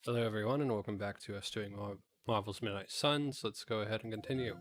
Hello, everyone, and welcome back to us doing Marvel's Midnight Suns. Let's go ahead and continue.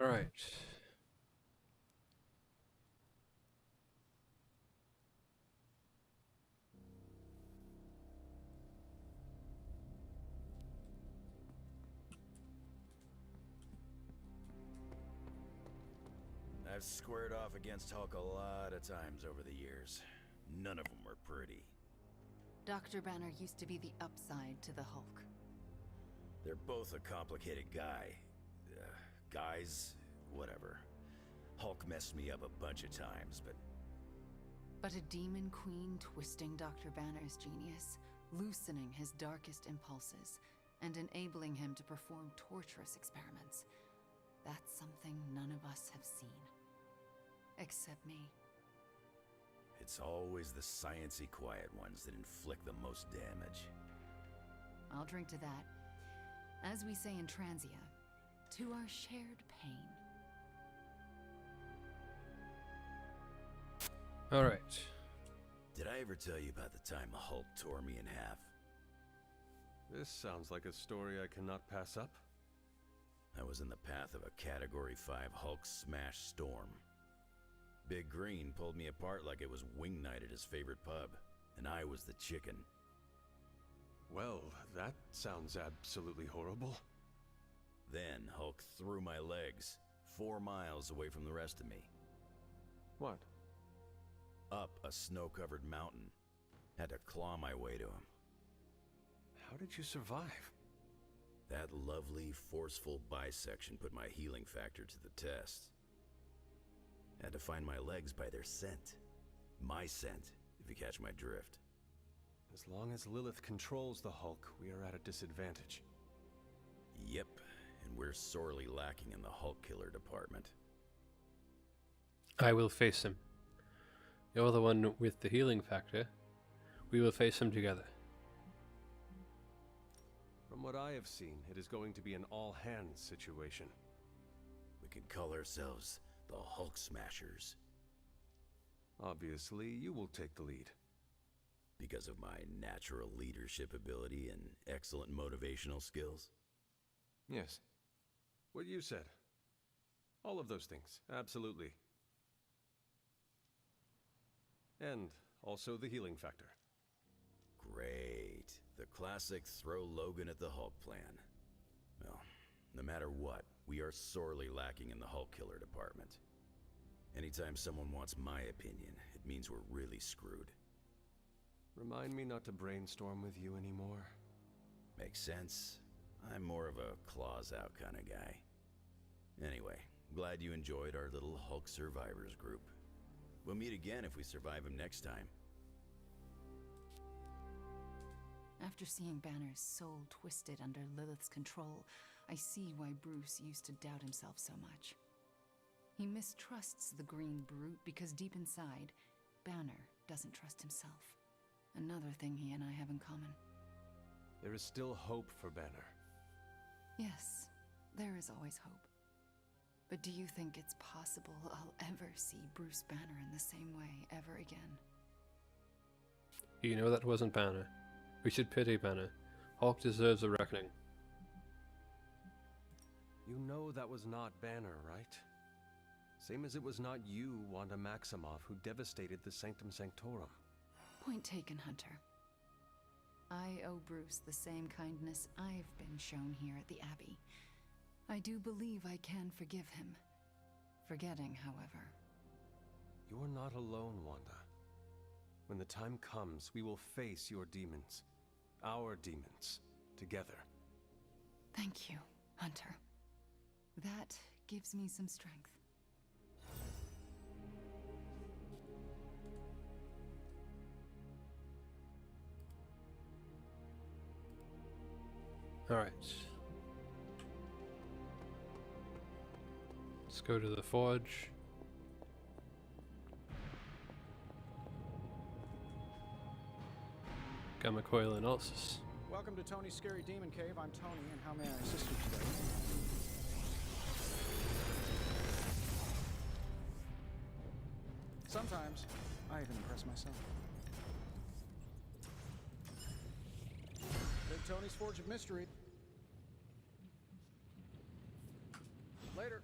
All right. I've squared off against Hulk a lot of times over the years. None of them were pretty. Dr. Banner used to be the upside to the Hulk. They're both a complicated guy. Guys, whatever. Hulk messed me up a bunch of times, but... But a demon queen twisting Dr. Banner's genius, loosening his darkest impulses, and enabling him to perform torturous experiments. That's something none of us have seen. Except me. It's always the sciencey quiet ones that inflict the most damage. I'll drink to that. As we say in Transia, to our shared pain. All right. Did I ever tell you about the time the Hulk tore me in half? This sounds like a story I cannot pass up. I was in the path of a Category 5 Hulk smash storm. Big Green pulled me apart like it was wing night at his favorite pub, and I was the chicken. Well, that sounds absolutely horrible. Then Hulk threw my legs 4 miles away from the rest of me. What? Up a snow-covered mountain. Had to claw my way to him. How did you survive? That lovely, forceful bisection put my healing factor to the test. Had to find my legs by their scent. My scent, if you catch my drift. As long as Lilith controls the Hulk, we are at a disadvantage. Yep, and we're sorely lacking in the Hulk killer department. I will face him. You're the one with the healing factor. We will face him together. From what I have seen, it is going to be an all-hands situation. We can call ourselves the Hulk Smashers. Obviously, you will take the lead. Because of my natural leadership ability and excellent motivational skills? Yes. What you said. All of those things, absolutely. And also the healing factor. Great. The classic throw Logan at the Hulk plan. Well, no matter what, we are sorely lacking in the Hulk killer department. Anytime someone wants my opinion, it means we're really screwed. Remind me not to brainstorm with you anymore. Makes sense. I'm more of a claws out kind of guy. Anyway, glad you enjoyed our little Hulk survivors group. We'll meet again if we survive him next time. After seeing Banner's soul twisted under Lilith's control, I see why Bruce used to doubt himself so much. He mistrusts the green brute because deep inside, Banner doesn't trust himself. Another thing he and I have in common. There is still hope for Banner. Yes, there is always hope. But do you think it's possible I'll ever see Bruce Banner in the same way ever again? You know that wasn't Banner. We should pity Banner. Hulk deserves a reckoning. You know that was not Banner, right? Same as it was not you, Wanda Maximoff, who devastated the Sanctum Sanctorum. Point taken, Hunter. I owe Bruce the same kindness I've been shown here at the Abbey. I do believe I can forgive him. Forgetting, however. You're not alone, Wanda. When the time comes, we will face your demons. Our demons. Together. Thank you, Hunter. That gives me some strength. Alright. Let's go to the forge. Gamma coil analysis. Welcome to Tony's Scary Demon Cave. I'm Tony, and how may I assist you today? Sometimes, I even impress myself. Big Tony's Forge of Mystery. Later.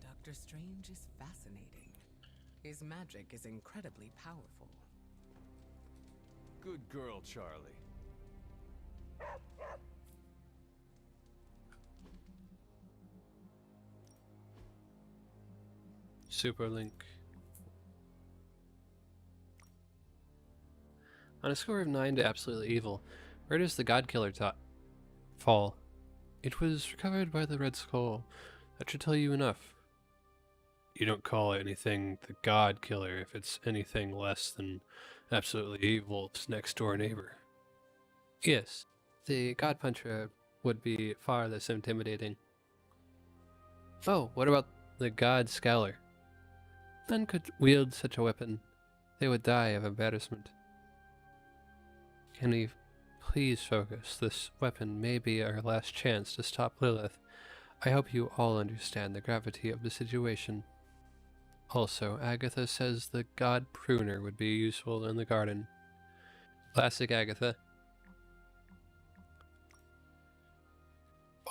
Doctor Strange is fascinating. His magic is incredibly powerful. Good girl, Charlie. Superlink. On a score of 9 to absolutely evil, where does the God Killer fall? It was recovered by the Red Skull. That should tell you enough. You don't call anything the God Killer if it's anything less than absolutely evil's next door neighbor. Yes, the God Puncher would be far less intimidating. Oh, what about the God Scowler? None could wield such a weapon. They would die of embarrassment. Can we please focus? This weapon may be our last chance to stop Lilith. I hope you all understand the gravity of the situation. Also, Agatha says the God Pruner would be useful in the garden. Classic Agatha.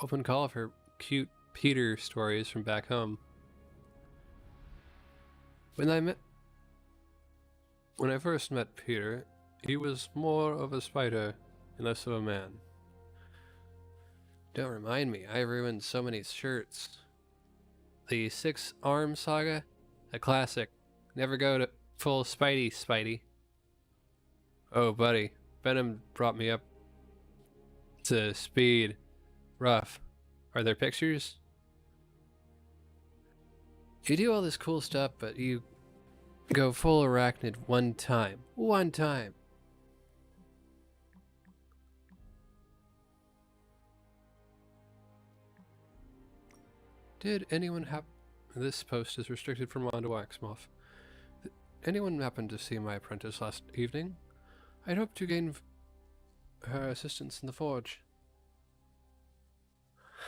Open call for cute Peter stories from back home. When I first met Peter, he was more of a spider and less of a man. Don't remind me, I ruined so many shirts. The 6-arm saga? A classic. Never go to full Spidey. Oh buddy, Venom brought me up to speed. Rough. Are there pictures? You do all this cool stuff, but you go full arachnid one time. One time! Did anyone this post is restricted from Wanda Waxmoff. Anyone happen to see my apprentice last evening? I'd hoped to gain her assistance in the forge.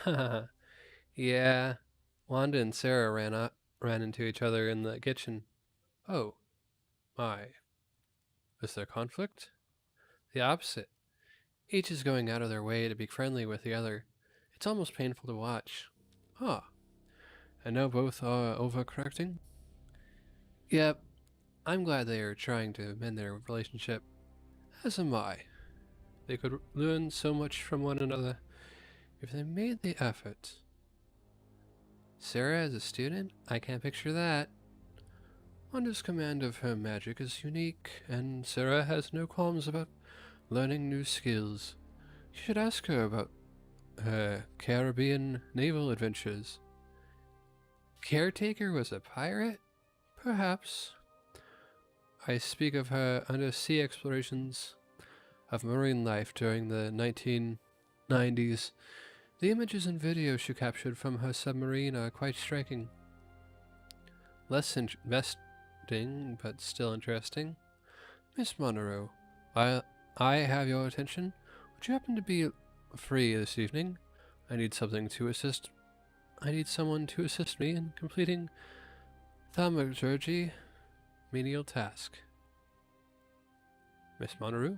Haha. Yeah. Wanda and Sarah ran into each other in the kitchen. Oh. My. Is there conflict? The opposite. Each is going out of their way to be friendly with the other. It's almost painful to watch. Huh. And now both are overcorrecting? Yep. I'm glad they are trying to mend their relationship. As am I. They could learn so much from one another if they made the effort. Sarah as a student? I can't picture that. Wanda's command of her magic is unique, and Sarah has no qualms about learning new skills. You should ask her about her Caribbean naval adventures. Caretaker was a pirate? Perhaps. I speak of her undersea explorations of marine life during the 1990s. The images and videos she captured from her submarine are quite striking. Less investing, but still interesting. Miss Monroe, while I have your attention, would you happen to be free this evening? I need something to assist. I need someone to assist me in completing thaumaturgy menial task. Miss Monroe?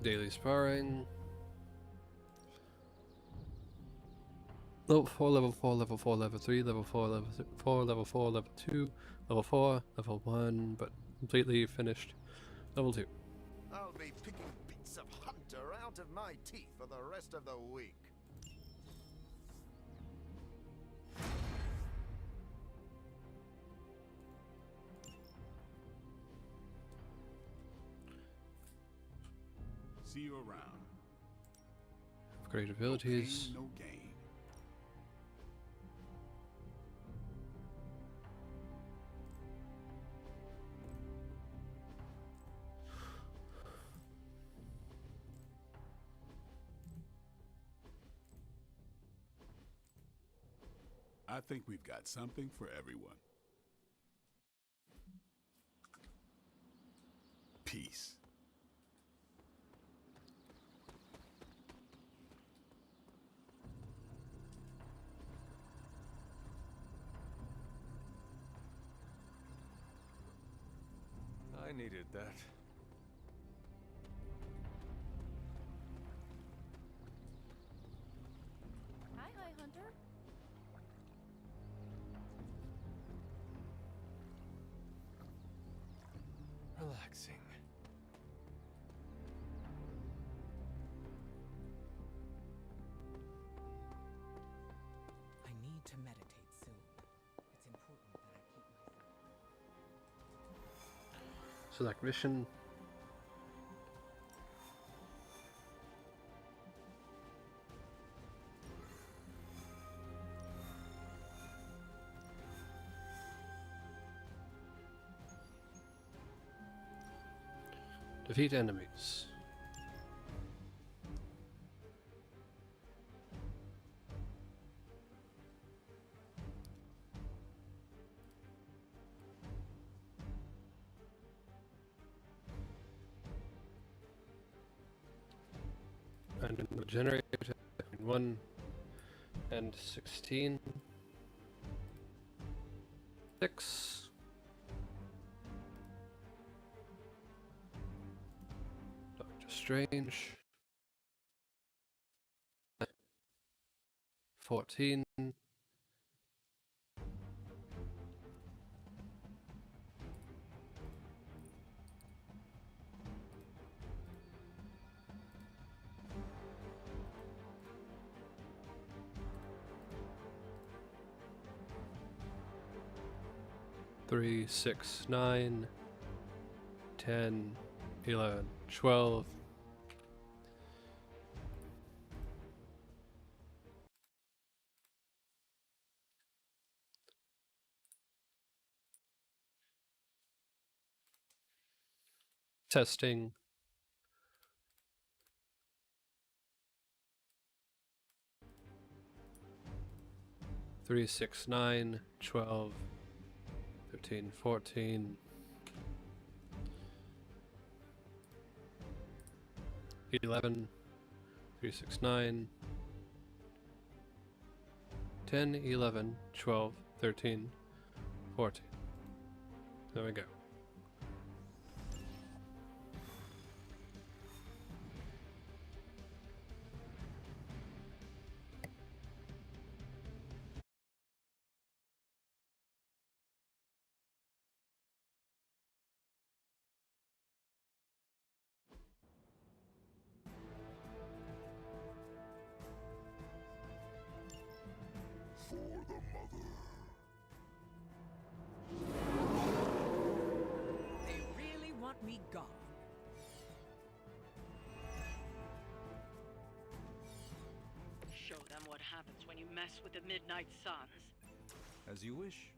Daily sparring. Level 4, level 4, level 4, level 3, level 4, level 4, level 4, level 2, level 4, level 1, but completely finished. Level 2. I'll be picking bits of Hunter out of my teeth for the rest of the week. See you around. Great abilities. No pain, no gain. I think we've got something for everyone. Peace. I needed that. Hi, Hunter. Relaxing. I need to meditate soon. It's important that I keep myself. Select mission. Defeat enemies. And generate between 1 and 16. 6. Doctor Strange. 14. Three, 6, 9, 10, 11, 12. Testing. Three, 6, 9, 12, 13, 14. 11, 3, 6, 9, 10, 11, 12, 13, 14. There we go. They really want me gone. Show them what happens when you mess with the Midnight Suns. As you wish.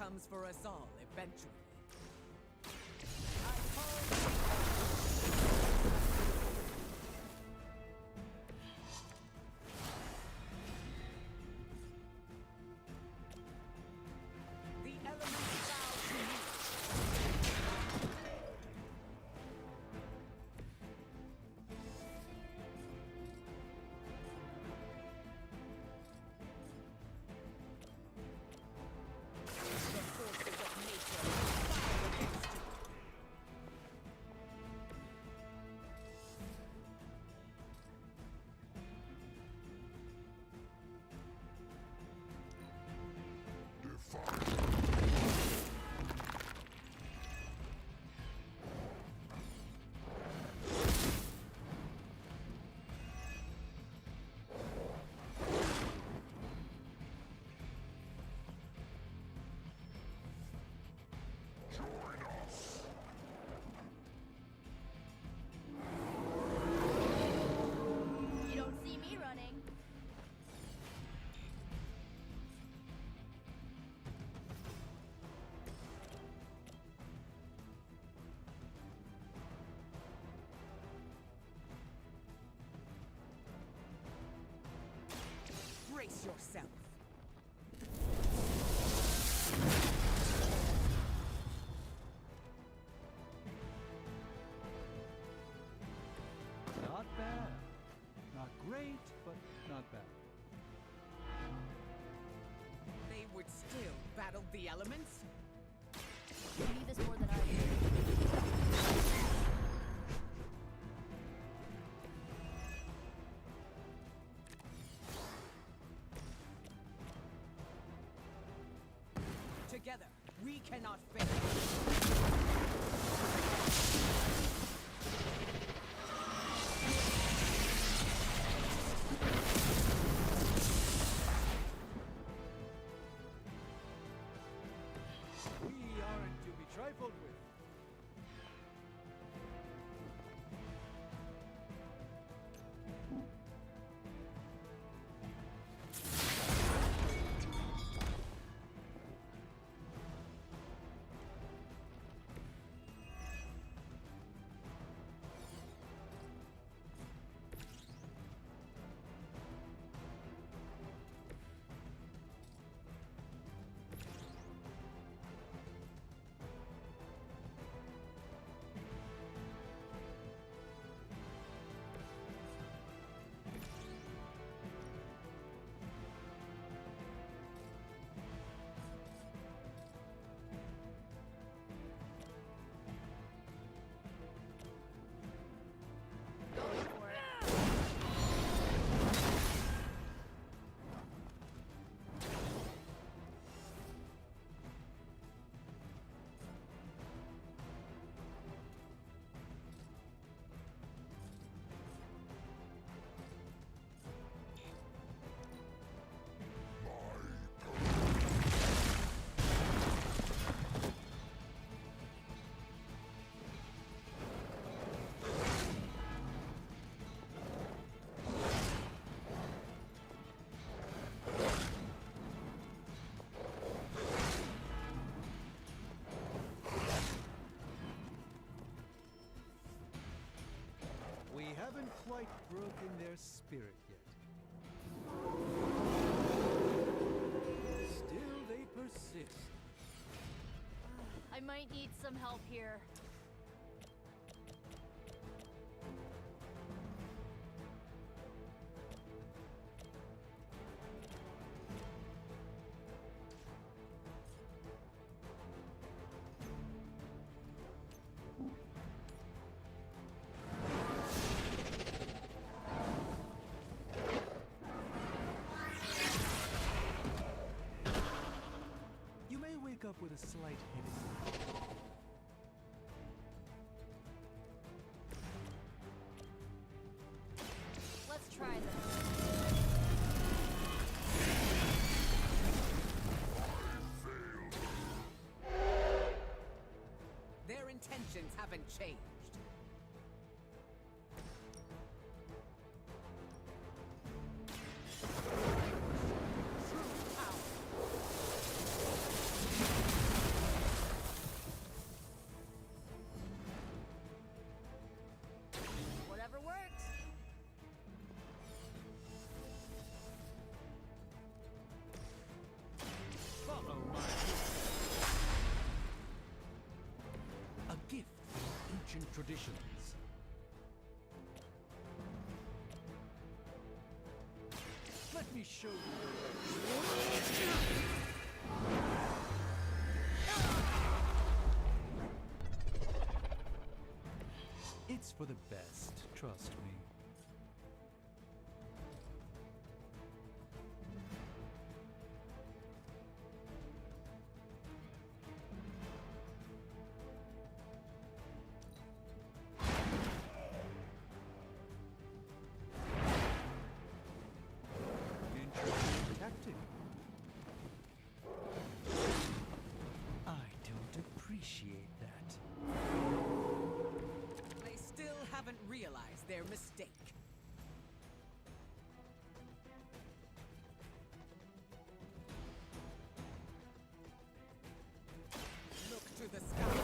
comes for us all eventually. The elements bow to you. The forces of nature fire against you. You don't see me running. Brace yourself. Not bad. Not great, but not bad. They would still battle the elements? You need this more than I do. Together, we cannot fail. We aren't to be trifled with. Going for it. We haven't quite broken their spirit yet. Still, they persist. I might need some help here. You may wake up with a slight headache. Let's try this. Their intentions haven't changed. True power. traditions. Let me show you. It's for the best, trust me. Interesting tactic. I don't appreciate that. They still haven't realized their mistake. Look to the sky.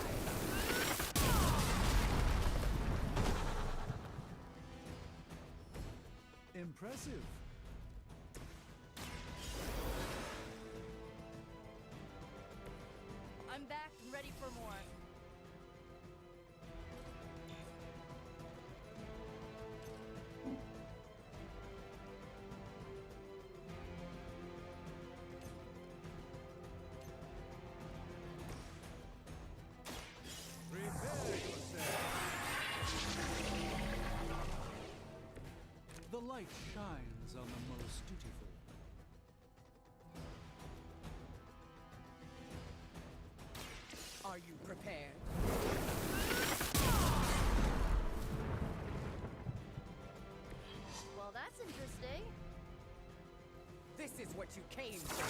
Impressive. I'm back and ready for more. Prepare yourself. The light shines on the most dutiful. Are you prepared? Well, that's interesting. This is what you came for.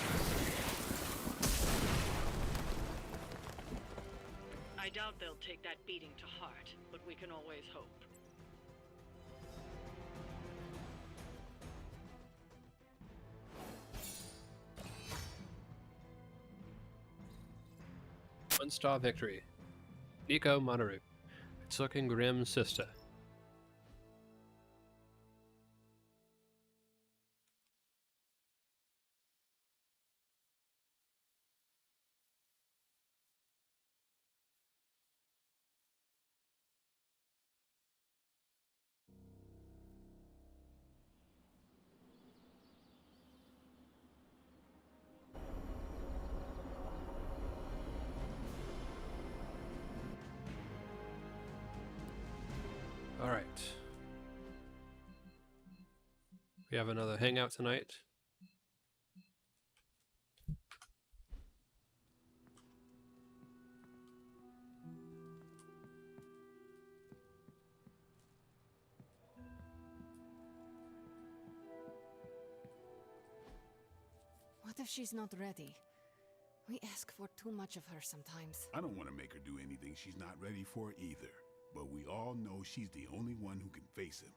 I doubt they'll take that beating to heart, but we can always hope. One-star victory. Nico Monaru. It's looking grim, sister. All right. We have another hangout tonight. What if she's not ready? We ask for too much of her sometimes. I don't want to make her do anything she's not ready for either. But we all know she's the only one who can face him.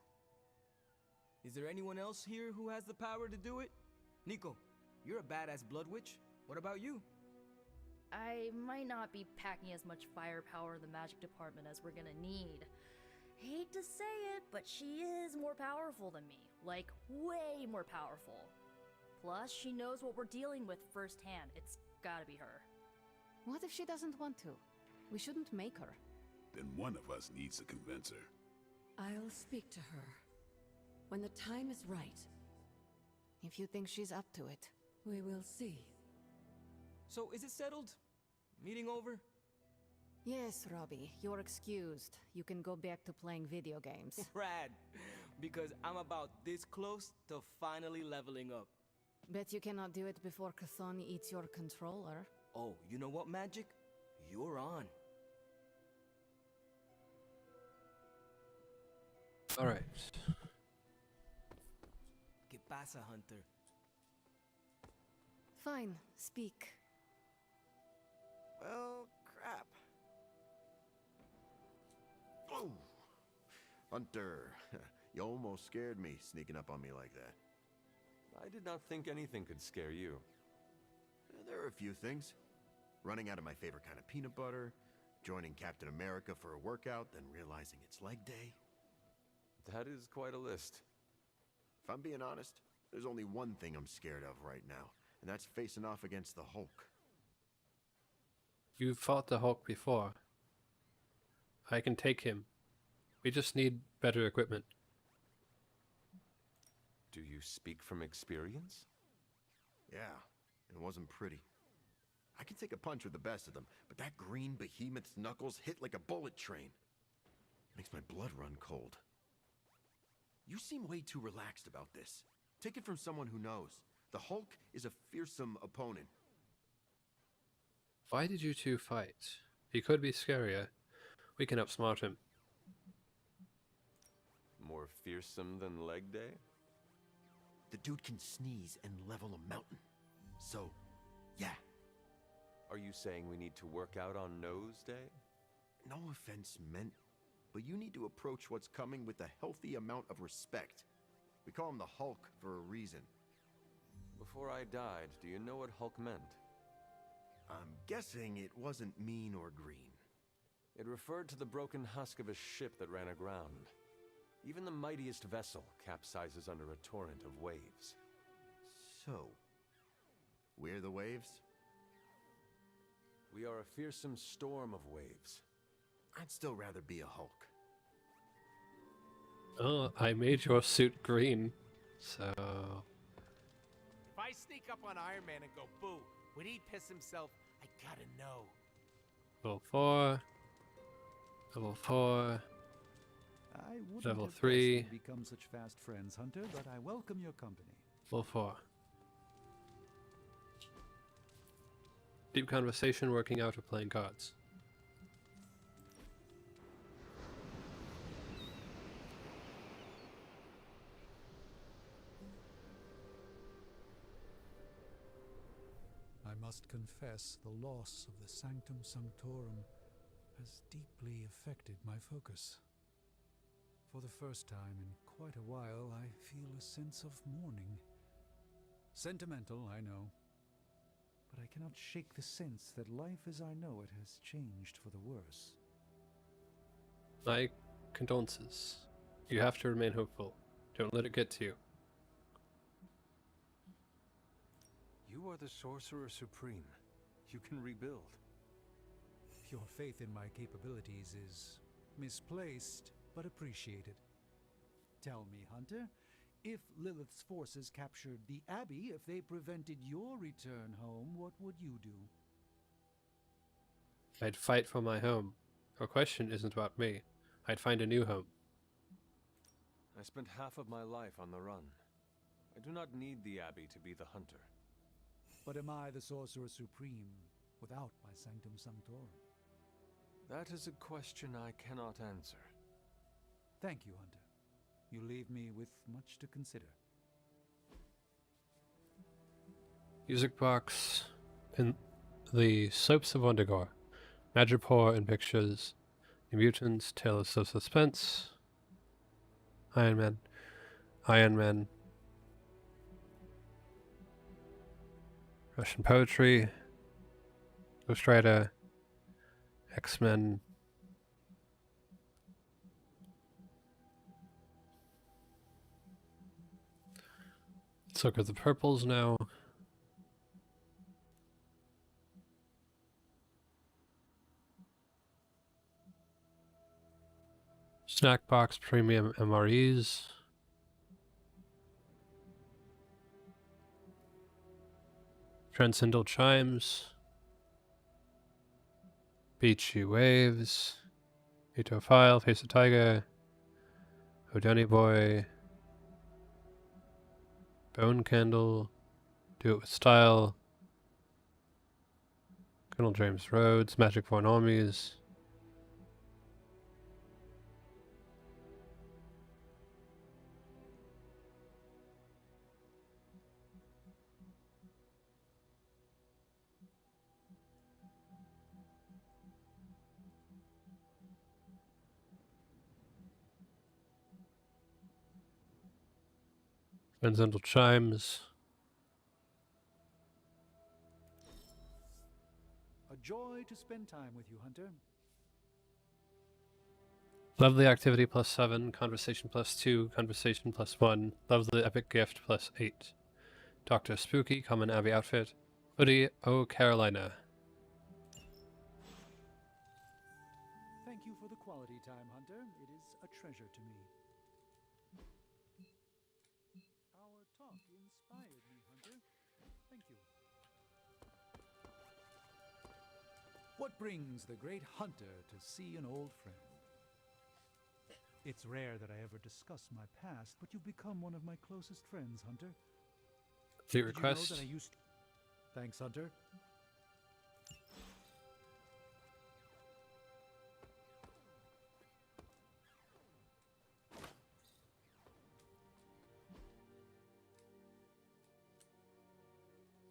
Is there anyone else here who has the power to do it? Nico, you're a badass blood witch. What about you? I might not be packing as much firepower in the magic department as we're gonna need. Hate to say it, but she is more powerful than me. Like, way more powerful. Plus, she knows what we're dealing with firsthand. It's gotta be her. What if she doesn't want to? We shouldn't make her. Then one of us needs to convince her. I'll speak to her. When the time is right, If you think she's up to it. we will see. So, is it settled? Meeting over? Yes, Robbie, you're excused. You can go back to playing video games. Rad. Because I'm about this close to finally leveling up. Bet you cannot do it before Chthon eats your controller. Oh, you know what, Magic? You're on. All right. ¿Qué pasa, Hunter? Fine, speak. Well, crap. Oh! Hunter, you almost scared me sneaking up on me like that. I did not think anything could scare you. There are a few things. Running out of my favorite kind of peanut butter, joining Captain America for a workout, then realizing it's leg day. That is quite a list. If I'm being honest, there's only one thing I'm scared of right now, and that's facing off against the Hulk. You fought the Hulk before. I can take him. We just need better equipment. Do you speak from experience? Yeah, it wasn't pretty. I can take a punch with the best of them, but that green behemoth's knuckles hit like a bullet train. Makes my blood run cold. You seem way too relaxed about this. Take it from someone who knows. The Hulk is a fearsome opponent. Why did you two fight? He could be scarier. We can outsmart him. More fearsome than Leg Day? The dude can sneeze and level a mountain. So, yeah. Are you saying we need to work out on Nose Day? No offense meant, but you need to approach what's coming with a healthy amount of respect. We call him the Hulk for a reason. Before I died, do you know what Hulk meant? I'm guessing it wasn't mean or green. It referred to the broken husk of a ship that ran aground. Even the mightiest vessel capsizes under a torrent of waves. So, we're the waves? We are a fearsome storm of waves. I'd still rather be a Hulk. Oh, I made your suit green, so... If I sneak up on Iron Man and go boo, would he piss himself? I gotta know. Level 4. Level 4. I wouldn't Level have 3. guessed we'd become such fast friends, Hunter, but I welcome your company. Level 4. Deep conversation, working out, or playing cards. I must confess the loss of the Sanctum Sanctorum has deeply affected my focus. For the first time in quite a while, I feel a sense of mourning. Sentimental, I know, but I cannot shake the sense that life as I know it has changed for the worse. My condolences. You have to remain hopeful. Don't let it get to you. You are the Sorcerer Supreme. You can rebuild. Your faith in my capabilities is misplaced, but appreciated. Tell me, Hunter, if Lilith's forces captured the Abbey, if they prevented your return home, what would you do? I'd fight for my home. Your question isn't about me. I'd find a new home. I spent half of my life on the run. I do not need the Abbey to be the hunter. But am I the Sorcerer Supreme without my Sanctum Sanctorum? That is a question I cannot answer. Thank you, Hunter. You leave me with much to consider. Music box in the Slopes of Undergore. Madripoor in pictures. New Mutants, Tales of Suspense. Iron Man. Iron Man. Russian Poetry. Ghost Rider. X-Men. Let's look at the purples now. Snack box premium MREs. Transcendental chimes. Beachy waves. Etophile, Face of Tiger. Hodoni Boy. Bone Candle. Do It With Style. Colonel James Rhodes. Magic for Normies. Transcendental chimes. A joy to spend time with you, Hunter. Lovely activity +7, conversation +2, conversation +1, lovely epic gift +8. Dr. Spooky, common Abbey outfit. Hoodie, Oh Carolina. Thank you for the quality time, Hunter. It is a What brings the great hunter to see an old friend? It's rare that I ever discuss my past, but you've become one of my closest friends, Hunter. The Did request. you know that I used... Thanks, Hunter.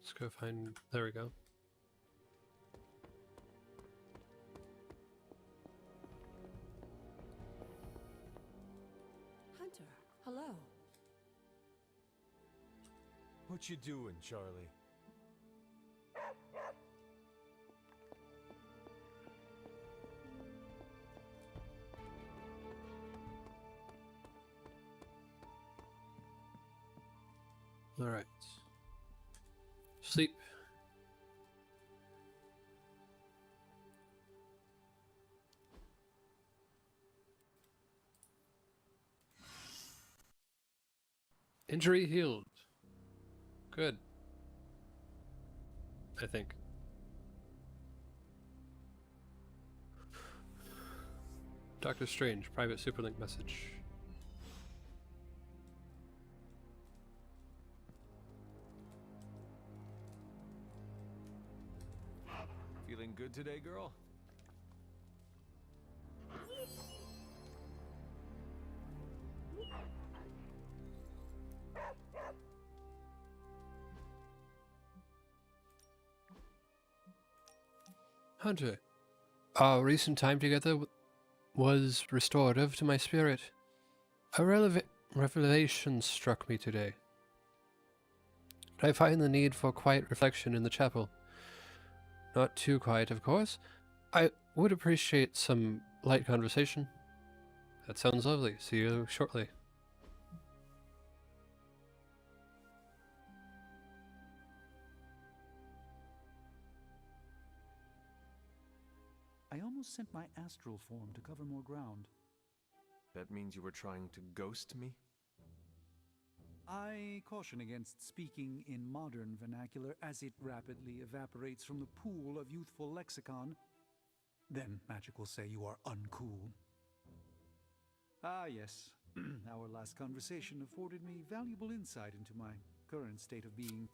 Let's go find. There we go. Hunter, hello. What you doing, Charlie? All right. Sleep. Injury healed. Good. I think. Doctor Strange, private superlink message. Feeling good today, girl? Hunter, our recent time together was restorative to my spirit. A revelation struck me today. I find the need for quiet reflection in the chapel. Not too quiet, of course. I would appreciate some light conversation. That sounds lovely. See you shortly. I almost sent my astral form to cover more ground. That means you were trying to ghost me? I caution against speaking in modern vernacular as it rapidly evaporates from the pool of youthful lexicon. Then magic will say you are uncool. Ah, yes. Our last conversation afforded me valuable insight into my current state of being.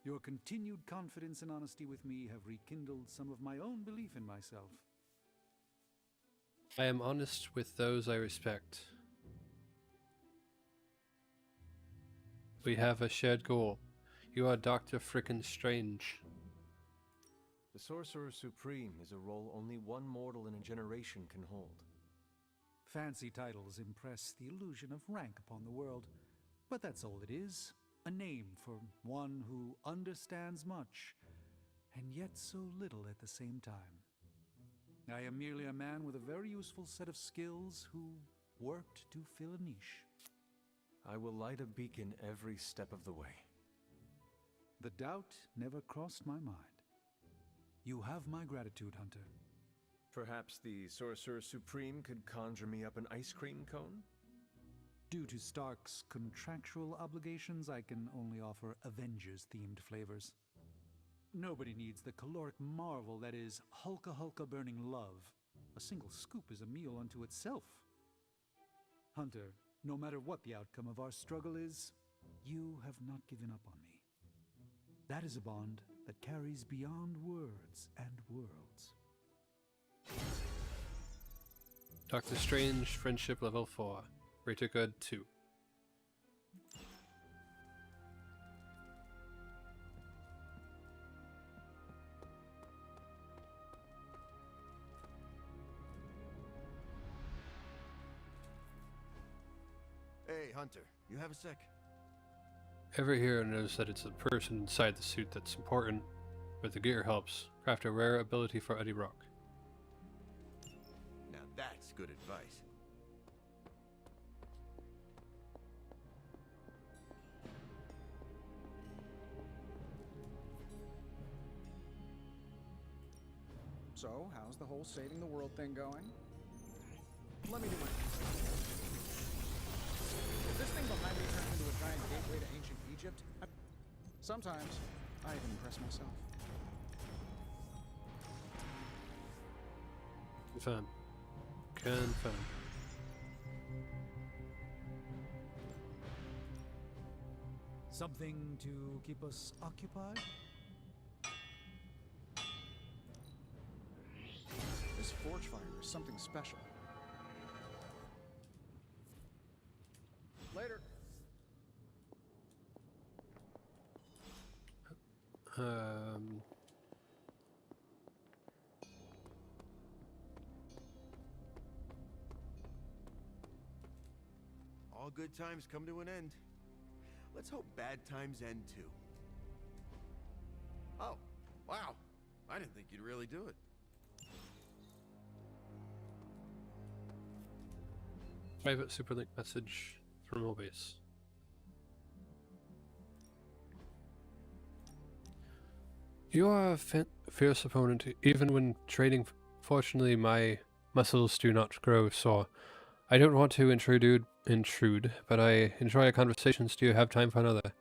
Your continued confidence and honesty with me have rekindled some of my own belief in myself. I am honest with those I respect. We have a shared goal. You are Dr. Frickin' Strange. The Sorcerer Supreme is a role only one mortal in a generation can hold. Fancy titles impress the illusion of rank upon the world, but that's all it is. A name for one who understands much, and yet so little at the same time. I am merely a man with a very useful set of skills who worked to fill a niche. I will light a beacon every step of the way. The doubt never crossed my mind. You have my gratitude, Hunter. Perhaps the Sorcerer Supreme could conjure me up an ice cream cone? Due to Stark's contractual obligations, I can only offer Avengers-themed flavors. Nobody needs the caloric marvel that is Hulka burning love. A single scoop is a meal unto itself. Hunter, no matter what the outcome of our struggle is, you have not given up on me. That is a bond that carries beyond words and worlds. Doctor Strange, friendship level 4. Greater good 2. Hey, Hunter, you have a sec? Every hero knows that it's the person inside the suit that's important, but the gear helps. Craft a rare ability for Eddie Rock. Now that's good advice. So, how's the whole saving the world thing going? Let me do my... If this thing behind me turns into a giant gateway to ancient Egypt, sometimes I even impress myself. Confirm. Confirm. Something to keep us occupied? This forge fire is something special. Later. All good times come to an end. Let's hope bad times end too. Oh, wow. I didn't think you'd really do it. Private superlink message from Mobius. You are a fierce opponent, even when training. Fortunately, my muscles do not grow sore. I don't want to intrude, but I enjoy our conversations. Do you have time for another?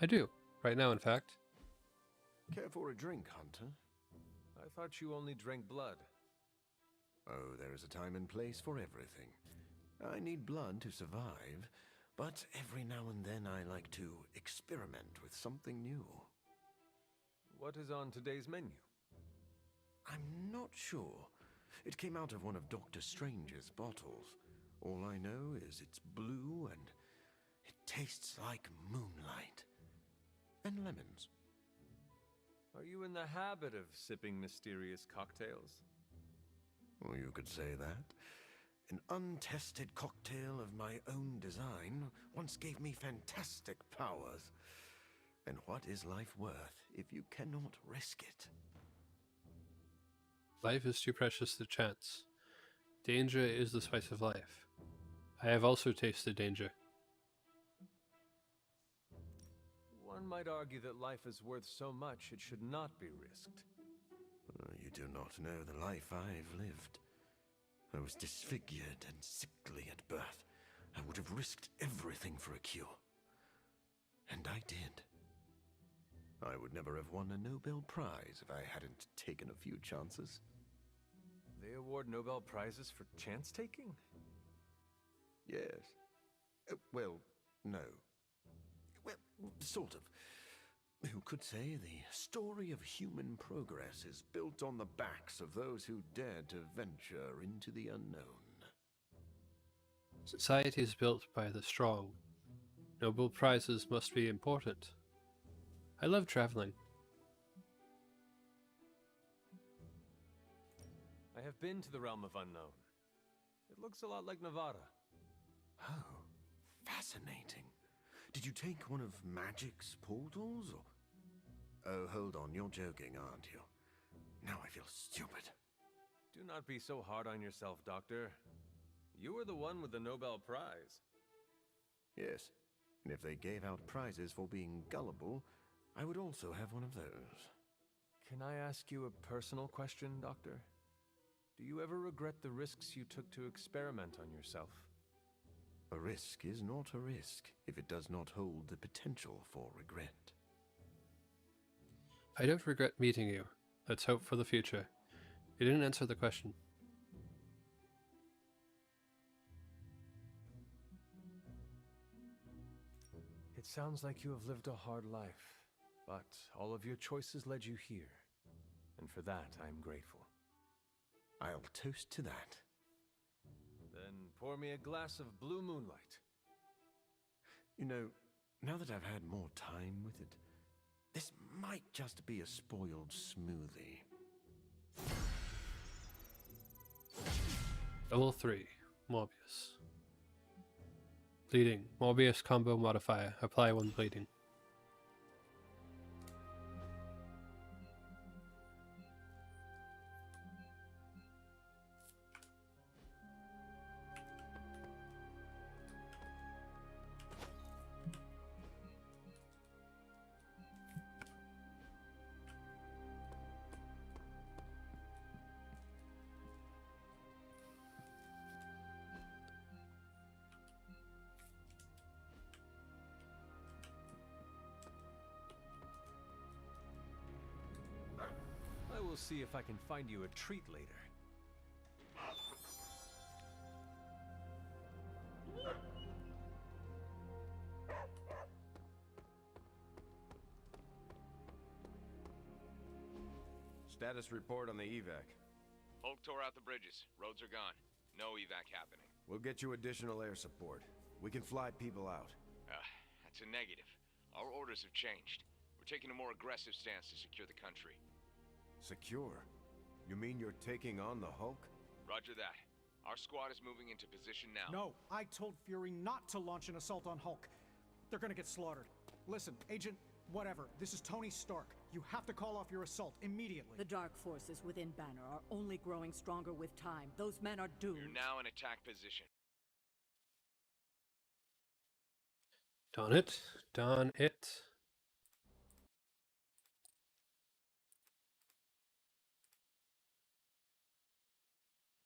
I do. Right now, in fact. Care for a drink, Hunter? I thought you only drank blood. Oh, there is a time and place for everything. I need blood to survive, but every now and then I like to experiment with something new. What is on today's menu? I'm not sure. It came out of one of Dr. Strange's bottles. All I know is it's blue and it tastes like moonlight. And lemons. Are you in the habit of sipping mysterious cocktails? Well, you could say that. An untested cocktail of my own design once gave me fantastic powers. And what is life worth if you cannot risk it? Life is too precious to chance. Danger is the spice of life. I have also tasted danger. One might argue that life is worth so much it should not be risked. You do not know the life I've lived. I was disfigured and sickly at birth. I would have risked everything for a cure. And I did. I would never have won a Nobel Prize if I hadn't taken a few chances. They award Nobel Prizes for chance-taking? Yes. Well, no. Well, sort of. Who could say the story of human progress is built on the backs of those who dared to venture into the unknown? Society is built by the strong. Nobel Prizes must be important. I love traveling. I have been to the Realm of Unknown. It looks a lot like Nevada. Oh, fascinating. Did you take one of Magic's portals, or... Oh, hold on, you're joking, aren't you? Now I feel stupid. Do not be so hard on yourself, Doctor. You were the one with the Nobel Prize. Yes, and if they gave out prizes for being gullible, I would also have one of those. Can I ask you a personal question, Doctor? Do you ever regret the risks you took to experiment on yourself? A risk is not a risk if it does not hold the potential for regret. I don't regret meeting you. Let's hope for the future. You didn't answer the question. It sounds like you have lived a hard life, but all of your choices led you here. And for that, I am grateful. I'll toast to that. Then pour me a glass of blue moonlight. You know, now that I've had more time with it, this might just be a spoiled smoothie. Level 3. Morbius. Bleeding. Morbius combo modifier. Apply 1 bleeding. I will see if I can find you a treat later. Status report on the evac. Hulk tore out the bridges. Roads are gone. No evac happening. We'll get you additional air support. We can fly people out. That's a negative. Our orders have changed. We're taking a more aggressive stance to secure the country. Secure? You mean you're taking on the Hulk? Roger that. Our squad is moving into position now. No, I told Fury not to launch an assault on Hulk. They're gonna get slaughtered. Listen, Agent, whatever, this is Tony Stark. You have to call off your assault immediately. The dark forces within Banner are only growing stronger with time. Those men are doomed. You're now in attack position. Darn it. Darn it.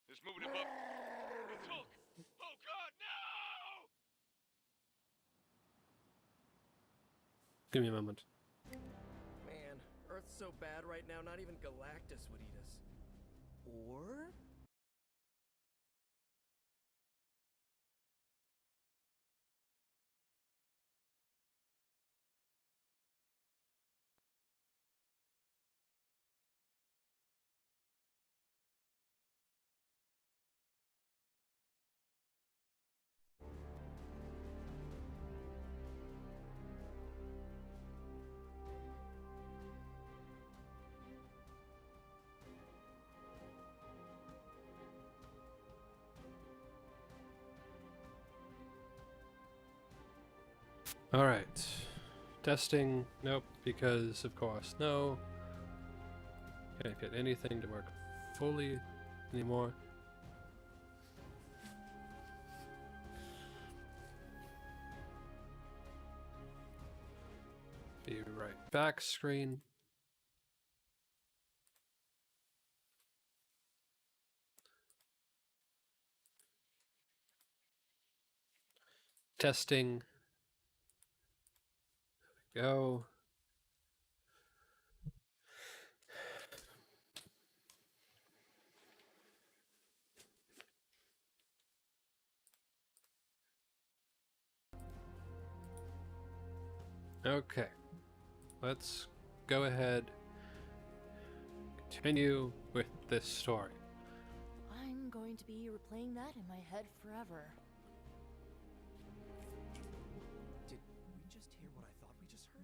There's movement above. It's Hulk! Oh God, no! Give me a moment. Man, Earth's so bad right now, not even Galactus would eat us. Or? Alright. Testing. Nope, because of course. No. Can't get anything to work fully anymore. Be right back screen. Testing. There we go. Okay. Let's go ahead. Continue with this story. I'm going to be replaying that in my head forever. Did we just hear what I thought we just heard?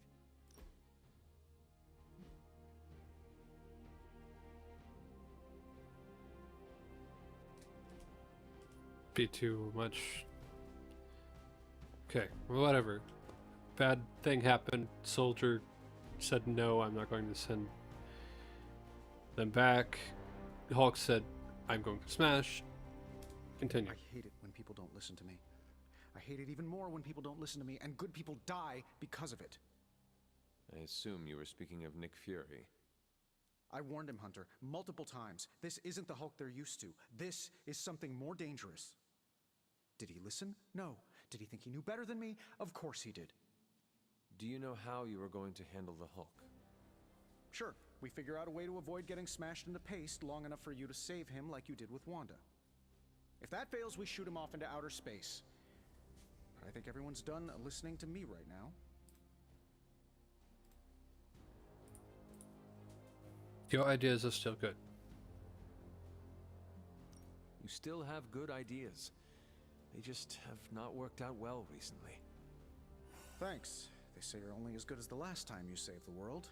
Be too much. Okay, whatever. Bad thing happened. Soldier said no, I'm not going to send them back. Hulk said, I'm going to smash. Continue. I hate it when people don't listen to me. I hate it even more when people don't listen to me, and good people die because of it. I assume you were speaking of Nick Fury. I warned him, Hunter, multiple times. This isn't the Hulk they're used to. This is something more dangerous. Did he listen? No. Did he think he knew better than me? Of course he did. Do you know how you are going to handle the Hulk? Sure, we figure out a way to avoid getting smashed into paste long enough for you to save him like you did with Wanda. If that fails, we shoot him off into outer space. But I think everyone's done listening to me right now. Your ideas are still good. You still have good ideas. They just have not worked out well recently. Thanks. They say you're only as good as the last time you saved the world.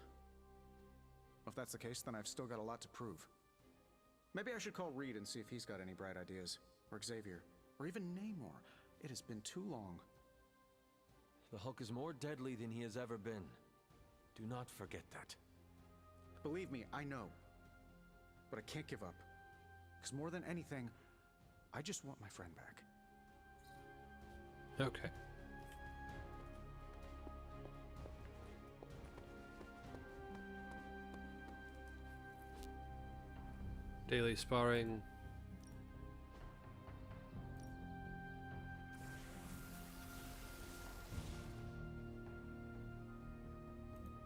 If that's the case, then I've still got a lot to prove. Maybe I should call Reed and see if he's got any bright ideas. Or Xavier. Or even Namor. It has been too long. The Hulk is more deadly than he has ever been. Do not forget that. Believe me, I know. But I can't give up. Because more than anything, I just want my friend back. Okay. Daily sparring.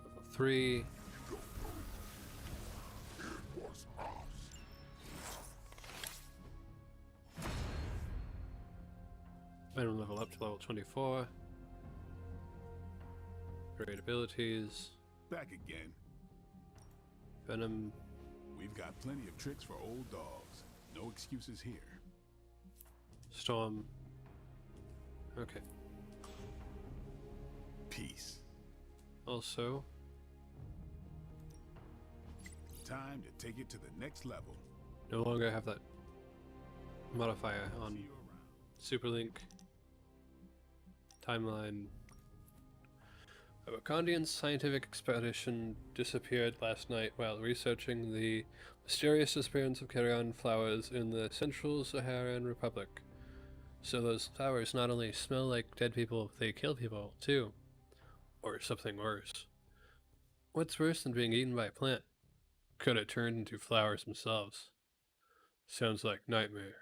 Level 3. Venom level up to level 24. Great abilities. Back again. Venom We've got plenty of tricks for old dogs. No excuses here. Storm. Okay. Peace. Also, Time to take it to the next level. no longer have that modifier on Superlink. Timeline. A Wakandian scientific expedition disappeared last night while researching the mysterious disappearance of carrion flowers in the Central Saharan Republic. So those flowers not only smell like dead people, they kill people too. Or something worse. What's worse than being eaten by a plant? Could have turned into flowers themselves. Sounds like nightmare.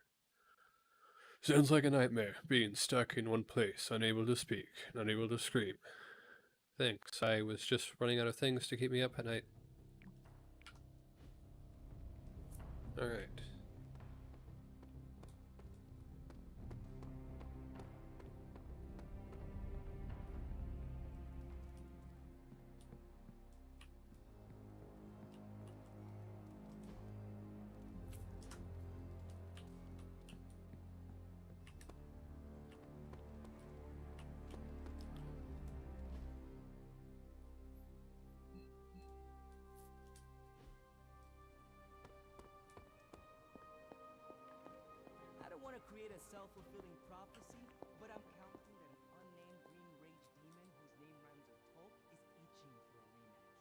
Sounds like a nightmare, being stuck in one place, unable to speak, unable to scream. Thanks, I was just running out of things to keep me up at night. Alright. I don't want to create a self-fulfilling prophecy, but I'm counting that an unnamed green rage demon whose name rhymes with Hulk is itching for a rematch.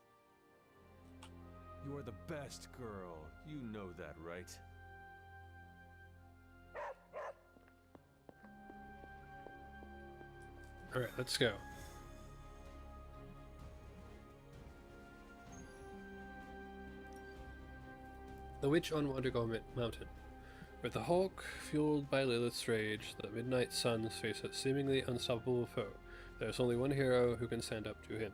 You are the best girl. You know that, right? Alright, let's go. The Witch on Wondergo Mountain. With the Hulk fueled by Lilith's rage, the Midnight Suns face a seemingly unstoppable foe. There's only one hero who can stand up to him.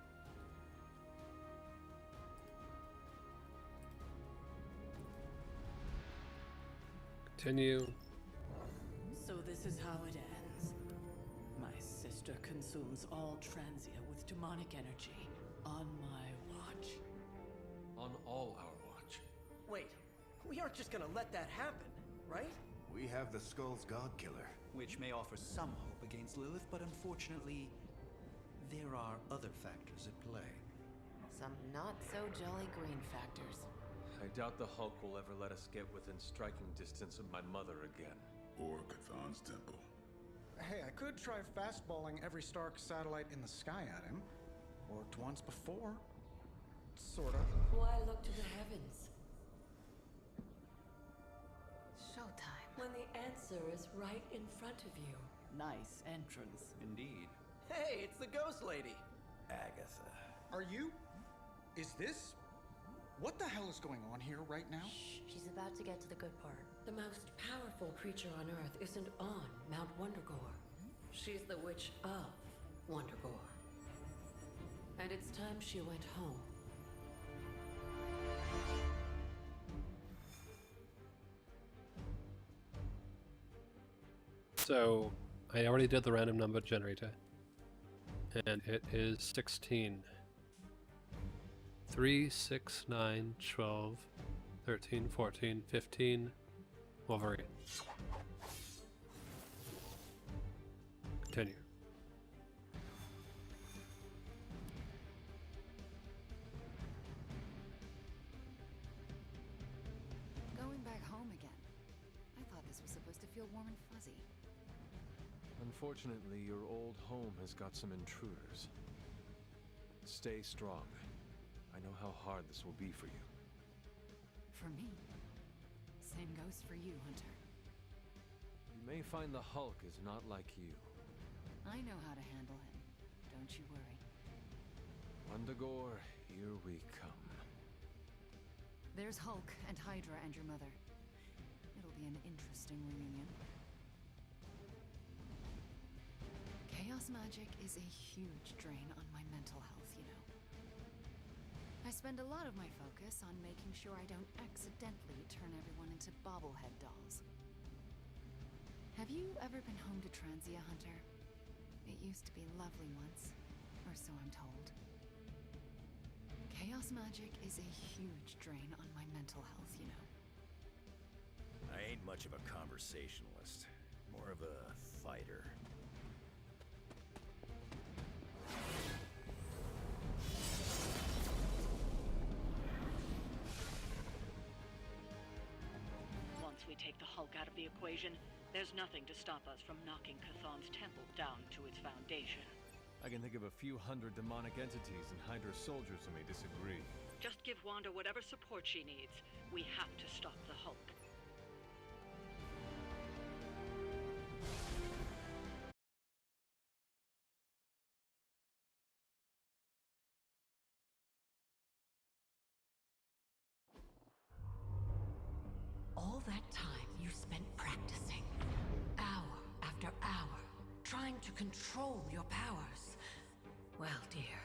Continue. So this is how it ends. My sister consumes all Transia with demonic energy on my watch. On all our watch. Wait, we aren't just gonna let that happen, right? We have the Skull's God Killer. Which may offer some hope against Lilith, but unfortunately, there are other factors at play. Some not-so-jolly green factors. I doubt the Hulk will ever let us get within striking distance of my mother again. Or Cthulhu's temple. Hey, I could try fastballing every Stark satellite in the sky at him. Worked once before. Sorta. Why look to the heavens? Showtime. When the answer is right in front of you. Nice entrance. Indeed. Hey, it's the ghost lady. Agatha. Are you? Is this? What the hell is going on here right now? Shh, she's about to get to the good part. The most powerful creature on Earth isn't on Mount Wondergore. She's the witch of Wondergore. And it's time she went home. So, I already did the random number generator. And it is 16. 3, 6, 9, 12, 13, 14, 15, Wolverine. Continue. Going back home again. I thought this was supposed to feel warm and fuzzy. Unfortunately, your old home has got some intruders. Stay strong. I know how hard this will be for you. For me. Same goes for you, Hunter. You may find the Hulk is not like you. I know how to handle him. Don't you worry. Wondergore, here we come. There's Hulk and Hydra and your mother. It'll be an interesting reunion. Chaos magic is a huge drain on my mental health, you know. I spend a lot of my focus on making sure I don't accidentally turn everyone into bobblehead dolls. Have you ever been home to Transia, Hunter? It used to be lovely once, or so I'm told. Chaos Chaos magic is a huge drain on my mental health, you know. I ain't much of a conversationalist, more of a fighter. Once we take the Hulk out of the equation, there's nothing to stop us from knocking Chthon's temple down to its foundation. I can think of a few hundred demonic entities and Hydra soldiers who may disagree. Just give Wanda whatever support she needs. We have to stop the Hulk. All that time you spent practicing, hour after hour, trying to control your powers. Well, dear,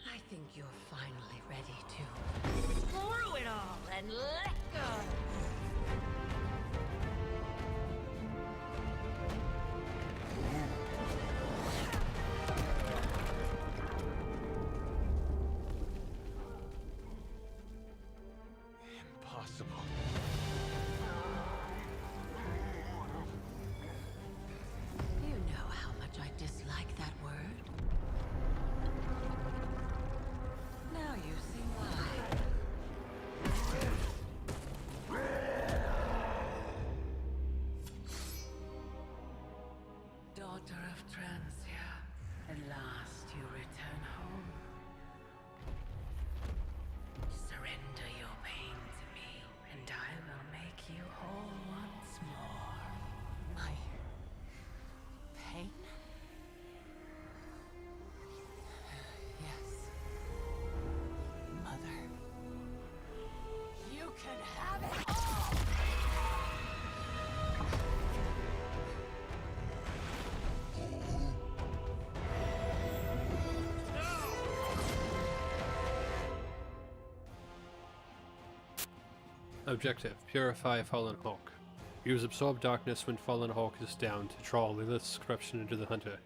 I think you're finally ready to screw it all and let go. Impossible. You know how much I dislike that word. Now you see why. Daughter of Transia, at last you return home. Surrender your pain to me, and I will make you whole once more. My pain? Yes. Mother. You can have it all! Objective: Purify Fallen Hulk. Use Absorb Darkness when Fallen Hulk is down to draw Lilith's corruption into the Hunter.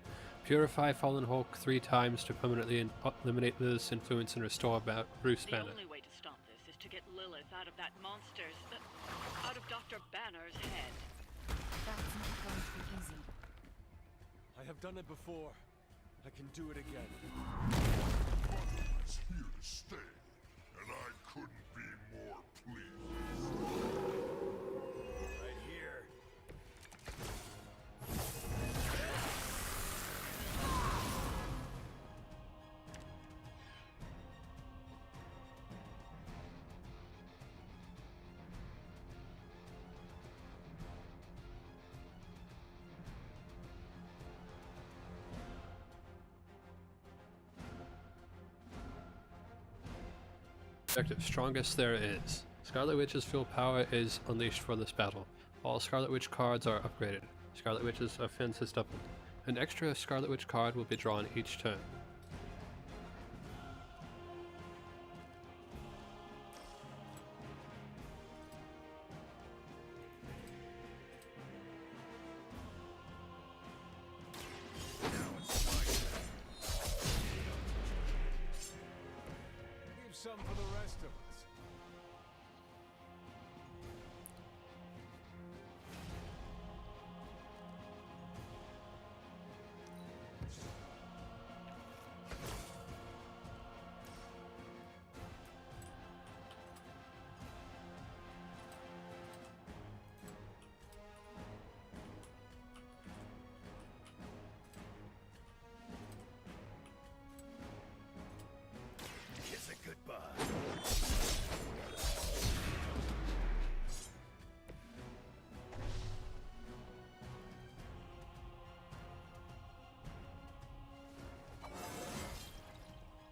Purify Fallen Hulk 3 times to permanently eliminate Lilith's influence and restore Bruce Banner. The only way to stop this is to get Lilith out of that monster's... out of Dr. Banner's head. That's not going to be easy. I have done it before. I can do it again. It's here to stay, and I couldn't be more pleased. Right here. Objective: Strongest there is. Scarlet Witch's full power is unleashed for this battle. All Scarlet Witch cards are upgraded. Scarlet Witch's offense is doubled. An extra Scarlet Witch card will be drawn each turn. Leave some for the rest of us. Kiss it goodbye.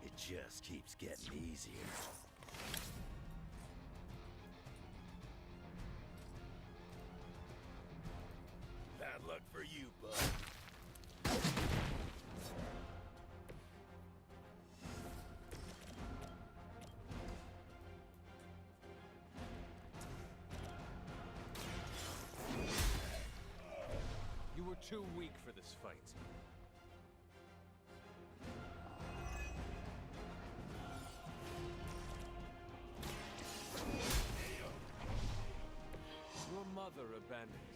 It just keeps getting easier. Bad luck for you, bud. You were too weak for this fight. abandoned.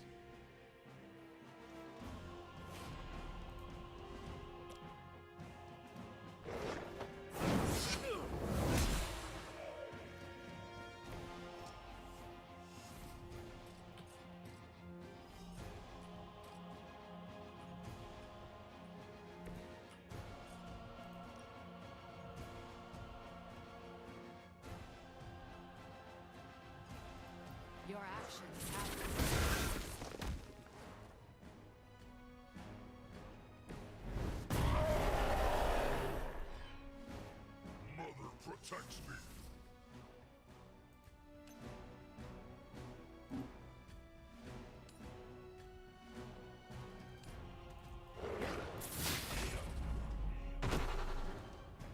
Your actions have Mother protects me.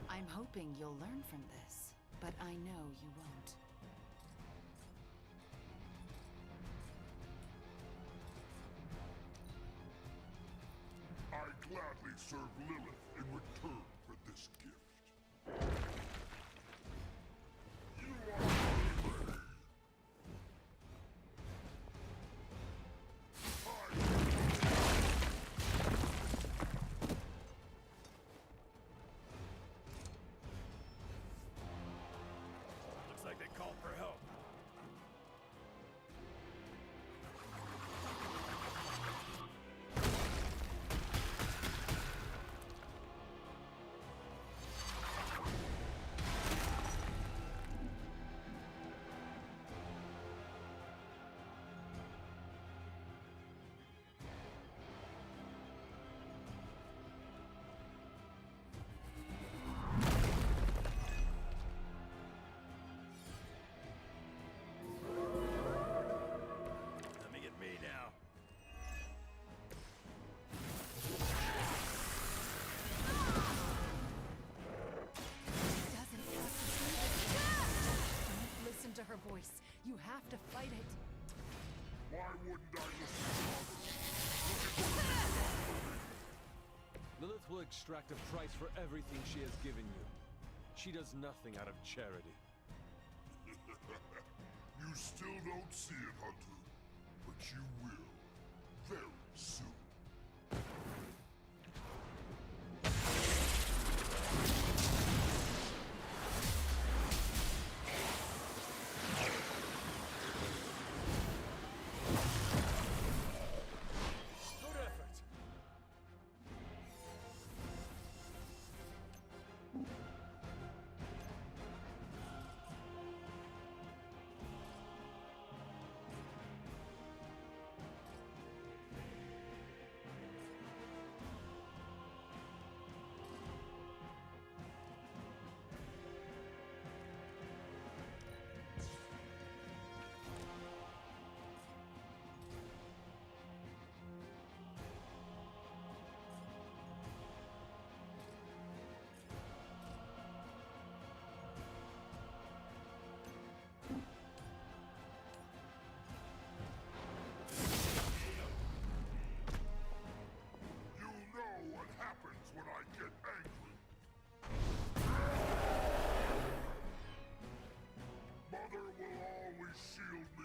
I'm hoping you'll learn from this, but I know you won't. I gladly serve Lilith in return for this gift. You are ready. Looks like they called for help. Let me get me now. Doesn't have to do this. Don't listen to her voice. You have to fight it. Why wouldn't I listen to others? Look at what you've done for me. Lilith will extract a price for everything she has given you. She does nothing out of charity. You still don't see it, Hunter. But you will. Very soon. Good effort. You know what happens when I get angry. Mother will always shield me.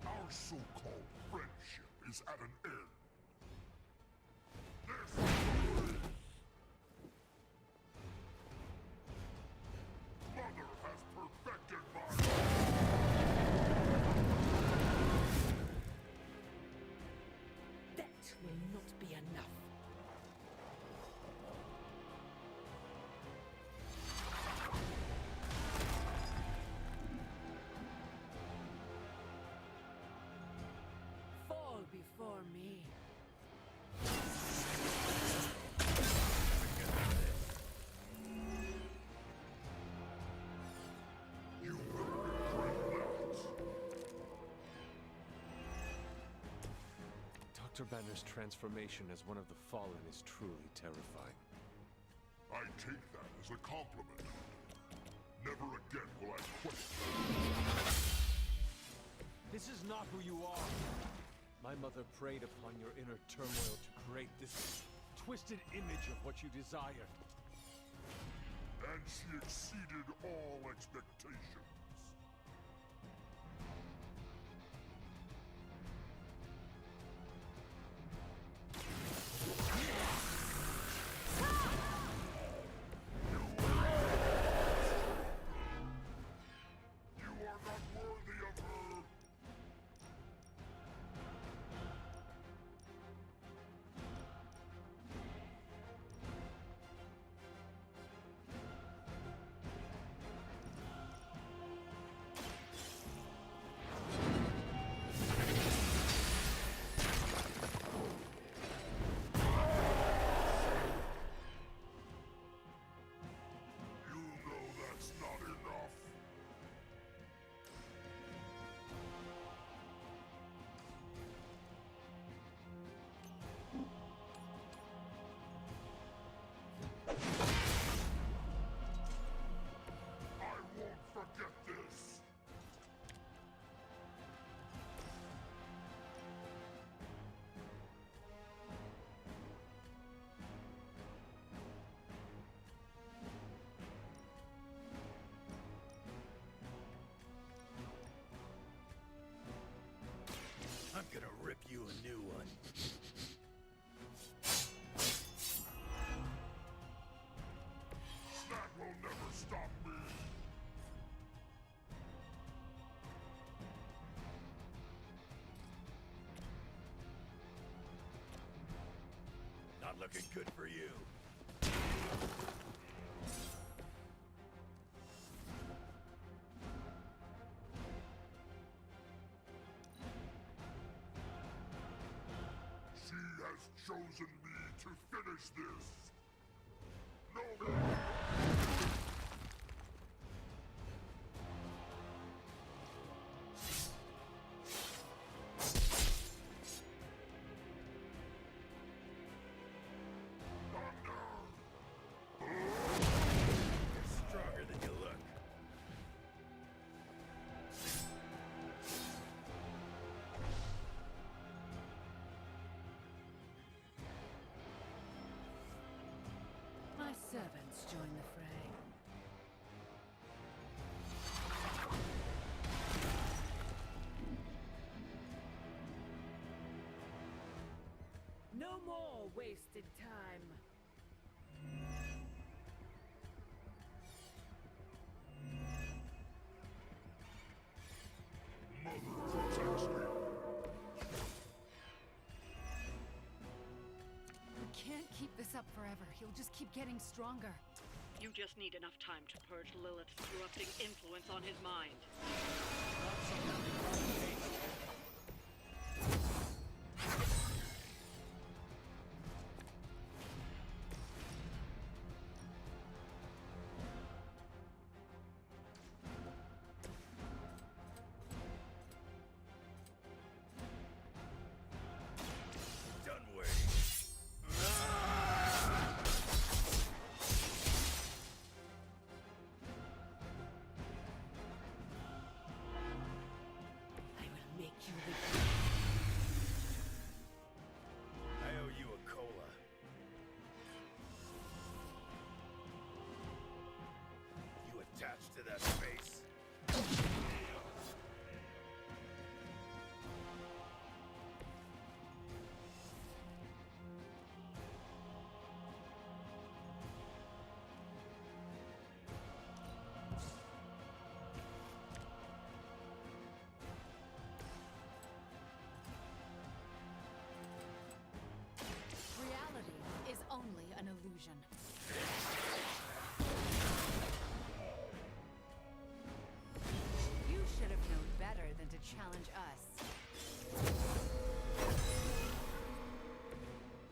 Our so-called friendship is at an end. This is the way. Mother has perfected my... That will not be enough. Fall before me. You will regret that. Dr. Banner's transformation as one of the Fallen is truly terrifying. I take that as a compliment. Never again will I question. This is not who you are! My mother preyed upon your inner turmoil to create this twisted image of what you desired. And she exceeded all expectations. You are not worthy of her. You know that's not enough. I won't forget this. I'm gonna rip you a new one. That will never stop me. Not looking good for you. She has chosen me to finish this. No. You're stronger than you look. My servants join the fray. No more wasted time. Mother protects me. We can't keep this up forever. He'll just keep getting stronger. You just need enough time to purge Lilith's corrupting influence on his mind. Done waiting. I will make you regret. I owe you a cola. You attached to that face? Reality is only an illusion. You should have known better than to challenge us.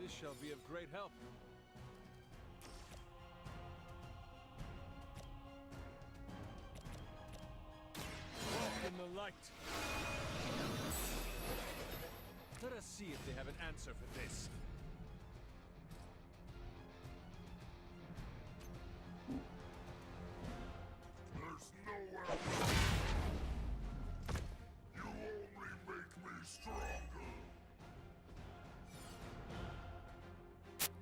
This shall be of great help. Walk in the light. Let us see if they have an answer for this. There's nowhere. You only make me stronger.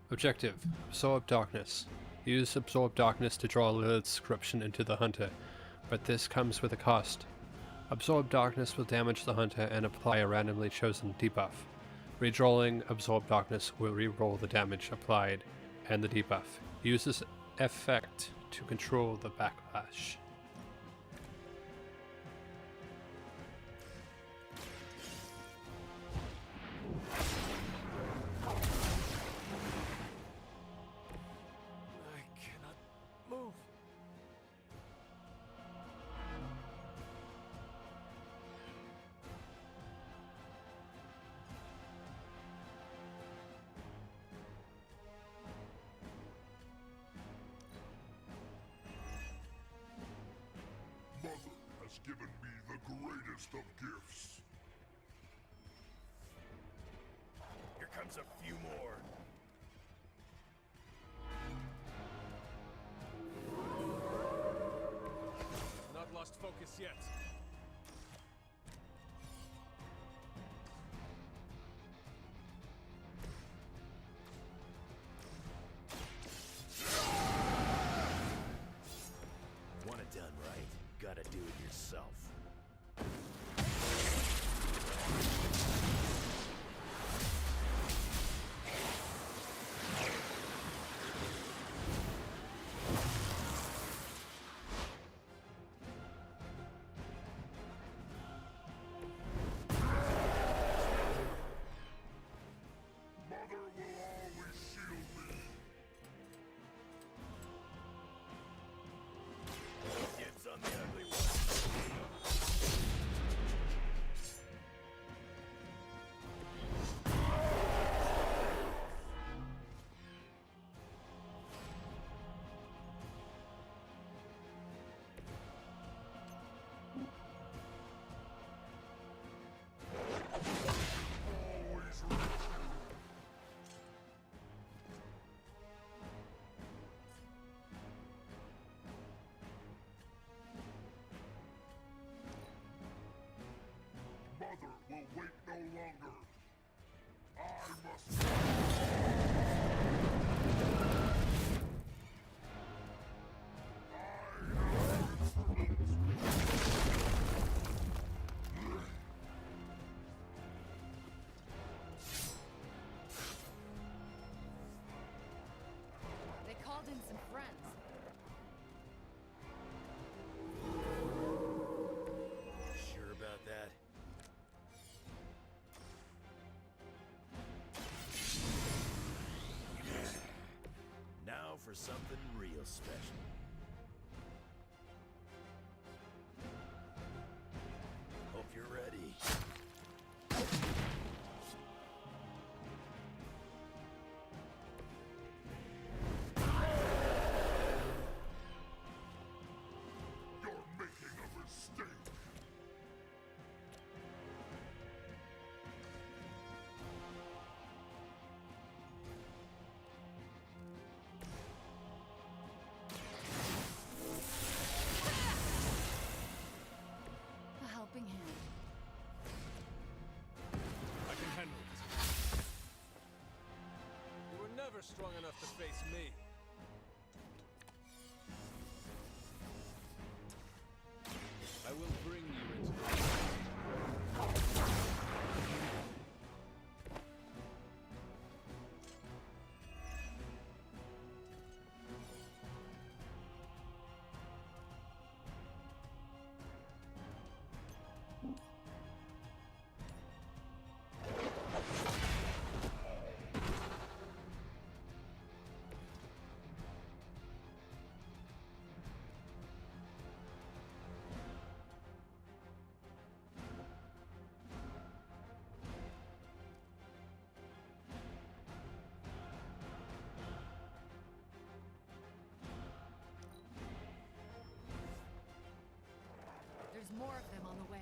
Objective: Absorb Darkness. Use Absorb Darkness to draw Lilith's corruption into the Hunter, but this comes with a cost. Absorb Darkness will damage the Hunter and apply a randomly chosen debuff. Redrawing Absorb Darkness will reroll the damage applied and the debuff. Use this effect to control the backlash. I cannot move. Mother has given me the greatest of gifts. Here comes a few more. Not lost focus yet. Want it done right, gotta do it yourself. Mother will always shield me. Dibs on the ugly one. Always reach. Mother will wait no longer. I must. They called in some friends. Sure about that? Now for something real special. Hope you're ready. You're making a mistake. A helping hand. I can handle it. You were never strong enough to face me. I will bring you into the light. There's more of them on the way.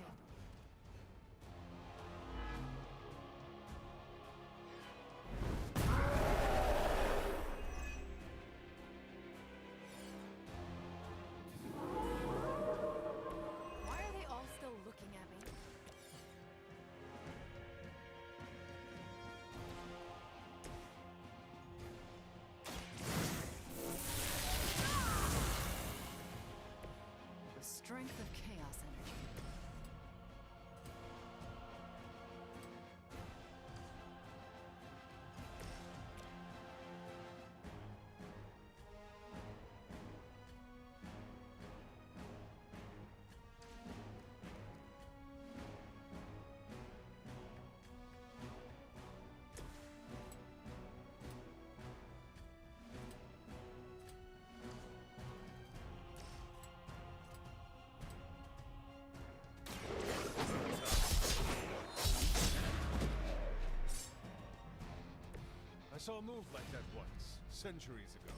saw a move like that once, centuries ago.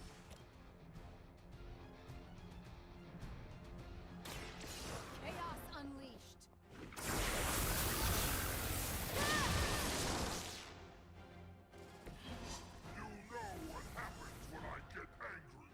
Chaos unleashed. You know what happens when I get angry.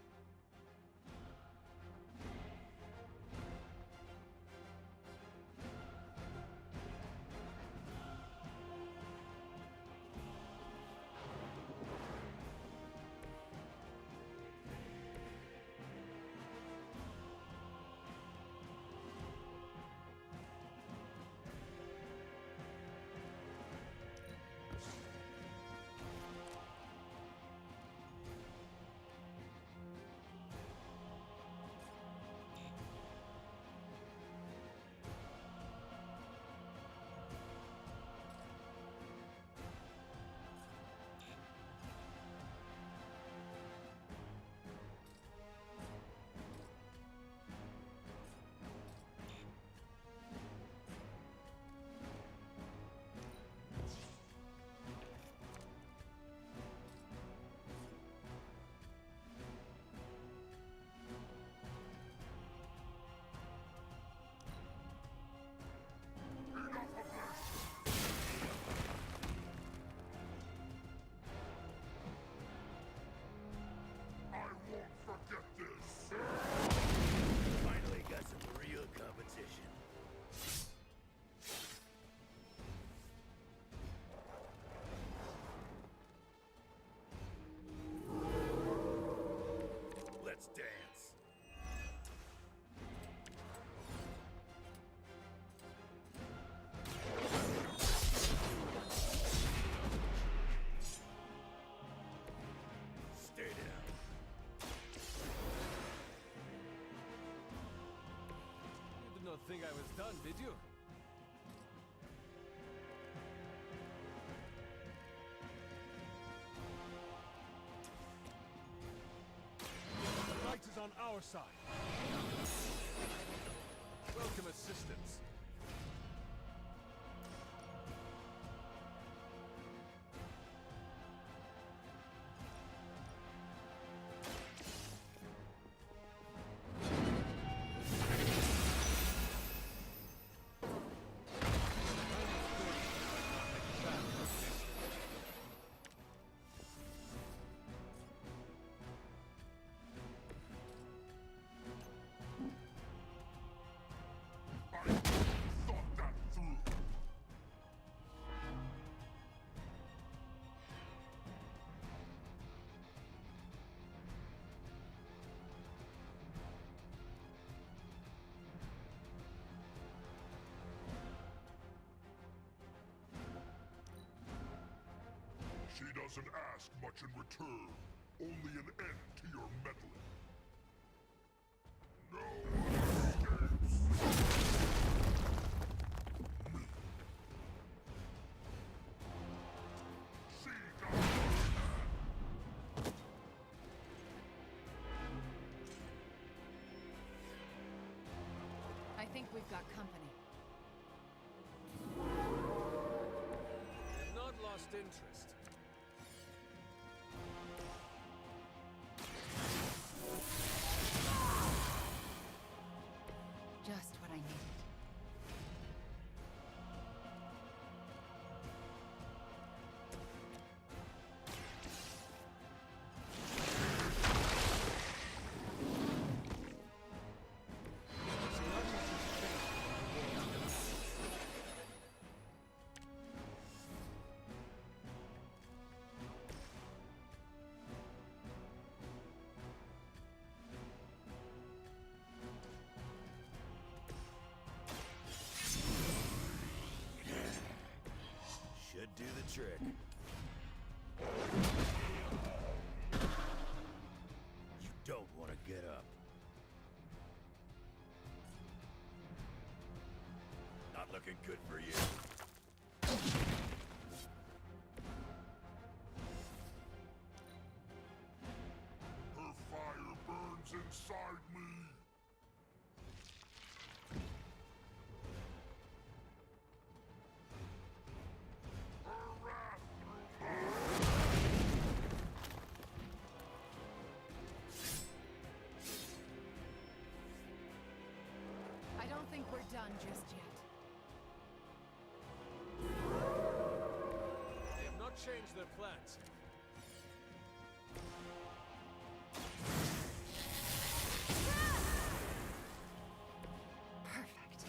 I won't forget this. Finally got some real competition. Let's dance. Stay down. You did not think I was done, did you? The light is on our side. Welcome assistance. She doesn't ask much in return, only an end to your meddling. No one escapes. She got I think we've got company. I've not lost interest. Just what I needed. Should do the trick. You don't want to get up. Not looking good for you. Her fire burns inside me. Her wrath through mine. think we're done just yet. They have not changed their plans. Perfect.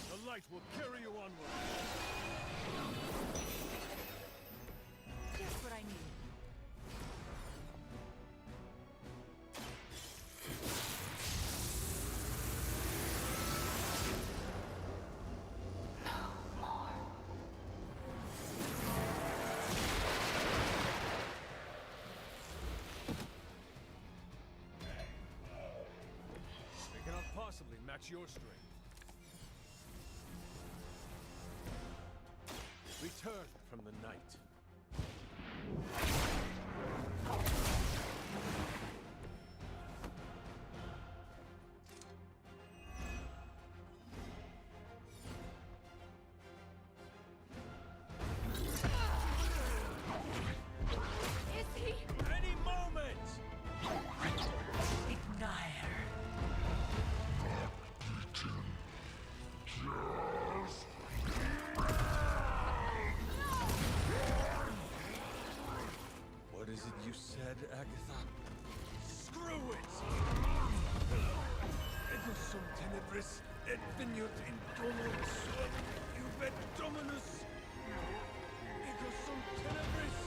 The light will carry you onward. Just what I need. They cannot possibly match your strength. Return from the night. Is he? Any moment! Ignite. What is it you said, Agatha? Screw it! Ego sum tenebris et veniut in domo suum iubet dominus. Ego sum tenebris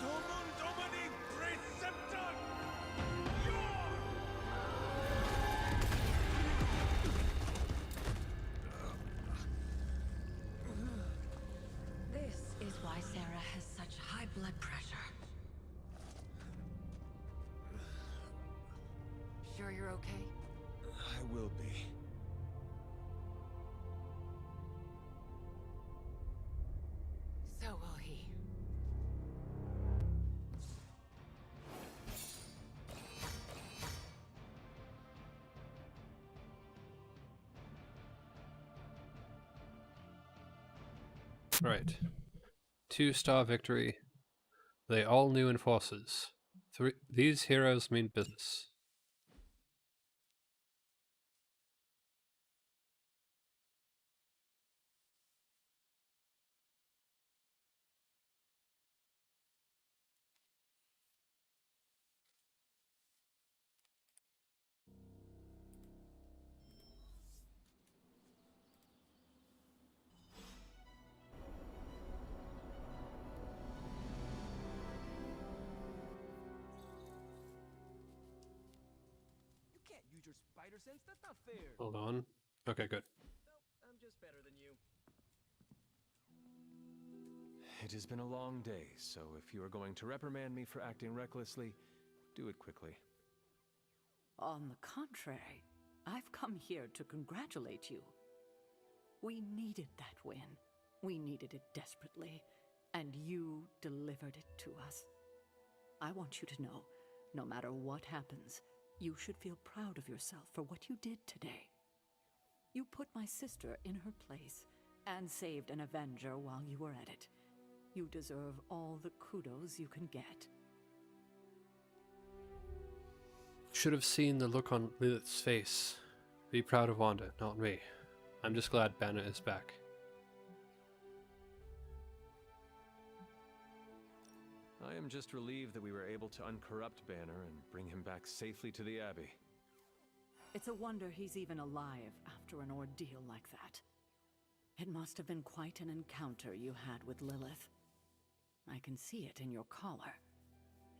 domum domini preceptor. This is why Sarah has such high blood pressure. Sure you're okay? I will be. So will he. Right. 2-star victory. They all knew in forces. These heroes mean business. You can't use your spider sense. That's not fair. Hold on. Okay, good. Nope, I'm just better than you. It has been a long day, so if you are going to reprimand me for acting recklessly, do it quickly. On the contrary, I've come here to congratulate you. We needed that win. We needed it desperately, and you delivered it to us. I want you to know, no matter what happens, you should feel proud of yourself for what you did today. You put my sister in her place and saved an Avenger while you were at it. You deserve all the kudos you can get. Should have seen the look on Lilith's face. Be proud of Wanda, not me. I'm just glad Banner is back. I am just relieved that we were able to uncorrupt Banner and bring him back safely to the Abbey. It's a wonder he's even alive after an ordeal like that. It must have been quite an encounter you had with Lilith. I can see it in your collar.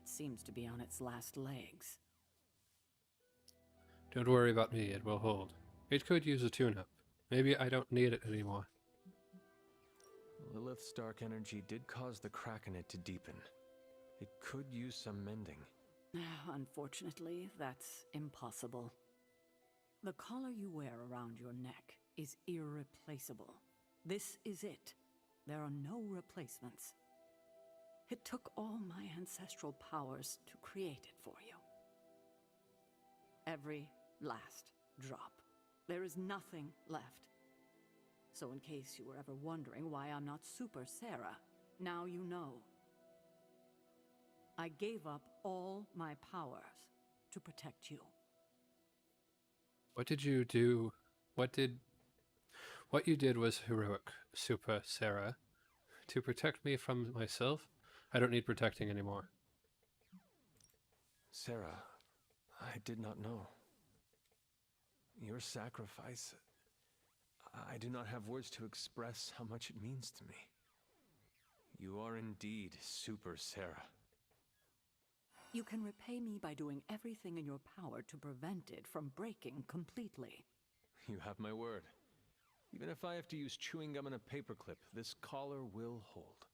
It seems to be on its last legs. Don't worry about me, it will hold. It could use a tune-up. Maybe I don't need it anymore. Lilith's dark energy did cause the crack in it to deepen. It could use some mending. Unfortunately, that's impossible. The collar you wear around your neck is irreplaceable. This is it. There are no replacements. It took all my ancestral powers to create it for you. Every last drop. There is nothing left. So in case you were ever wondering why I'm not Super Sarah, now you know. I gave up all my powers to protect you. What did you do? What you did was heroic, Super Sarah. To protect me from myself? I don't need protecting anymore. Sarah, I did not know. Your sacrifice... I do not have words to express how much it means to me. You are indeed Super Sarah. You can repay me by doing everything in your power to prevent it from breaking completely. You have my word. Even if I have to use chewing gum and a paperclip, this collar will hold.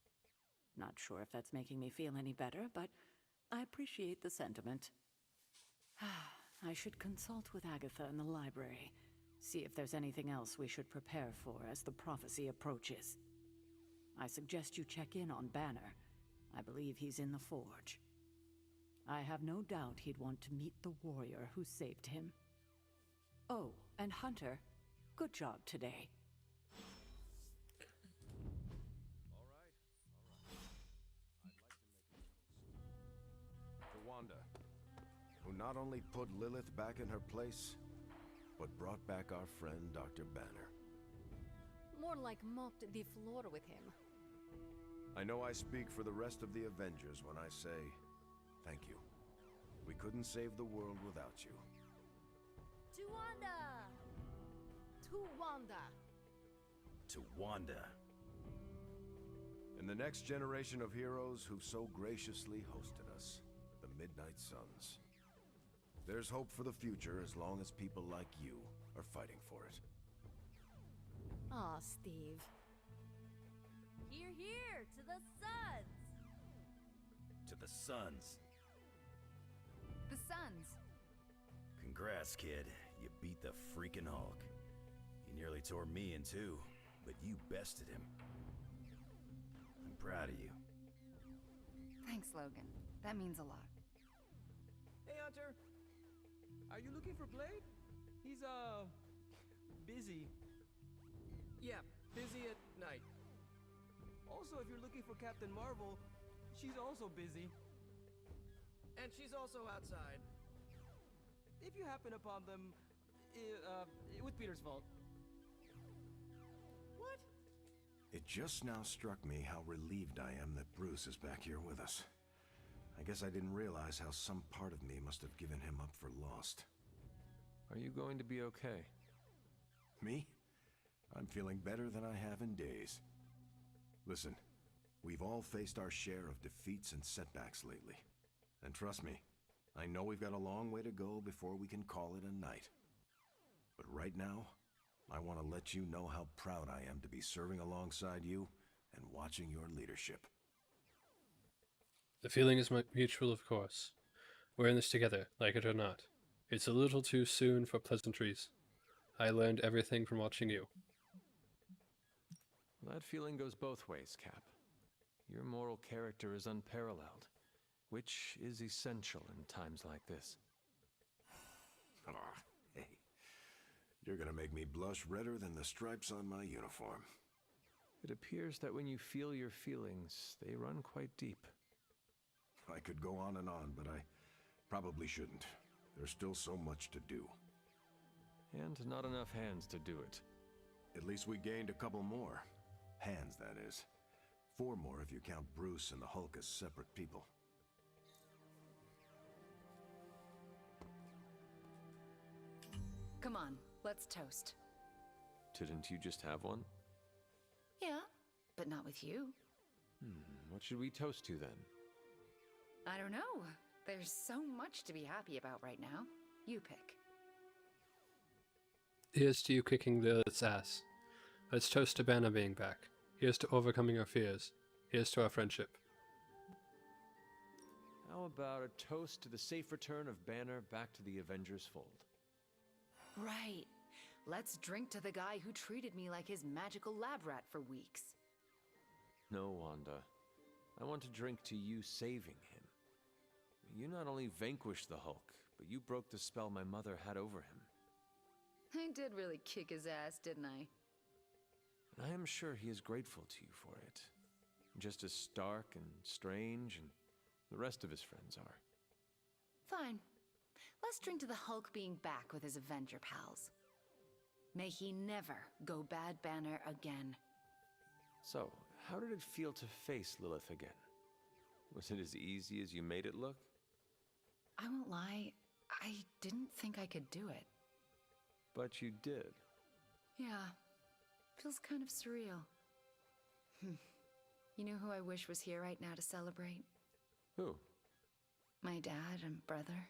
Not sure if that's making me feel any better, but I appreciate the sentiment. I should consult with Agatha in the library. See if there's anything else we should prepare for as the prophecy approaches. I suggest you check in on Banner. I believe he's in the forge. I have no doubt he'd want to meet the warrior who saved him. Oh, and Hunter, good job today. To Wanda, who not only put Lilith back in her place, but brought back our friend Dr. Banner. More like mopped the floor with him. I know I speak for the rest of the Avengers when I say thank you. We couldn't save the world without you. To Wanda! To Wanda! To Wanda. And the next generation of heroes who so graciously hosted us, the Midnight Suns. There's hope for the future as long as people like you are fighting for it. Aw, Steve. Here, here! To the Suns! To the Suns. The Suns. Congrats, kid. You beat the freaking Hulk. He nearly tore me in two, but you bested him. I'm proud of you. Thanks, Logan. That means a lot. Hey, Hunter. Are you looking for Blade? He's, busy. Yeah, busy at night. Also, if you're looking for Captain Marvel, she's also busy. And she's also outside. If you happen upon them, with Peter's fault. What? It just now struck me how relieved I am that Bruce is back here with us. I guess I didn't realize how some part of me must have given him up for lost. Are you going to be okay? Me? I'm feeling better than I have in days. Listen, we've all faced our share of defeats and setbacks lately. And trust me, I know we've got a long way to go before we can call it a night. But right now, I want to let you know how proud I am to be serving alongside you and watching your leadership. The feeling is mutual, of course. We're in this together, like it or not. It's a little too soon for pleasantries. I learned everything from watching you. That feeling goes both ways, Cap. Your moral character is unparalleled, which is essential in times like this. Ah, hey. You're gonna make me blush redder than the stripes on my uniform. It appears that when you feel your feelings, they run quite deep. I could go on, but I probably shouldn't. There's still so much to do. And not enough hands to do it. At least we gained a couple more. Hands, that is. 4 more if you count Bruce and the Hulk as separate people. Come on, let's toast. Didn't you just have one? Yeah, but not with you. What should we toast to then? I don't know. There's so much to be happy about right now. You pick. Here's to you kicking Lilith's ass. Let's toast to Banner being back. Here's to overcoming our fears. Here's to our friendship. How about a toast to the safe return of Banner back to the Avengers fold? Right. Let's drink to the guy who treated me like his magical lab rat for weeks. No, Wanda. I want to drink to you saving him. You not only vanquished the Hulk, but you broke the spell my mother had over him. I did really kick his ass, didn't I? And I am sure he is grateful to you for it. Just as stark and strange and the rest of his friends are. Fine. Let's drink to the Hulk being back with his Avenger pals. May he never go Bad Banner again. So, how did it feel to face Lilith again? Was it as easy as you made it look? I won't lie, I didn't think I could do it. But you did. Yeah, feels kind of surreal. You know who I wish was here right now to celebrate? Who? My dad and brother.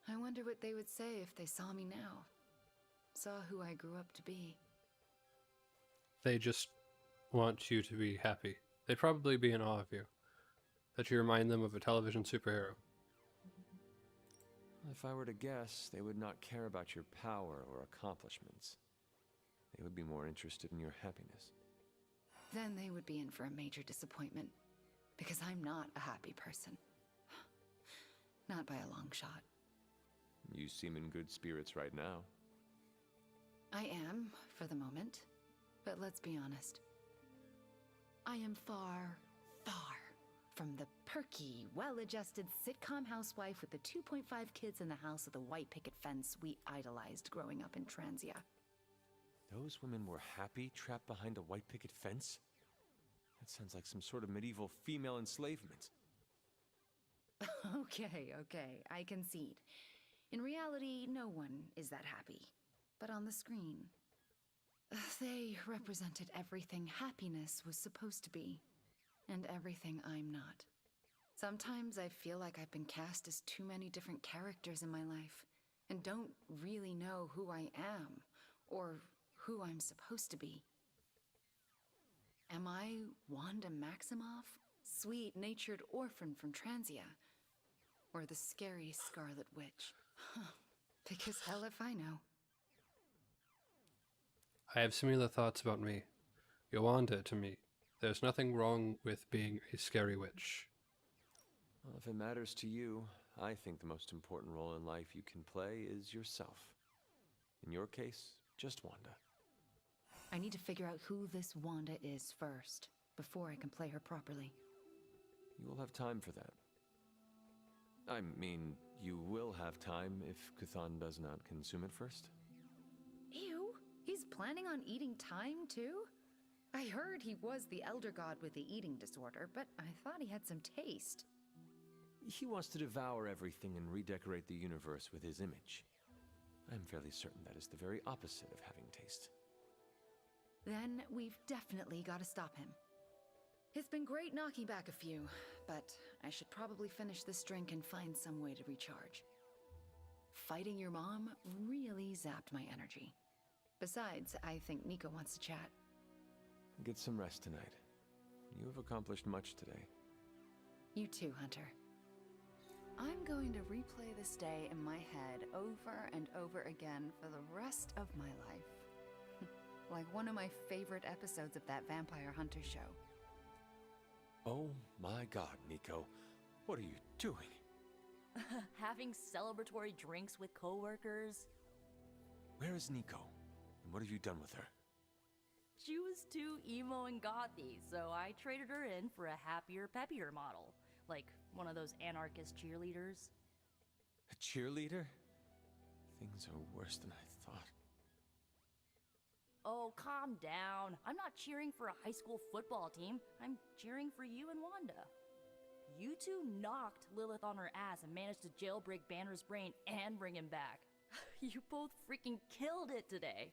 I wonder what they would say if they saw me now. Saw who I grew up to be. They just want you to be happy. They'd probably be in awe of you. That you remind them of a television superhero. If I were to guess, they would not care about your power or accomplishments. They would be more interested in your happiness. Then they would be in for a major disappointment. Because I'm not a happy person. Not by a long shot. You seem in good spirits right now. I am, for the moment. But let's be honest. I am far, far from the perky, well-adjusted sitcom housewife with the 2.5 kids in the house with the white picket fence we idolized growing up in Transia. Those women were happy trapped behind a white picket fence? That sounds like some sort of medieval female enslavement. Okay, I concede. In reality, no one is that happy. But on the screen, they represented everything happiness was supposed to be. And everything I'm not. Sometimes I feel like I've been cast as too many different characters in my life, and don't really know who I am, or who I'm supposed to be. Am I Wanda Maximoff, sweet-natured orphan from Transia? Or the scary Scarlet Witch? Because hell if I know. I have similar thoughts about me. Yolanda to me. There's nothing wrong with being a scary witch. Well, if it matters to you, I think the most important role in life you can play is yourself. In your case, just Wanda. I need to figure out who this Wanda is first, before I can play her properly. You will have time for that. I mean, you will have time if Cthon does not consume it first. Ew, he's planning on eating time too? I heard he was the Elder God with the eating disorder, but I thought he had some taste. He wants to devour everything and redecorate the universe with his image. I'm fairly certain that is the very opposite of having taste. Then we've definitely got to stop him. It's been great knocking back a few, but I should probably finish this drink and find some way to recharge. Fighting your mom really zapped my energy. Besides, I think Nico wants to chat. Get some rest tonight. You have accomplished much today. You too, Hunter. I'm going to replay this day in my head over and over again for the rest of my life. Like one of my favorite episodes of that Vampire Hunter show. Oh my god, Nico. What are you doing? Having celebratory drinks with coworkers. Where is Nico? And what have you done with her? She was too emo and gothy, so I traded her in for a happier, peppier model. Like one of those anarchist cheerleaders. A cheerleader? Things are worse than I thought. Oh, calm down. I'm not cheering for a high school football team. I'm cheering for you and Wanda. You two knocked Lilith on her ass and managed to jailbreak Banner's brain and bring him back. You both freaking killed it today.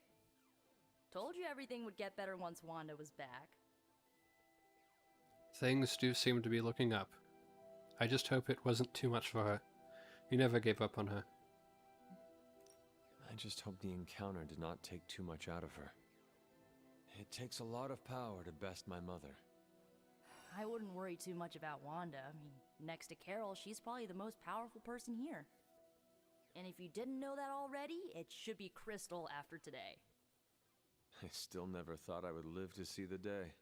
Told you everything would get better once Wanda was back. Things do seem to be looking up. I just hope it wasn't too much for her. You never gave up on her. I just hope the encounter did not take too much out of her. It takes a lot of power to best my mother. I wouldn't worry too much about Wanda. I mean, next to Carol, she's probably the most powerful person here. And if you didn't know that already, it should be Crystal after today. I still never thought I would live to see the day.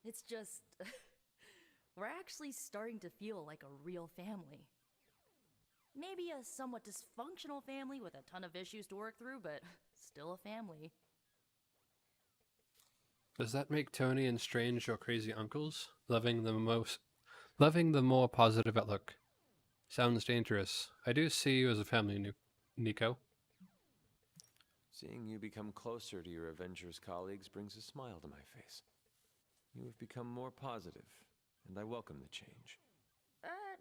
It's just... we're actually starting to feel like a real family. Maybe a somewhat dysfunctional family with a ton of issues to work through, but still a family. Does that make Tony and Strange your crazy uncles? Loving the more positive outlook. Sounds dangerous. I do see you as a family, Nico. Seeing you become closer to your Avengers colleagues brings a smile to my face. You have become more positive, and I welcome the change.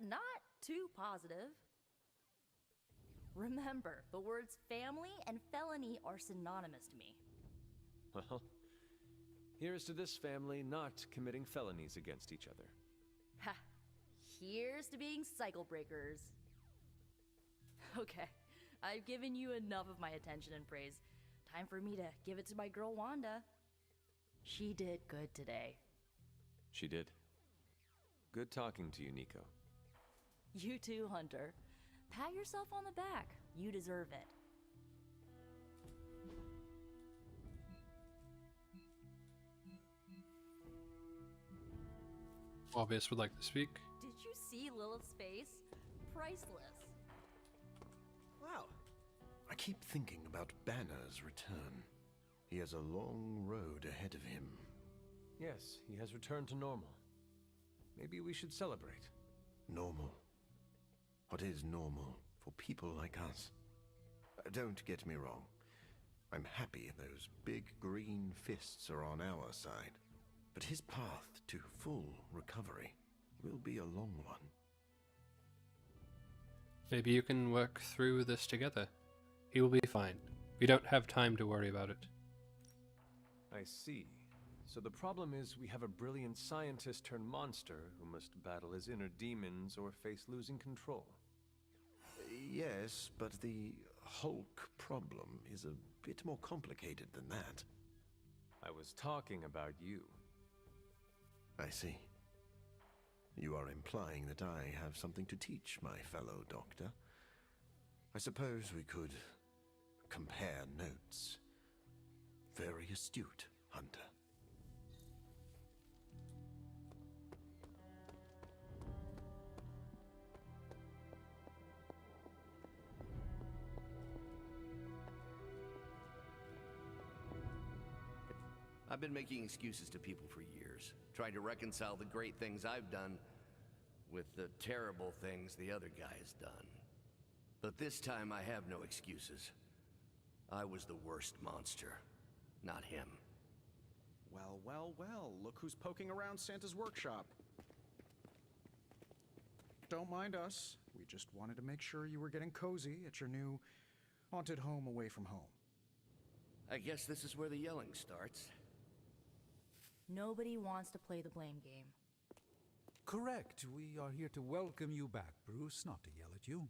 Not too positive. Remember, the words family and felony are synonymous to me. Well, here's to this family not committing felonies against each other. Ha! Here's to being cycle breakers. Okay, I've given you enough of my attention and praise. Time for me to give it to my girl Wanda. She did good today. She did. Good talking to you, Nico. You too, Hunter. Pat yourself on the back. You deserve it. Obvious would like to speak. Did you see Lilith's face? Priceless. Wow. I keep thinking about Banner's return. He has a long road ahead of him. Yes, he has returned to normal. Maybe we should celebrate. Normal. What is normal for people like us? Don't get me wrong. I'm happy those big green fists are on our side. But his path to full recovery will be a long one. Maybe you can work through this together. He will be fine. We don't have time to worry about it. I see. So the problem is we have a brilliant scientist turned monster who must battle his inner demons or face losing control. Yes, but the Hulk problem is a bit more complicated than that. I was talking about you. I see. You are implying that I have something to teach my fellow doctor. I suppose we could compare notes. Very astute, Hunter. I've been making excuses to people for years, trying to reconcile the great things I've done with the terrible things the other guy's done. But this time I have no excuses. I was the worst monster, not him. Well, well, well, look who's poking around Santa's workshop. Don't mind us. We just wanted to make sure you were getting cozy at your new haunted home away from home. I guess this is where the yelling starts. Nobody wants to play the blame game. Correct. We are here to welcome you back, Bruce, not to yell at you.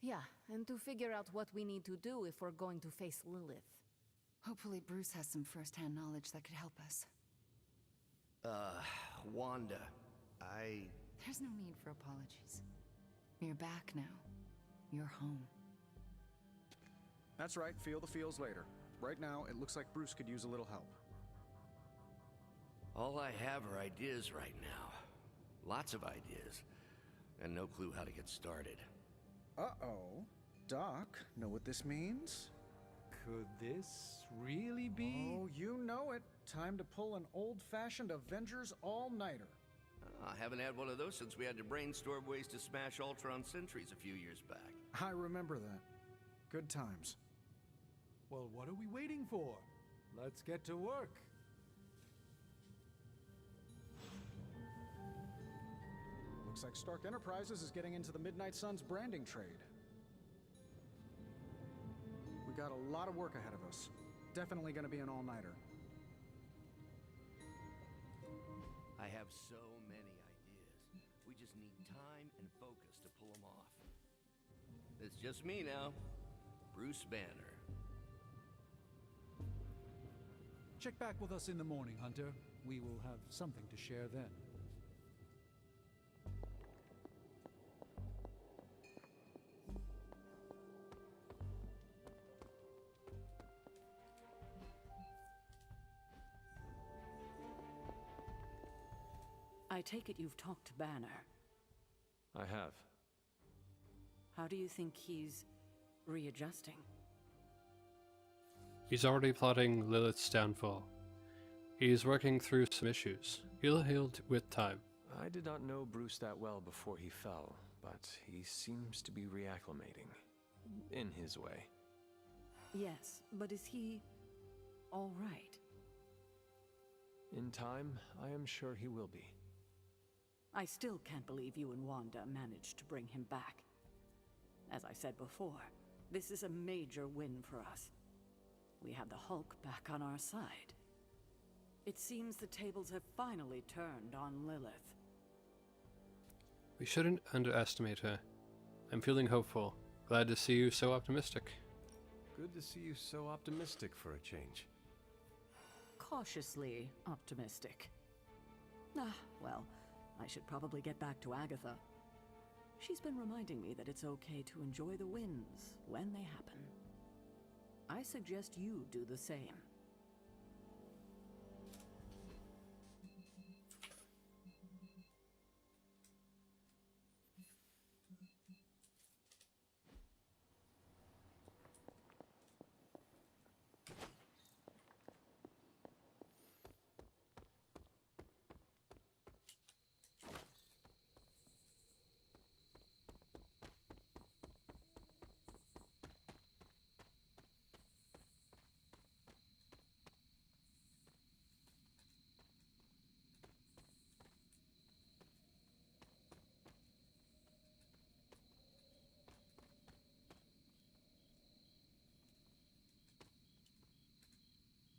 Yeah, and to figure out what we need to do if we're going to face Lilith. Hopefully Bruce has some first-hand knowledge that could help us. Wanda, There's no need for apologies. You're back now. You're home. That's right, feel the feels later. Right now, it looks like Bruce could use a little help. All I have are ideas right now. Lots of ideas. And no clue how to get started. Uh-oh. Doc, know what this means? Could this really be? Oh, you know it. Time to pull an old-fashioned Avengers all-nighter. I haven't had one of those since we had to brainstorm ways to smash Ultron sentries a few years back. I remember that. Good times. Well, what are we waiting for? Let's get to work. Looks like Stark Enterprises is getting into the Midnight Suns branding trade. We got a lot of work ahead of us. Definitely gonna be an all-nighter. I have so many ideas. We just need time and focus to pull them off. It's just me now, Bruce Banner. Check back with us in the morning, Hunter. We will have something to share then. I take it you've talked to Banner. I have. How do you think he's readjusting? He's already plotting Lilith's downfall. He's working through some issues. He'll heal with time. I did not know Bruce that well before he fell, but he seems to be reacclimating. In his way. Yes, but is he all right? In time, I am sure he will be. I still can't believe you and Wanda managed to bring him back. As I said before, this is a major win for us. We have the Hulk back on our side. It seems the tables have finally turned on Lilith. We shouldn't underestimate her. I'm feeling hopeful. Glad to see you so optimistic. Good to see you so optimistic for a change. Cautiously optimistic. Well, I should probably get back to Agatha. She's been reminding me that it's okay to enjoy the wins when they happen. I suggest you do the same.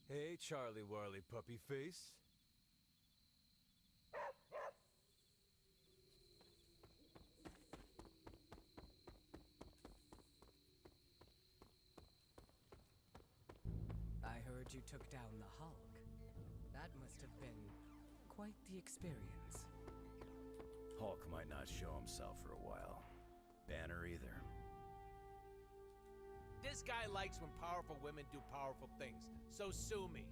Hey, Charlie Warley Puppy Face. I heard you took down the Hulk. That must have been quite the experience. Hulk might not show himself for a while. Banner either. This guy likes when powerful women do powerful things, so sue me.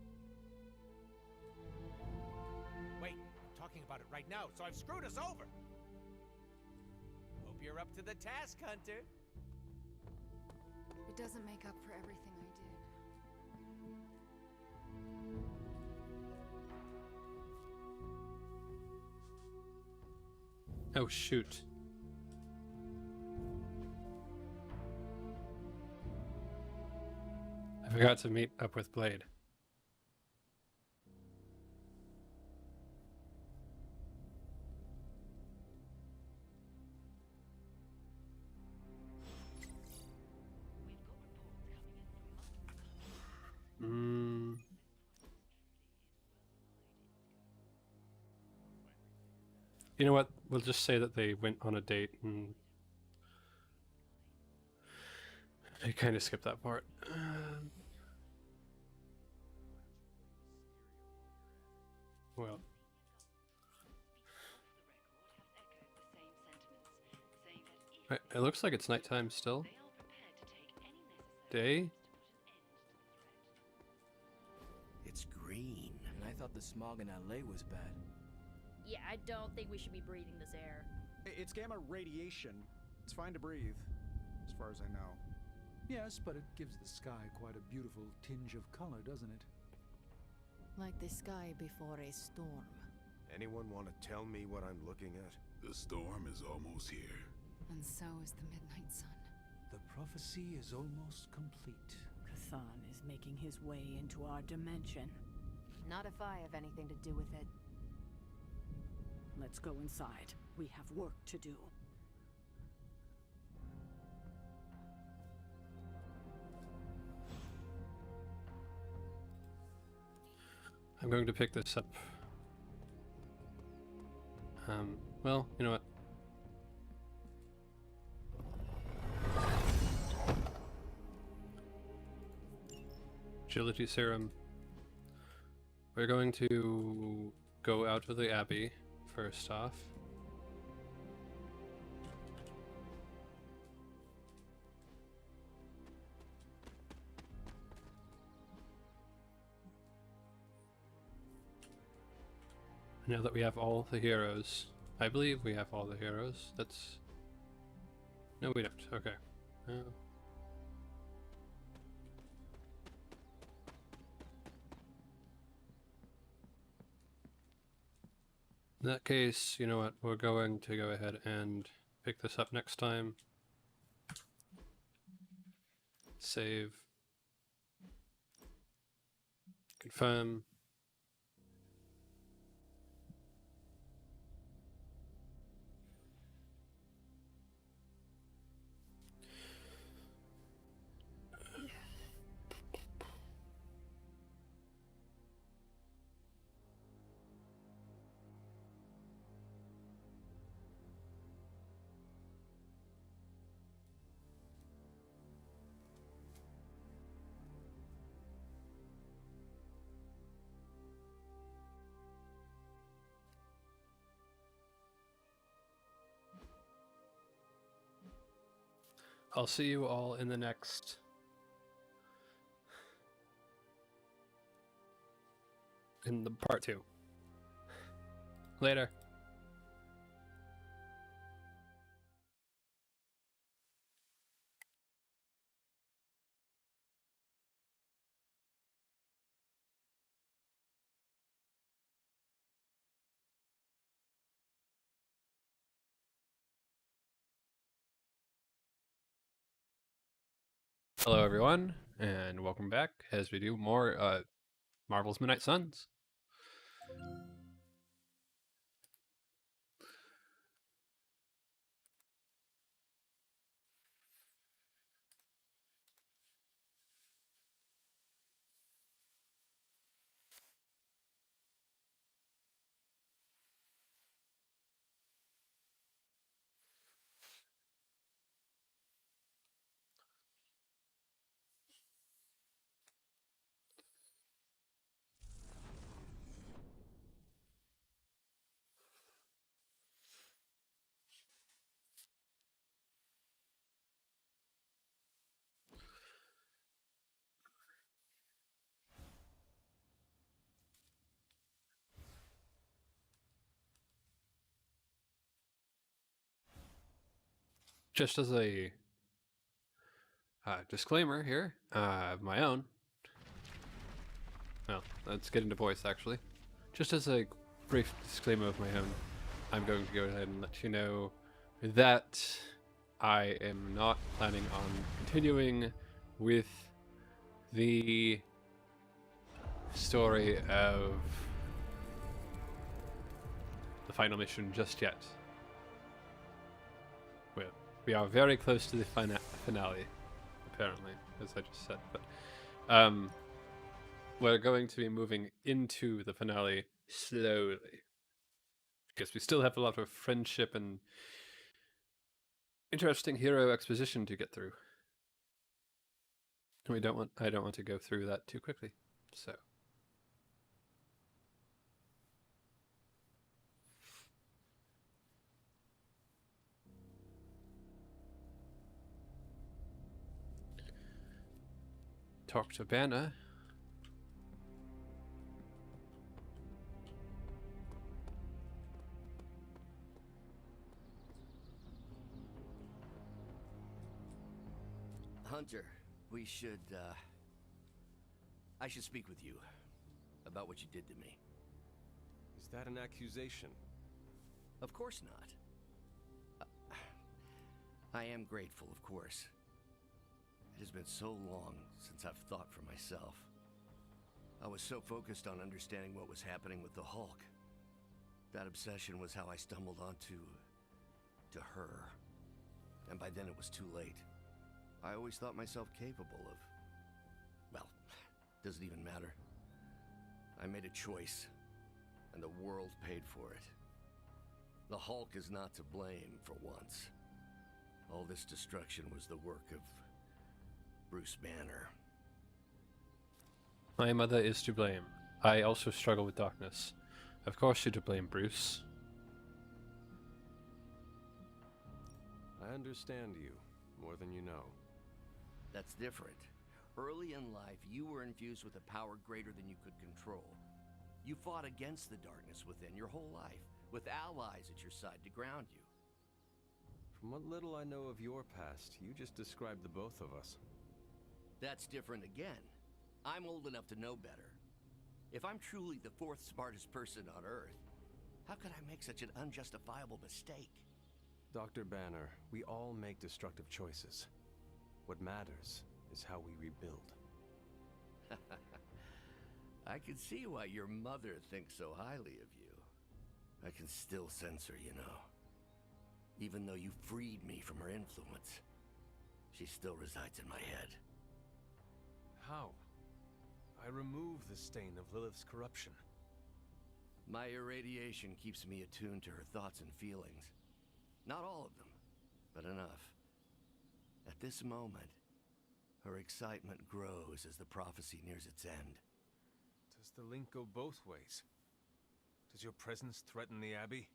Wait, I'm talking about it right now, so I've screwed us over. Hope you're up to the task, Hunter. It doesn't make up for everything I did. Oh, shoot. I forgot to meet up with Blade. You know what? We'll just say that they went on a date and I kind of skipped that part. Well. Right, it looks like it's nighttime still. Day? It's green. And I thought the smog in LA was bad. Yeah, I don't think we should be breathing this air. It's gamma radiation. It's fine to breathe, as far as I know. Yes, but it gives the sky quite a beautiful tinge of color, doesn't it? Like the sky before a storm. Anyone want to tell me what I'm looking at? The storm is almost here. And so is the midnight sun. The prophecy is almost complete. Cthon is making his way into our dimension. Not if I have anything to do with it. Let's go inside. We have work to do. I'm going to pick this up. Well, you know what? Agility serum. We're going to go out of the Abbey first off. Now that we have all the heroes, I believe we have all the heroes. That's No, we don't. Okay. In that case, you know what? We're going to go ahead and pick this up next time. Save. Confirm. I'll see you all in the next in the part 2. Later. Hello everyone, and welcome back as we do more Marvel's Midnight Suns. Just as a disclaimer here, of my own. Well, let's get into voice actually. Just as a brief disclaimer of my own, I'm going to go ahead and let you know that I am not planning on continuing with the story of the final mission just yet. We are very close to the finale, apparently, as I just said. But we're going to be moving into the finale slowly, because we still have a lot of friendship and interesting hero exposition to get through. I don't want to go through that too quickly. So. Talk to Banner. Hunter, we should, I should speak with you about what you did to me. Is that an accusation? Of course not. I am grateful, of course. It has been so long since I've thought for myself. I was so focused on understanding what was happening with the Hulk. That obsession was how I stumbled onto her. And by then it was too late. I always thought myself capable of... well, doesn't even matter. I made a choice, and the world paid for it. The Hulk is not to blame for once. All this destruction was the work of Bruce Banner. My mother is to blame. I also struggle with darkness. Of course you're to blame, Bruce. I understand you more than you know. That's different. Early in life, you were infused with a power greater than you could control. You fought against the darkness within your whole life, with allies at your side to ground you. From what little I know of your past, you just described the both of us. That's different again. I'm old enough to know better. If I'm truly the fourth smartest person on Earth, how could I make such an unjustifiable mistake? Dr. Banner, we all make destructive choices. What matters is how we rebuild. I can see why your mother thinks so highly of you. I can still sense her, you know. Even though you freed me from her influence, she still resides in my head. How? I remove the stain of Lilith's corruption. My irradiation keeps me attuned to her thoughts and feelings. Not all of them, but enough. At this moment, her excitement grows as the prophecy nears its end. Does the link go both ways? Does your presence threaten the Abbey?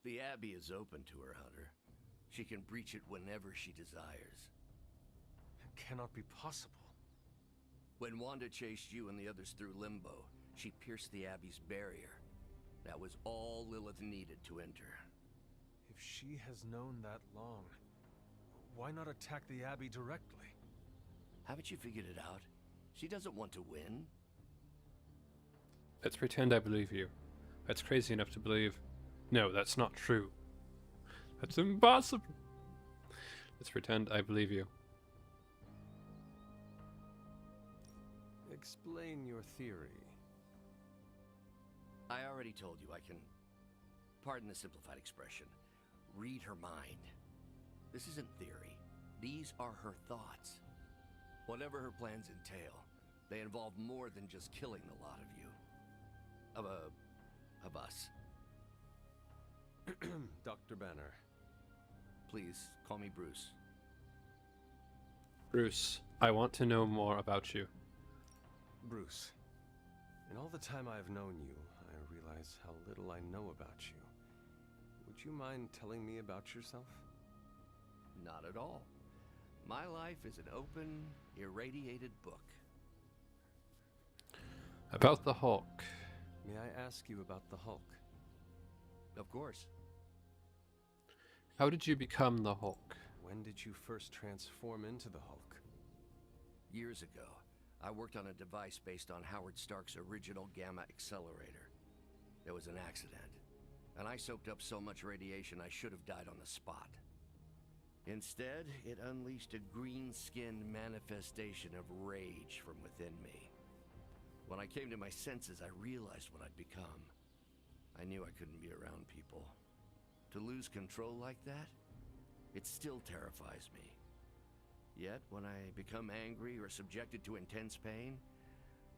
The Abbey is open to her, Hunter. She can breach it whenever she desires. It cannot be possible. When Wanda chased you and the others through Limbo, she pierced the Abbey's barrier. That was all Lilith needed to enter. If she has known that long, why not attack the Abbey directly? Haven't you figured it out? She doesn't want to win. Let's pretend I believe you. That's crazy enough to believe. No, that's not true. That's impossible. Let's pretend I believe you. Explain your theory. I already told you I can, pardon the simplified expression, read her mind. This isn't theory. These are her thoughts. Whatever her plans entail, they involve more than just killing the lot of you. Of us. Dr. Banner. Please, call me Bruce. Bruce, I want to know more about you. Bruce, in all the time I've known you, I realize how little I know about you. Would you mind telling me about yourself? Not at all. My life is an open, irradiated book. About the Hulk. May I ask you about the Hulk? Of course. How did you become the Hulk? When did you first transform into the Hulk? Years ago, I worked on a device based on Howard Stark's original gamma accelerator. There was an accident, and I soaked up so much radiation I should have died on the spot. Instead, it unleashed a green-skinned manifestation of rage from within me. When I came to my senses, I realized what I'd become. I knew I couldn't be around people. To lose control like that, it still terrifies me. Yet, when I become angry or subjected to intense pain,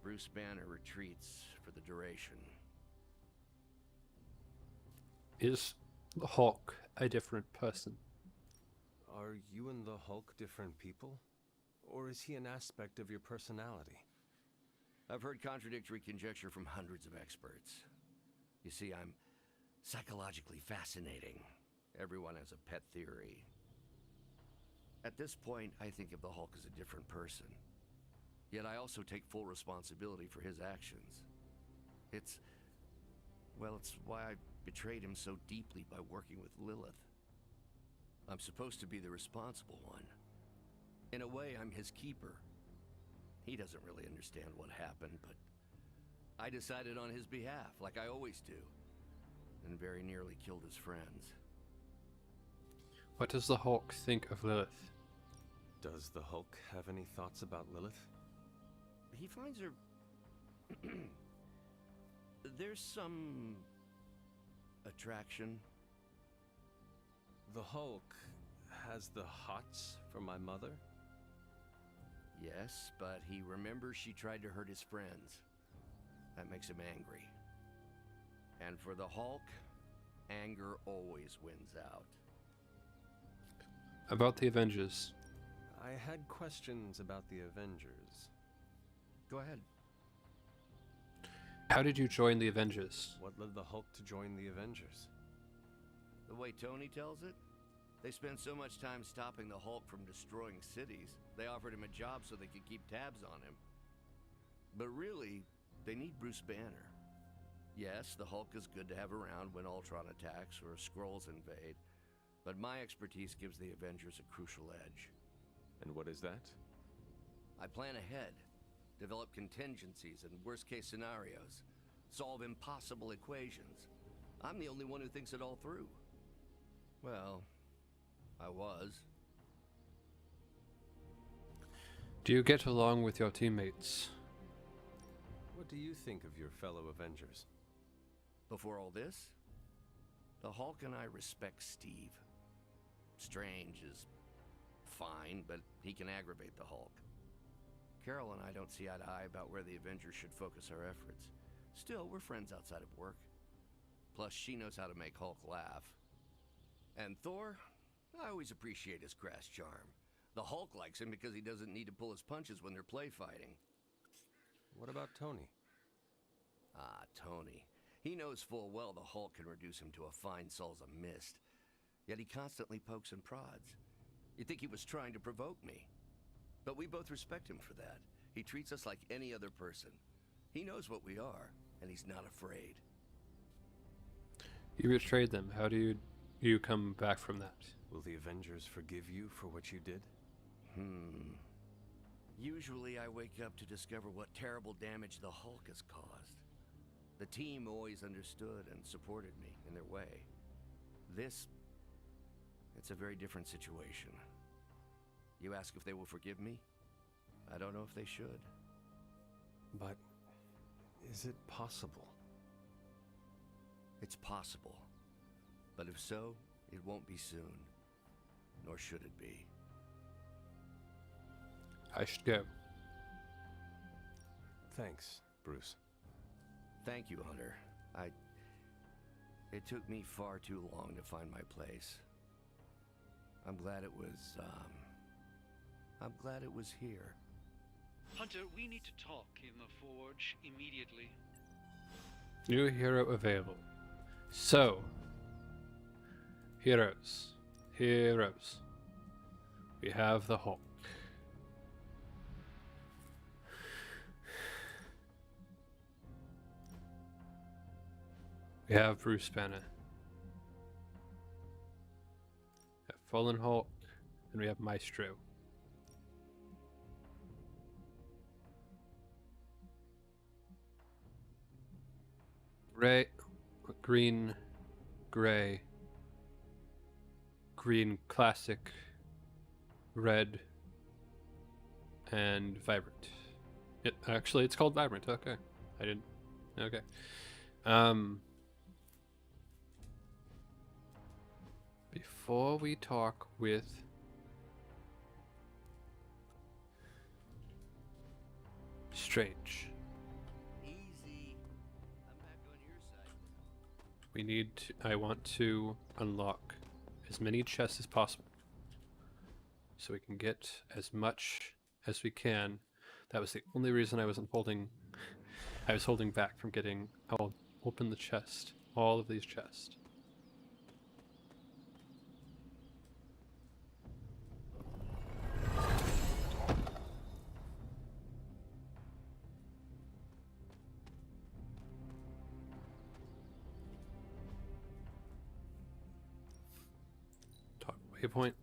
Bruce Banner retreats for the duration. Is the Hulk a different person? Are you and the Hulk different people? Or is he an aspect of your personality? I've heard contradictory conjecture from hundreds of experts. You see, I'm psychologically fascinating. Everyone has a pet theory. At this point, I think of the Hulk as a different person. Yet I also take full responsibility for his actions. It's why I betrayed him so deeply by working with Lilith. I'm supposed to be the responsible one. In a way, I'm his keeper. He doesn't really understand what happened, but I decided on his behalf, like I always do, and very nearly killed his friends. What does the Hulk think of Lilith? Does the Hulk have any thoughts about Lilith? He finds her... There's some... attraction. The Hulk has the hots for my mother? Yes, but he remembers she tried to hurt his friends. That makes him angry. And for the Hulk, anger always wins out. About the Avengers. I had questions about the Avengers. Go ahead. How did you join the Avengers? What led the Hulk to join the Avengers? The way Tony tells it, they spent so much time stopping the Hulk from destroying cities, they offered him a job so they could keep tabs on him. But really, they need Bruce Banner. Yes, the Hulk is good to have around when Ultron attacks or Skrulls invade, But my expertise gives the Avengers a crucial edge. And what is that? I plan ahead, develop contingencies and worst-case scenarios, solve impossible equations. I'm the only one who thinks it all through. Well, I was. Do you get along with your teammates? What do you think of your fellow Avengers? Before all this, the Hulk and I respect Steve. Strange is fine, but he can aggravate the Hulk. Carol and I don't see eye to eye about where the Avengers should focus our efforts. Still, we're friends outside of work. Plus, she knows how to make Hulk laugh. And Thor, I always appreciate his crass charm. The Hulk likes him because he doesn't need to pull his punches when they're play fighting. What about Tony? Ah, Tony. He knows full well the Hulk can reduce him to a fine souls of mist. Yet he constantly pokes and prods. You'd think he was trying to provoke me. But we both respect him for that. He treats us like any other person. He knows what we are, and he's not afraid. You betrayed them. How do you come back from that? Will the Avengers forgive you for what you did? Usually I wake up to discover what terrible damage the Hulk has caused. The team always understood and supported me in their way. It's a very different situation. You ask if they will forgive me? I don't know if they should. But is it possible? It's possible. But if so, it won't be soon. Nor should it be. I should go. Thanks, Bruce. Thank you, Hunter. It took me far too long to find my place. I'm glad it was here. Hunter, we need to talk in the forge immediately. New hero available. So, heroes. We have the Hulk. We have Bruce Banner. We have Fallen Hulk, and we have Maestro. Green, gray, green classic, red, and vibrant. Actually, it's called vibrant. Okay, I didn't. Okay. Before we talk with Strange, Easy. I'm back on your side. we need to, I want to unlock as many chests as possible so we can get as much as we can. That was the only reason I was holding back from getting. I'll open the chest, all of these chests. Top waypoint.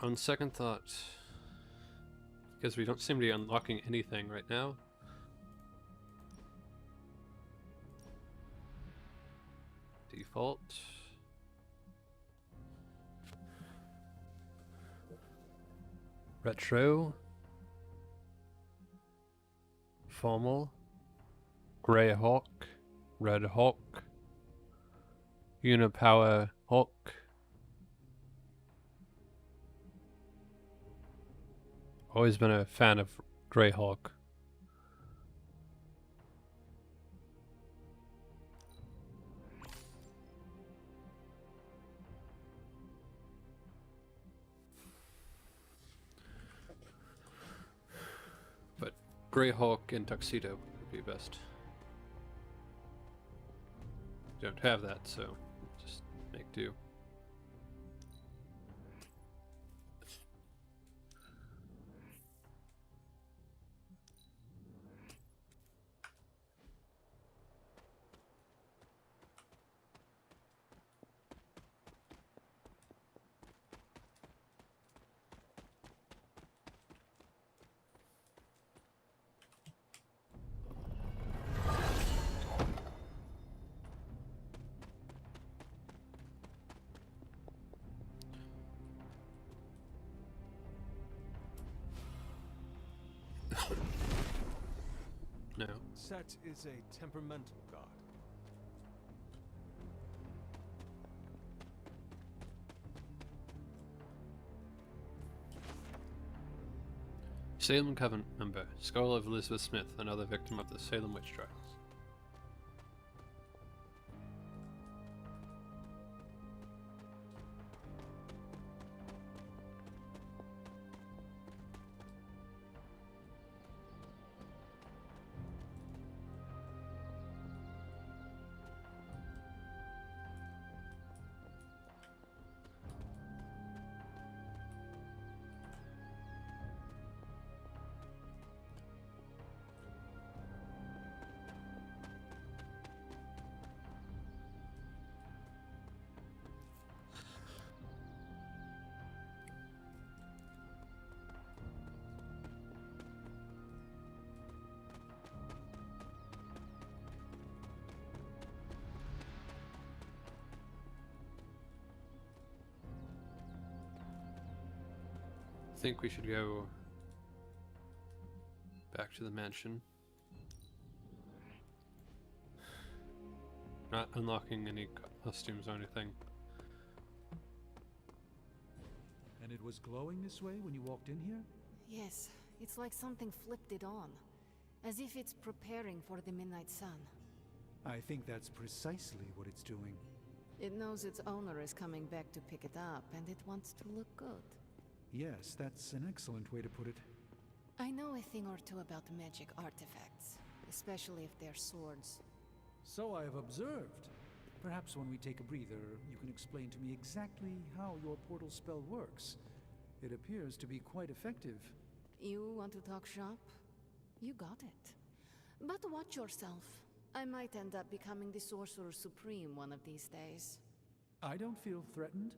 On second thought, because we don't seem to be unlocking anything right now. Default. Retro. Formal. Grey Hawk. Red Hawk. Unipower Hawk. Always been a fan of Grey Hawk. But Grey Hawk and Tuxedo would be best. Don't have that, so just make do. No. Set is a temperamental god. Salem Covenant member, skull of Elizabeth Smith, another victim of the Salem witch trials. I think we should go back to the mansion. Not unlocking any costumes or anything. And it was glowing this way when you walked in here? Yes, it's like something flipped it on. As if it's preparing for the midnight sun. I think that's precisely what it's doing. It knows its owner is coming back to pick it up, and it wants to look good. Yes, that's an excellent way to put it. I know a thing or two about magic artifacts, especially if they're swords. So I have observed. Perhaps when we take a breather, you can explain to me exactly how your portal spell works. It appears to be quite effective. You want to talk shop? You got it. But watch yourself. I might end up becoming the Sorcerer Supreme one of these days. I don't feel threatened.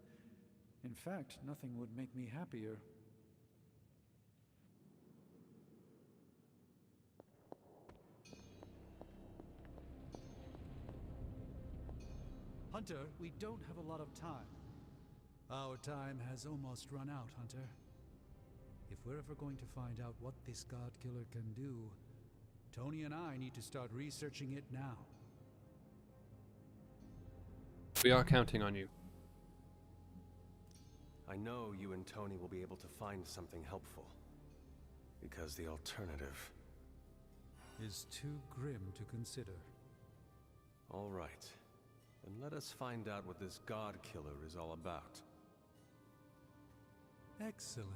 In fact, nothing would make me happier. Hunter, we don't have a lot of time. Our time has almost run out, Hunter. If we're ever going to find out what this god killer can do, Tony and I need to start researching it now. We are counting on you. I know you and Tony will be able to find something helpful. Because the alternative is too grim to consider. All right. Then let us find out what this god killer is all about. Excellent.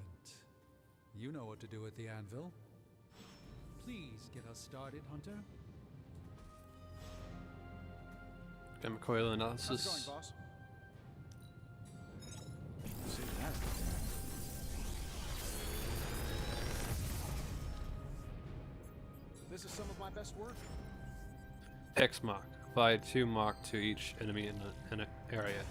You know what to do at the anvil. Please get us started, Hunter. Chemical analysis. How's it going, boss? See that? This is some of my best work. X mark. Apply 2 mark to each enemy in an area.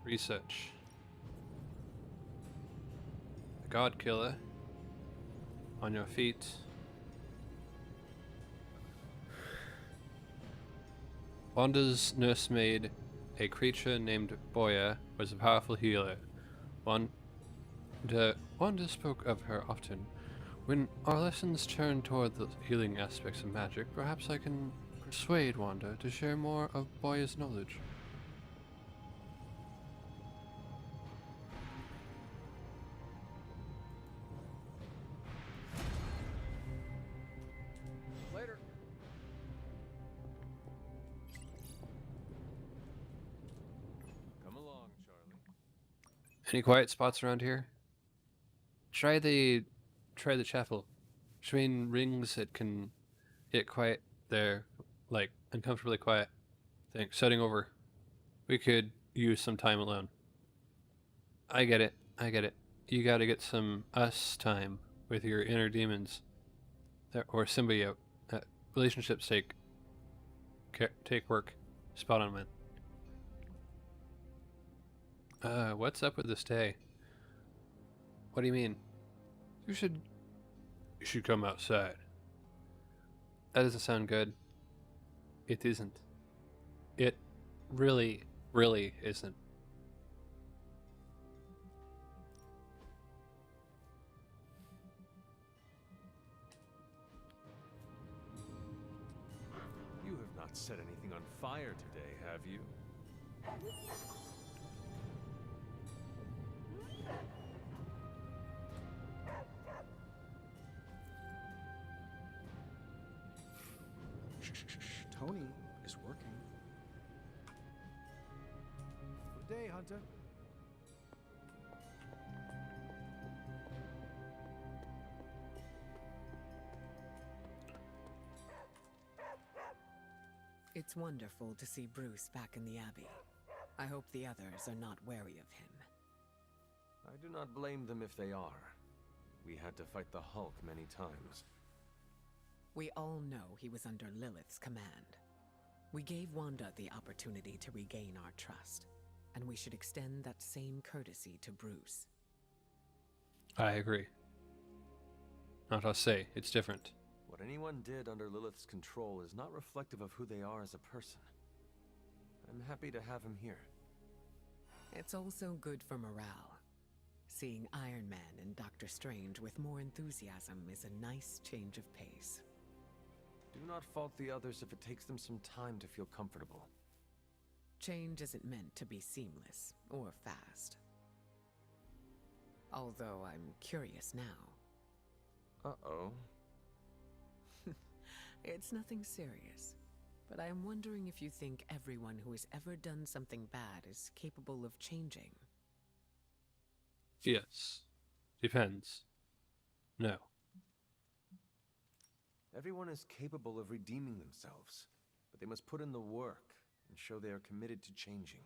Research. The God Killer. On your feet. Wanda's nursemaid, a creature named Boya, was a powerful healer. Wanda spoke of her often. When our lessons turn toward the healing aspects of magic, perhaps I can persuade Wanda to share more of Boya's knowledge. Later. Come along, Charlie. Any quiet spots around here? Try the chapel. Between rings it can get quiet there, like uncomfortably quiet. Think setting over. We could use some time alone. I get it. You gotta get some us time with your inner demons. Or symbiote. Relationships take work. Spot on, man. What's up with this day? What do you mean? You should come outside. That doesn't sound good. It isn't. It really, really isn't. You have not set anything on fire today, have you? Tony is working. Good day, Hunter. It's wonderful to see Bruce back in the Abbey. I hope the others are not wary of him. I do not blame them if they are. We had to fight the Hulk many times. We all know he was under Lilith's command. We gave Wanda the opportunity to regain our trust, and we should extend that same courtesy to Bruce. I agree. Not us say, it's different. What anyone did under Lilith's control is not reflective of who they are as a person. I'm happy to have him here. It's also good for morale. Seeing Iron Man and Doctor Strange with more enthusiasm is a nice change of pace. Do not fault the others if it takes them some time to feel comfortable. Change isn't meant to be seamless or fast. Although I'm curious now. Uh-oh. It's nothing serious, but I'm wondering if you think everyone who has ever done something bad is capable of changing. Yes. Depends. No. Everyone is capable of redeeming themselves, but they must put in the work and show they are committed to changing.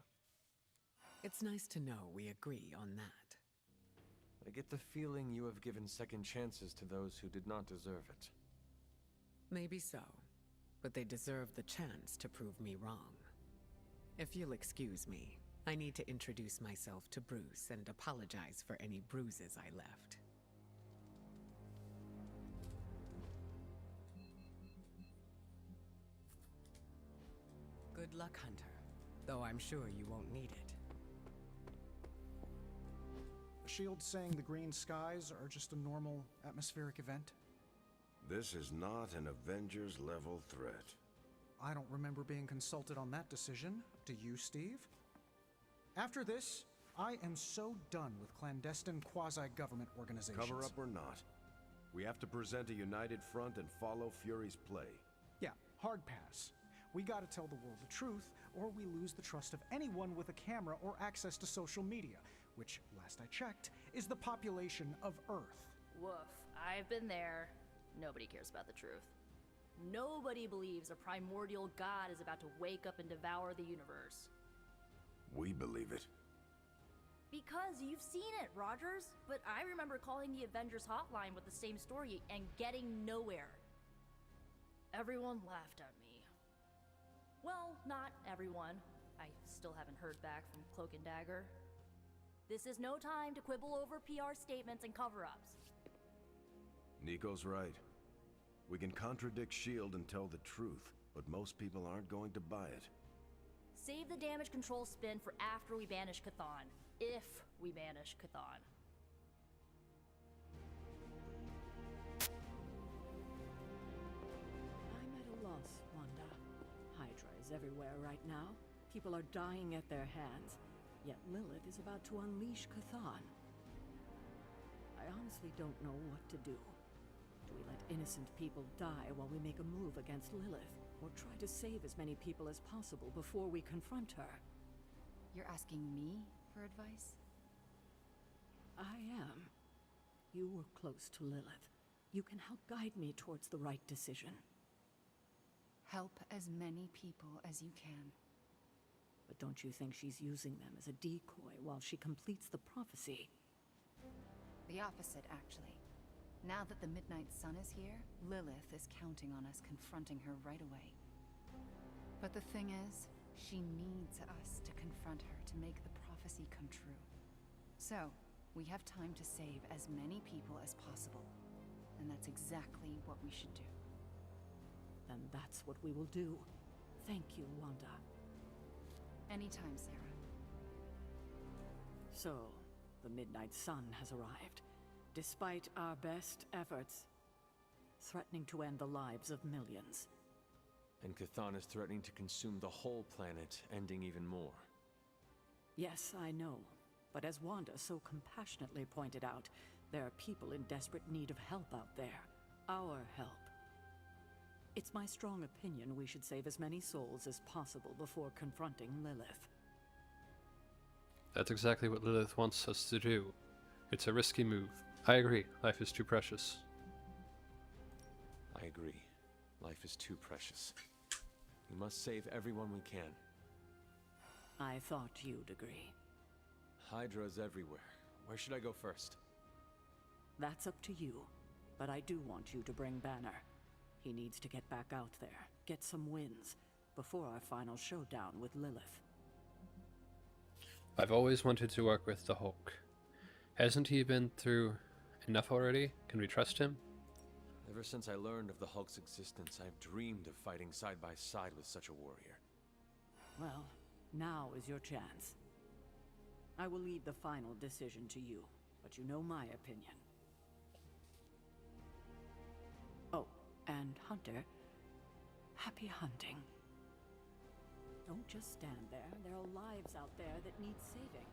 It's nice to know we agree on that. I get the feeling you have given second chances to those who did not deserve it. Maybe so, but they deserve the chance to prove me wrong. If you'll excuse me, I need to introduce myself to Bruce and apologize for any bruises I left. Good luck, Hunter, though I'm sure you won't need it. The Shield's saying the green skies are just a normal atmospheric event? This is not an Avengers-level threat. I don't remember being consulted on that decision. Do you, Steve? After this, I am so done with clandestine quasi-government organizations. Cover up or not, we have to present a united front and follow Fury's play. Yeah, hard pass. We gotta tell the world the truth, or we lose the trust of anyone with a camera or access to social media, which, last I checked, is the population of Earth. Woof. I've been there. Nobody cares about the truth. Nobody believes a primordial god is about to wake up and devour the universe. We believe it. Because you've seen it, Rogers. But I remember calling the Avengers hotline with the same story and getting nowhere. Everyone laughed at me. Well, not everyone. I still haven't heard back from Cloak and Dagger. This is no time to quibble over PR statements and cover-ups. Nico's right. We can contradict S.H.I.E.L.D. and tell the truth, but most people aren't going to buy it. Save the damage control spin for after we banish Chthon. If we banish Chthon. I'm at a loss, Wanda. Hydra is everywhere right now. People are dying at their hands. Yet Lilith is about to unleash Chthon. I honestly don't know what to do. Do we let innocent people die while we make a move against Lilith? Or try to save as many people as possible before we confront her? You're asking me for advice? I am. You were close to Lilith. You can help guide me towards the right decision. Help as many people as you can. But don't you think she's using them as a decoy while she completes the prophecy? The opposite, actually. Now that the Midnight Sun is here, Lilith is counting on us confronting her right away. But the thing is, she needs us to confront her to make the prophecy come true. So, we have time to save as many people as possible. And that's exactly what we should do. Then that's what we will do. Thank you, Wanda. Anytime, Sarah. So, the Midnight Sun has arrived. Despite our best efforts, threatening to end the lives of millions. And Chthon is threatening to consume the whole planet, ending even more. Yes, I know. But as Wanda so compassionately pointed out, there are people in desperate need of help out there. Our help. It's my strong opinion we should save as many souls as possible before confronting Lilith. That's exactly what Lilith wants us to do. It's a risky move. I agree. Life is too precious. I agree. Life is too precious. We must save everyone we can. I thought you'd agree. Hydra's everywhere. Where should I go first? That's up to you. But I do want you to bring Banner. He needs to get back out there, get some wins, before our final showdown with Lilith. I've always wanted to work with the Hulk. Hasn't he been through enough already? Can we trust him? Ever since I learned of the Hulk's existence, I've dreamed of fighting side by side with such a warrior. Well, now is your chance. I will leave the final decision to you, but you know my opinion. Oh, and Hunter, happy hunting. Don't just stand there. There are lives out there that need saving.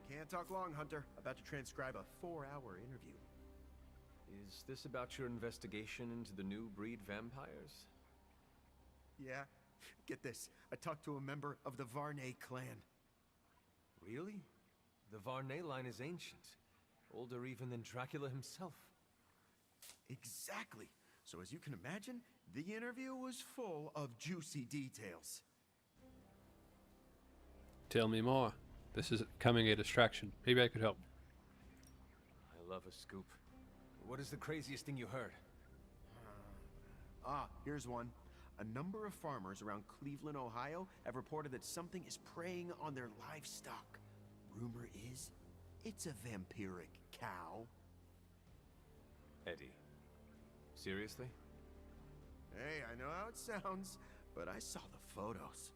Can't talk long, Hunter. About to transcribe a 4-hour interview. Is this about your investigation into the new breed vampires? Yeah. Get this. I talked to a member of the Varney clan. Really? The Varney line is ancient. Older even than Dracula himself. Exactly. So as you can imagine, the interview was full of juicy details. Tell me more. This is becoming a distraction. Maybe I could help. I love a scoop. What is the craziest thing you heard? Here's one. A number of farmers around Cleveland, Ohio have reported that something is preying on their livestock. Rumor is, it's a vampiric cow. Eddie. Seriously? Hey, I know how it sounds, but I saw the photos.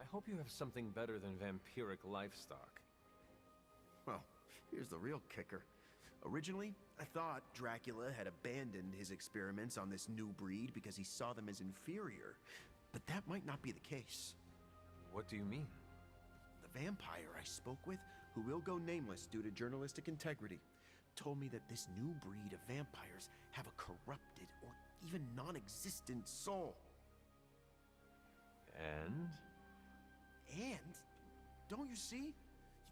I hope you have something better than vampiric livestock. Well, here's the real kicker. Originally, I thought Dracula had abandoned his experiments on this new breed because he saw them as inferior. But that might not be the case. What do you mean? The vampire I spoke with, who will go nameless due to journalistic integrity, told me that this new breed of vampires have a corrupted or even non-existent soul. And? And? Don't you see?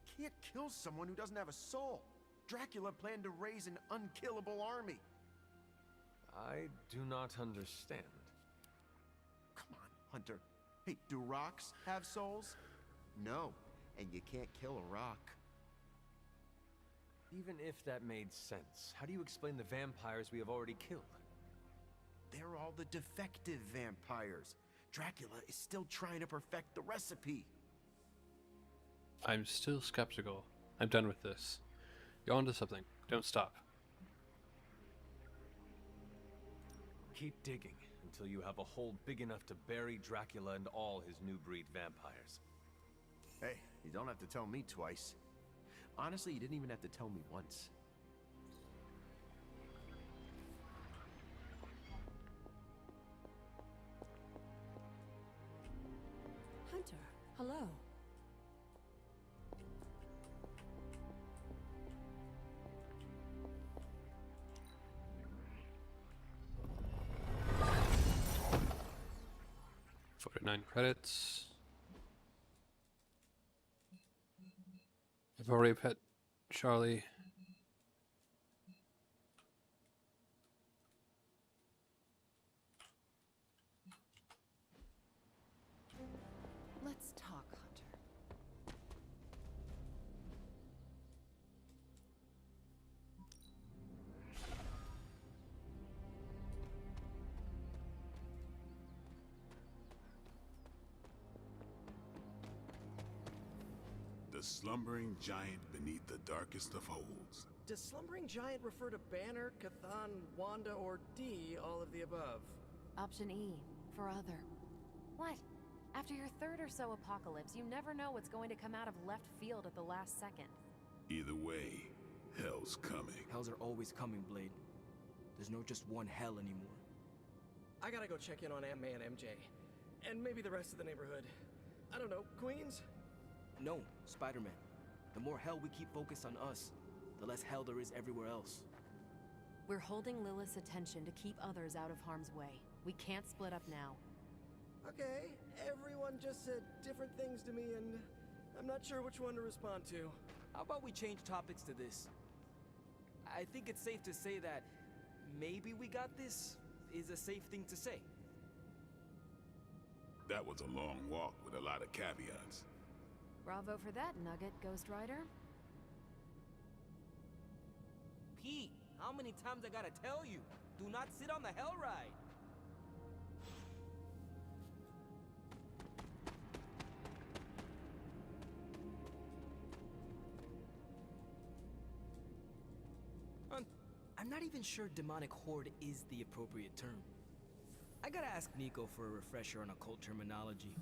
You can't kill someone who doesn't have a soul. Dracula planned to raise an unkillable army. I do not understand. Come on, Hunter. Hey, do rocks have souls? No, and you can't kill a rock. Even if that made sense, how do you explain the vampires we have already killed? They're all the defective vampires. Dracula is still trying to perfect the recipe. I'm still skeptical. I'm done with this. You're onto something. Don't stop. Keep digging until you have a hole big enough to bury Dracula and all his new breed vampires. Hey, you don't have to tell me twice. Honestly, you didn't even have to tell me once. Hunter, hello. $49 credits. I've already pet Charlie. Let's talk, Hunter. The slumbering giant beneath the darkest of holes. Does Slumbering Giant refer to Banner, Cathan, Wanda, or D, all of the above? Option E, for other. What? After your third or so apocalypse, you never know what's going to come out of left field at the last second. Either way, hell's coming. Hells are always coming, Blade. There's no just one hell anymore. I gotta go check in on Ant-Man MJ. And maybe the rest of the neighborhood. I don't know, Queens? No, Spider-Man. The more hell we keep focused on us, the less hell there is everywhere else. We're holding Lilith's attention to keep others out of harm's way. We can't split up now. Okay, everyone just said different things to me, and I'm not sure which one to respond to. How about we change topics to this? I think it's safe to say that maybe we got this is a safe thing to say. That was a long walk with a lot of caveats. Bravo for that, Nugget, Ghost Rider. Pete, how many times I gotta tell you? Do not sit on the hell ride. I'm not even sure demonic horde is the appropriate term. I gotta ask Nico for a refresher on occult terminology.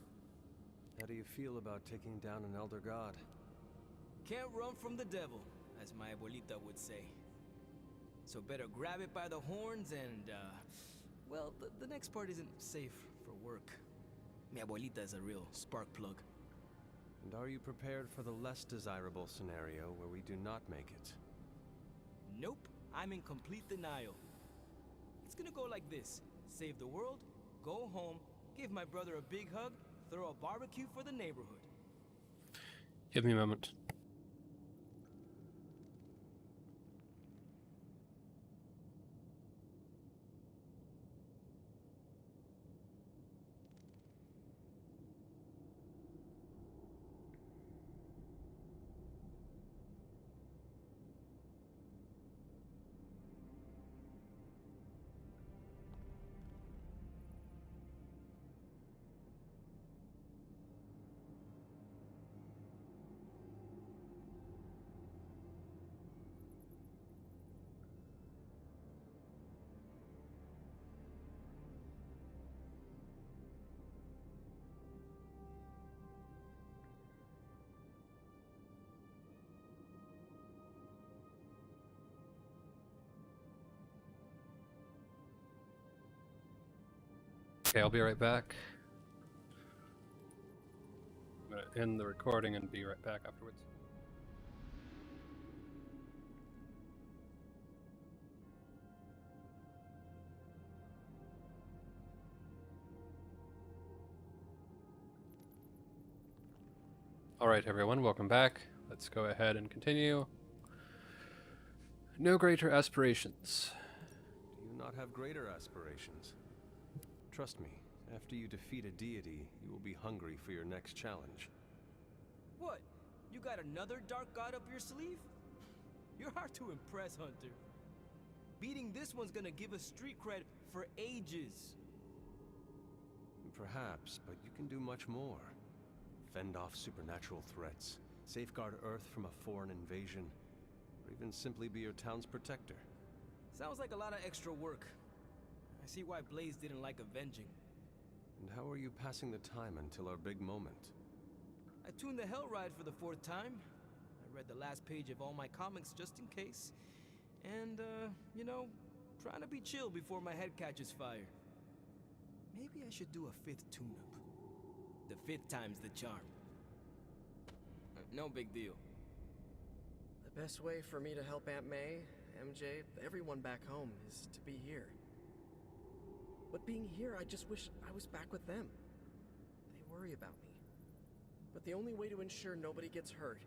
How do you feel about taking down an elder god? Can't run from the devil, as my abuelita would say. So better grab it by the horns and, well, the next part isn't safe for work. Mi abuelita is a real spark plug. And are you prepared for the less desirable scenario where we do not make it? Nope, I'm in complete denial. It's gonna go like this. Save the world, go home, give my brother a big hug, throw a barbecue for the neighborhood. Give me a moment. Okay, I'll be right back. I'm going to end the recording and be right back afterwards. Alright everyone, welcome back. Let's go ahead and continue. No greater aspirations. Do you not have greater aspirations? Trust me, after you defeat a deity, you will be hungry for your next challenge. What? You got another dark god up your sleeve? You're hard to impress, Hunter. Beating this one's gonna give us street cred for ages. Perhaps, but you can do much more. Fend off supernatural threats, safeguard Earth from a foreign invasion, or even simply be your town's protector. Sounds like a lot of extra work. I see why Blaze didn't like avenging. And how are you passing the time until our big moment? I tuned the Hell Ride for the 4th time. I read the last page of all my comics just in case. And, you know, trying to be chill before my head catches fire. Maybe I should do a 5th tune-up. The 5th time's the charm. No big deal. The best way for me to help Aunt May, MJ, everyone back home is to be here. But being here, I just wish I was back with them. They worry about me. But the only way to ensure nobody gets hurt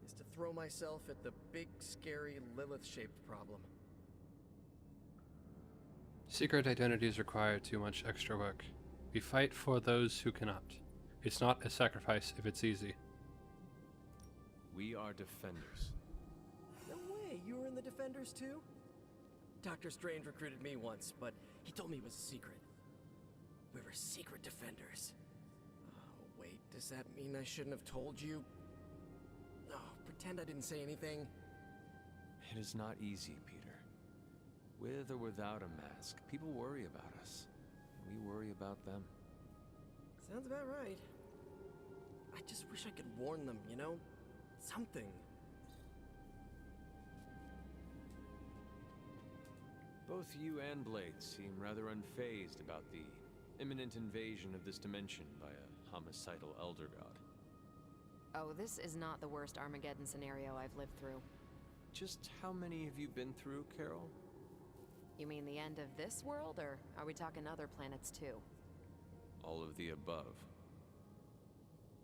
is to throw myself at the big, scary, Lilith-shaped problem. Secret identities require too much extra work. We fight for those who cannot. It's not a sacrifice if it's easy. We are defenders. No way, you were in the Defenders too? Dr. Strange recruited me once, but he told me it was a secret. We were secret defenders. Oh, wait, does that mean I shouldn't have told you? Oh, pretend I didn't say anything. It is not easy, Peter. With or without a mask, people worry about us. We worry about them. Sounds about right. I just wish I could warn them, you know? Something. Both you and Blade seem rather unfazed about the imminent invasion of this dimension by a homicidal elder god. Oh, this is not the worst Armageddon scenario I've lived through. Just how many have you been through, Carol? You mean the end of this world, or are we talking other planets too? All of the above.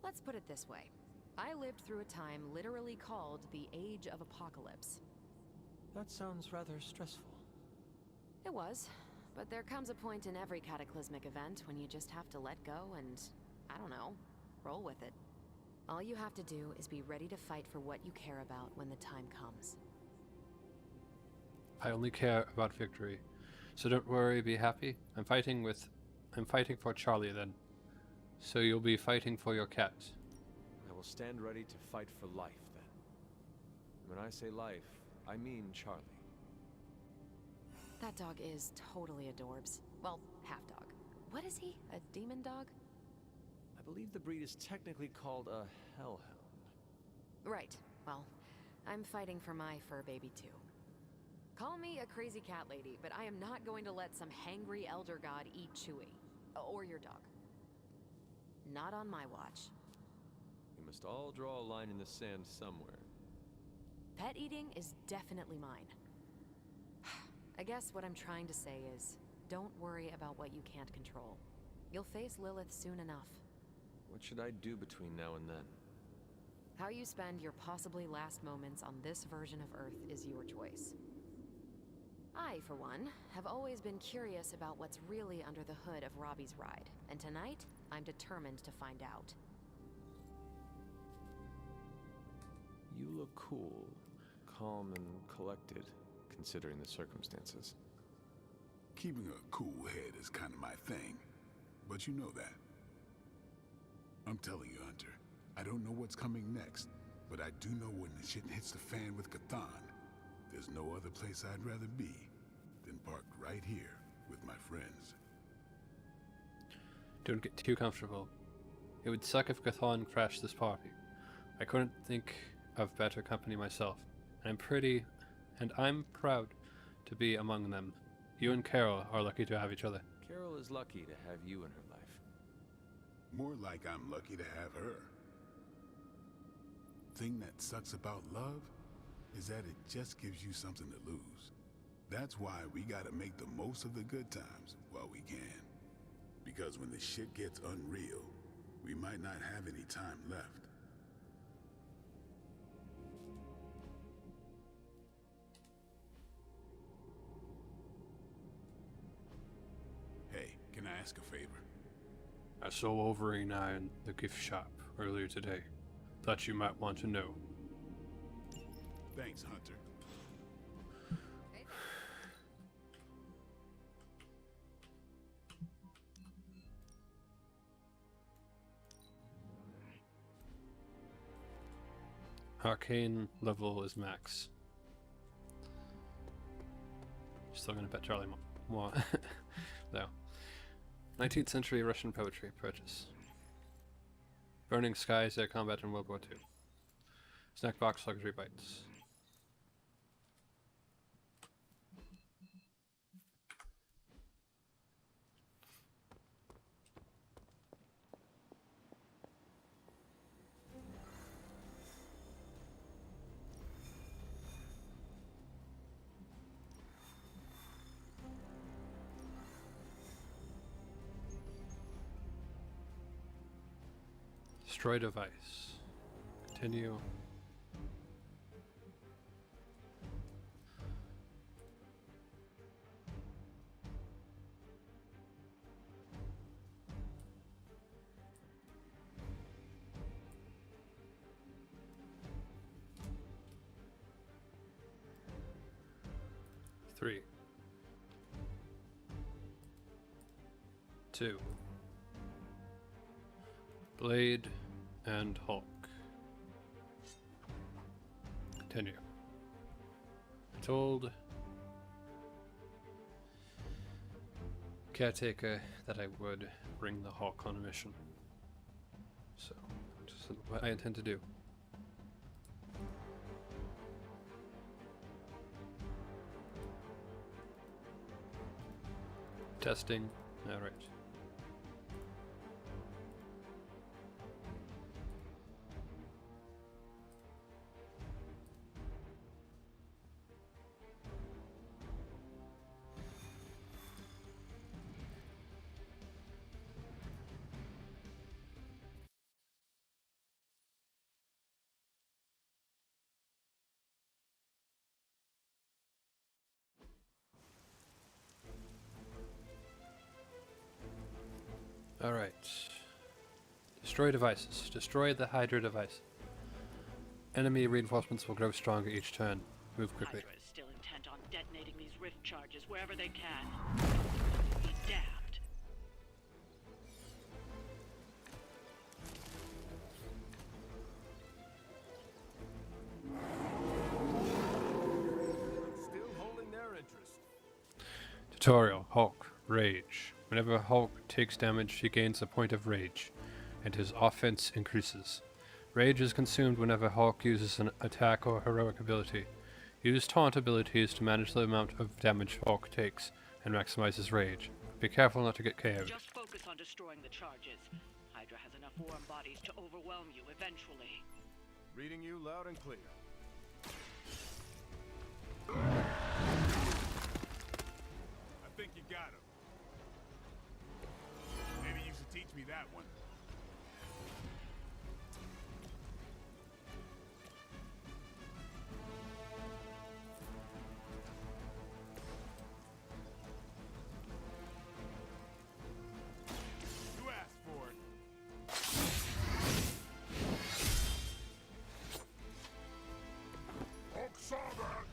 Let's put it this way. I lived through a time literally called the Age of Apocalypse. That sounds rather stressful. It was, but there comes a point in every cataclysmic event when you just have to let go and, I don't know, roll with it. All you have to do is be ready to fight for what you care about when the time comes. I only care about victory. So don't worry, be happy. I'm fighting for Charlie then. So you'll be fighting for your cat. I will stand ready to fight for life then. When I say life, I mean Charlie. That dog is totally adorbs. Well, half dog. What is he? A demon dog? I believe the breed is technically called a hellhound. Right. Well, I'm fighting for my fur baby too. Call me a crazy cat lady, but I am not going to let some hangry elder god eat Chewie. Or your dog. Not on my watch. We must all draw a line in the sand somewhere. Pet eating is definitely mine. I guess what I'm trying to say is, don't worry about what you can't control. You'll face Lilith soon enough. What should I do between now and then? How you spend your possibly last moments on this version of Earth is your choice. I, for one, have always been curious about what's really under the hood of Robbie's ride, and tonight, I'm determined to find out. You look cool, calm and collected, considering the circumstances. Keeping a cool head is kind of my thing, but you know that. I'm telling you, Hunter, I don't know what's coming next, but I do know when the shit hits the fan with Cthon, there's no other place I'd rather be than parked right here with my friends. Don't get too comfortable. It would suck if Cthon crashed this party. I couldn't think of better company myself, and I'm proud to be among them. You and Carol are lucky to have each other. Carol is lucky to have you in her life. More like I'm lucky to have her. Thing that sucks about love is that it just gives you something to lose. That's why we gotta make the most of the good times while we can. Because when the shit gets unreal, we might not have any time left. Hey, can I ask a favor? I saw Wolverine Eye in the gift shop earlier today. Thought you might want to know. Thanks, Hunter. Arcane level is max. Still gonna bet Charlie more. No. 19th century Russian poetry. Purchase. Burning Skies, air combat in World War II. Snack box, luxury bites. Destroy device. Continue. Three. 2. Blade and Hulk. Continue. I told Caretaker that I would bring the Hulk on a mission. So, just what I intend to do. Testing. Alright. Alright. Destroy devices. Destroy the Hydra device. Enemy reinforcements will grow stronger each turn. Move quickly. Hydra is still intent on detonating these rift charges wherever they can. Be damned. Still holding their interest. Tutorial. Hulk. Rage. Whenever Hulk takes damage, he gains a point of rage, and his offense increases. Rage is consumed whenever Hulk uses an attack or heroic ability. Use taunt abilities to manage the amount of damage Hulk takes, and maximize his rage. Be careful not to get KO'd. Just focus on destroying the charges. Hydra has enough warm bodies to overwhelm you eventually. Reading you loud and clear. I think you got him. Maybe you should teach me that one. You asked for it. Hulk saw that.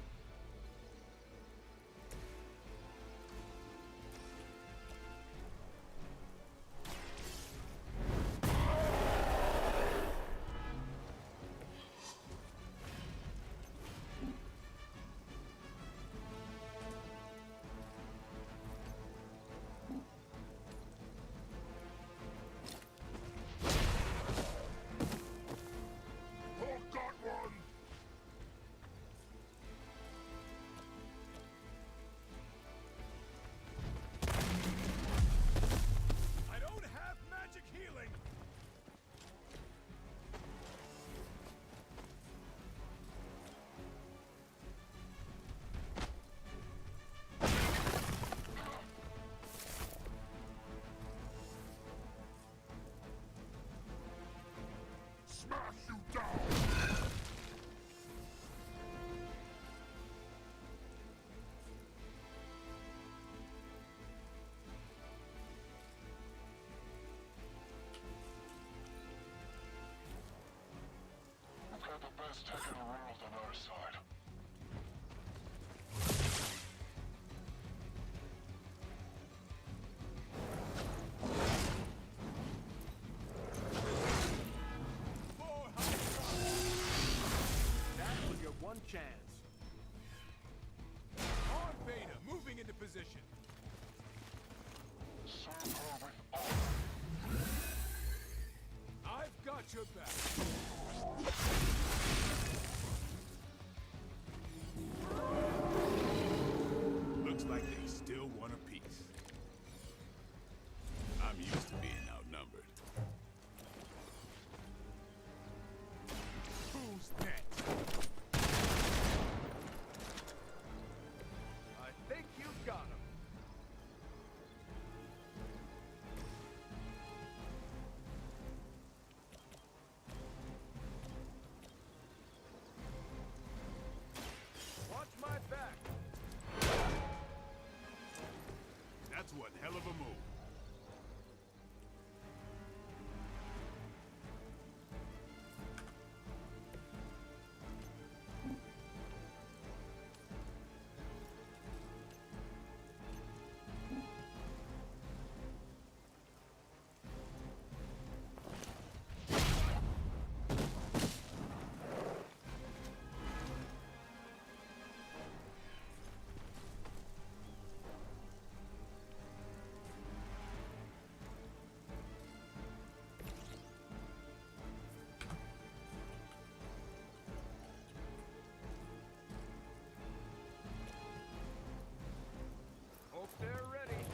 Hulk got one. I don't have magic healing. Smash you down. We've got the best tech in the world on our side. chance. On Beta, moving into position. I've got your back. Looks like they still want a piece. I'm used to being outnumbered. Who's next? I think you got him. Watch my back. That's one hell of a move. Hope they're ready.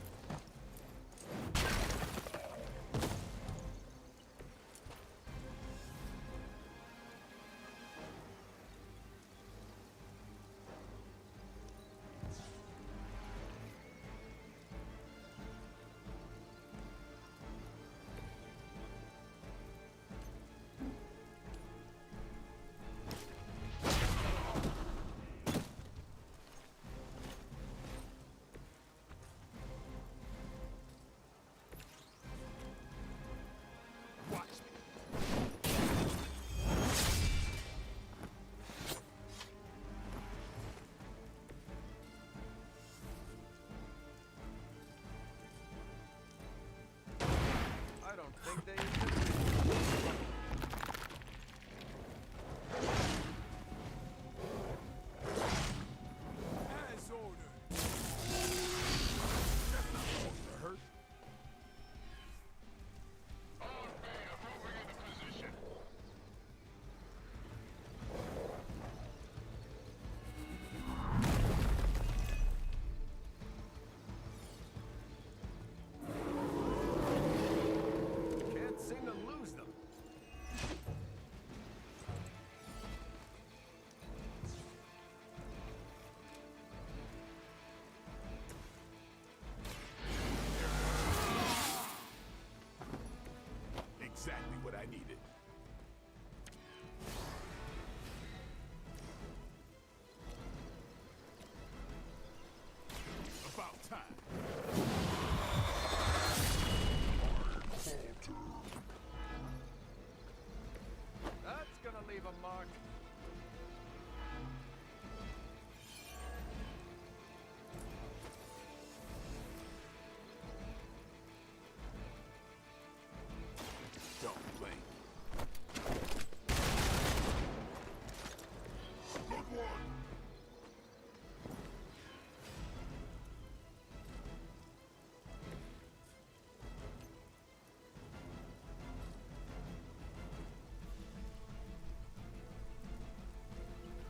Watch me. I don't think they as ordered. That's not supposed to hurt. Can't seem to lose them. Exactly what I needed. About time. That's gonna leave a mark. Don't blink. Good one.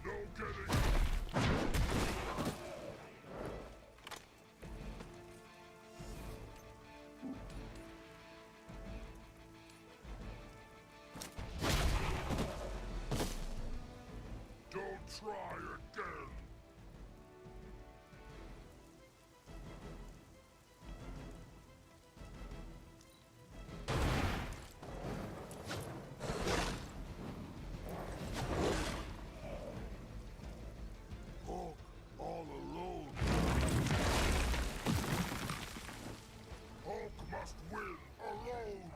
No kidding. Don't try again. Hulk all alone. Hulk must win alone.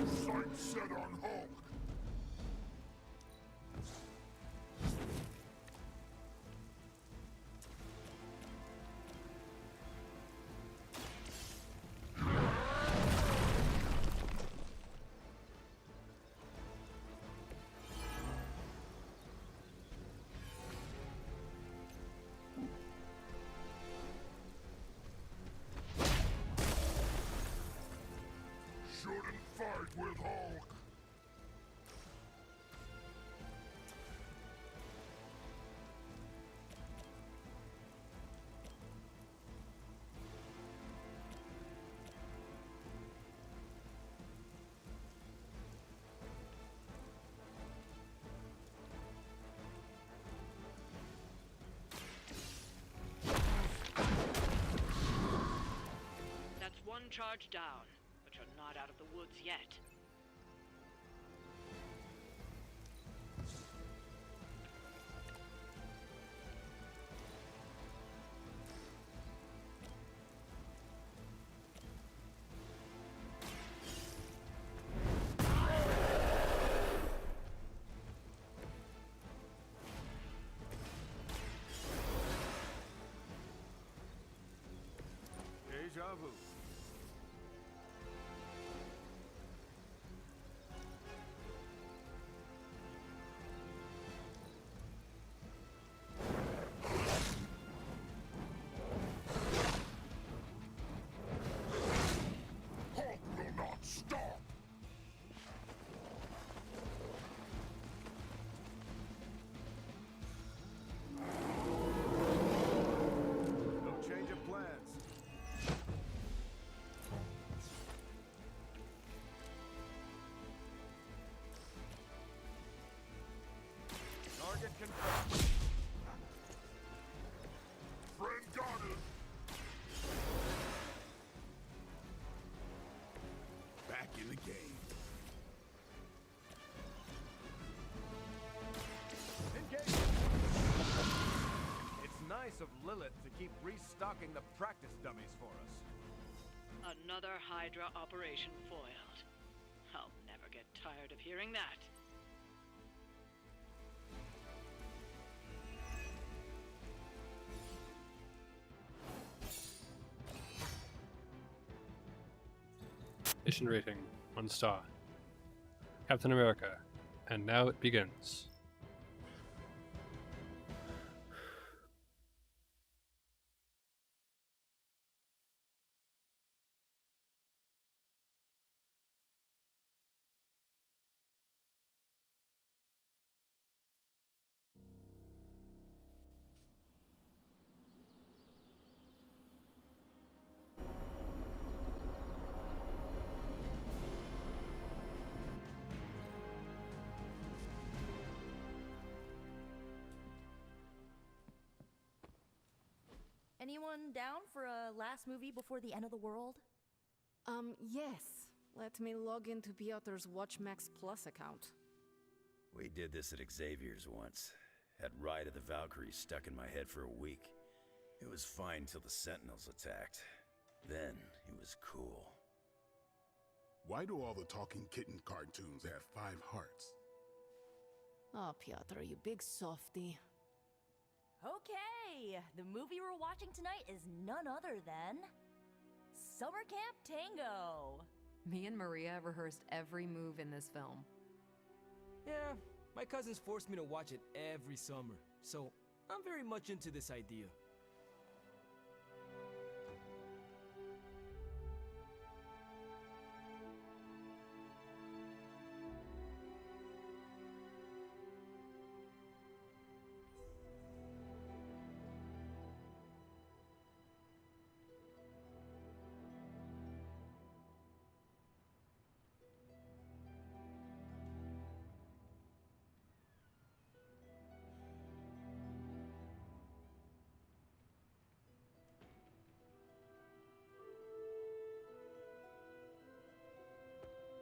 Sight set on Hulk. Swarm charge down, but you're not out of the woods yet. Deja vu. Hulk will not stop! No change of plans. Target confirmed. Friend guarded! Back in the game. Engage! It's nice of Lilith to keep restocking the practice dummies for us. Another Hydra operation foiled. I'll never get tired of hearing that. Mission rating 1 star. Captain America. And now it begins. Anyone down for a last movie before the end of the world? Yes. Let me log into Piotr's WatchMax Plus account. We did this at Xavier's once. Had Ride of the Valkyries stuck in my head for a week. It was fine till the Sentinels attacked. Then it was cool. Why do all the talking kitten cartoons have 5 hearts? Oh, Piotr, you big softy. Okay, the movie we're watching tonight is none other than Summer Camp Tango. Me and Maria rehearsed every move in this film. Yeah, my cousins forced me to watch it every summer, so I'm very much into this idea.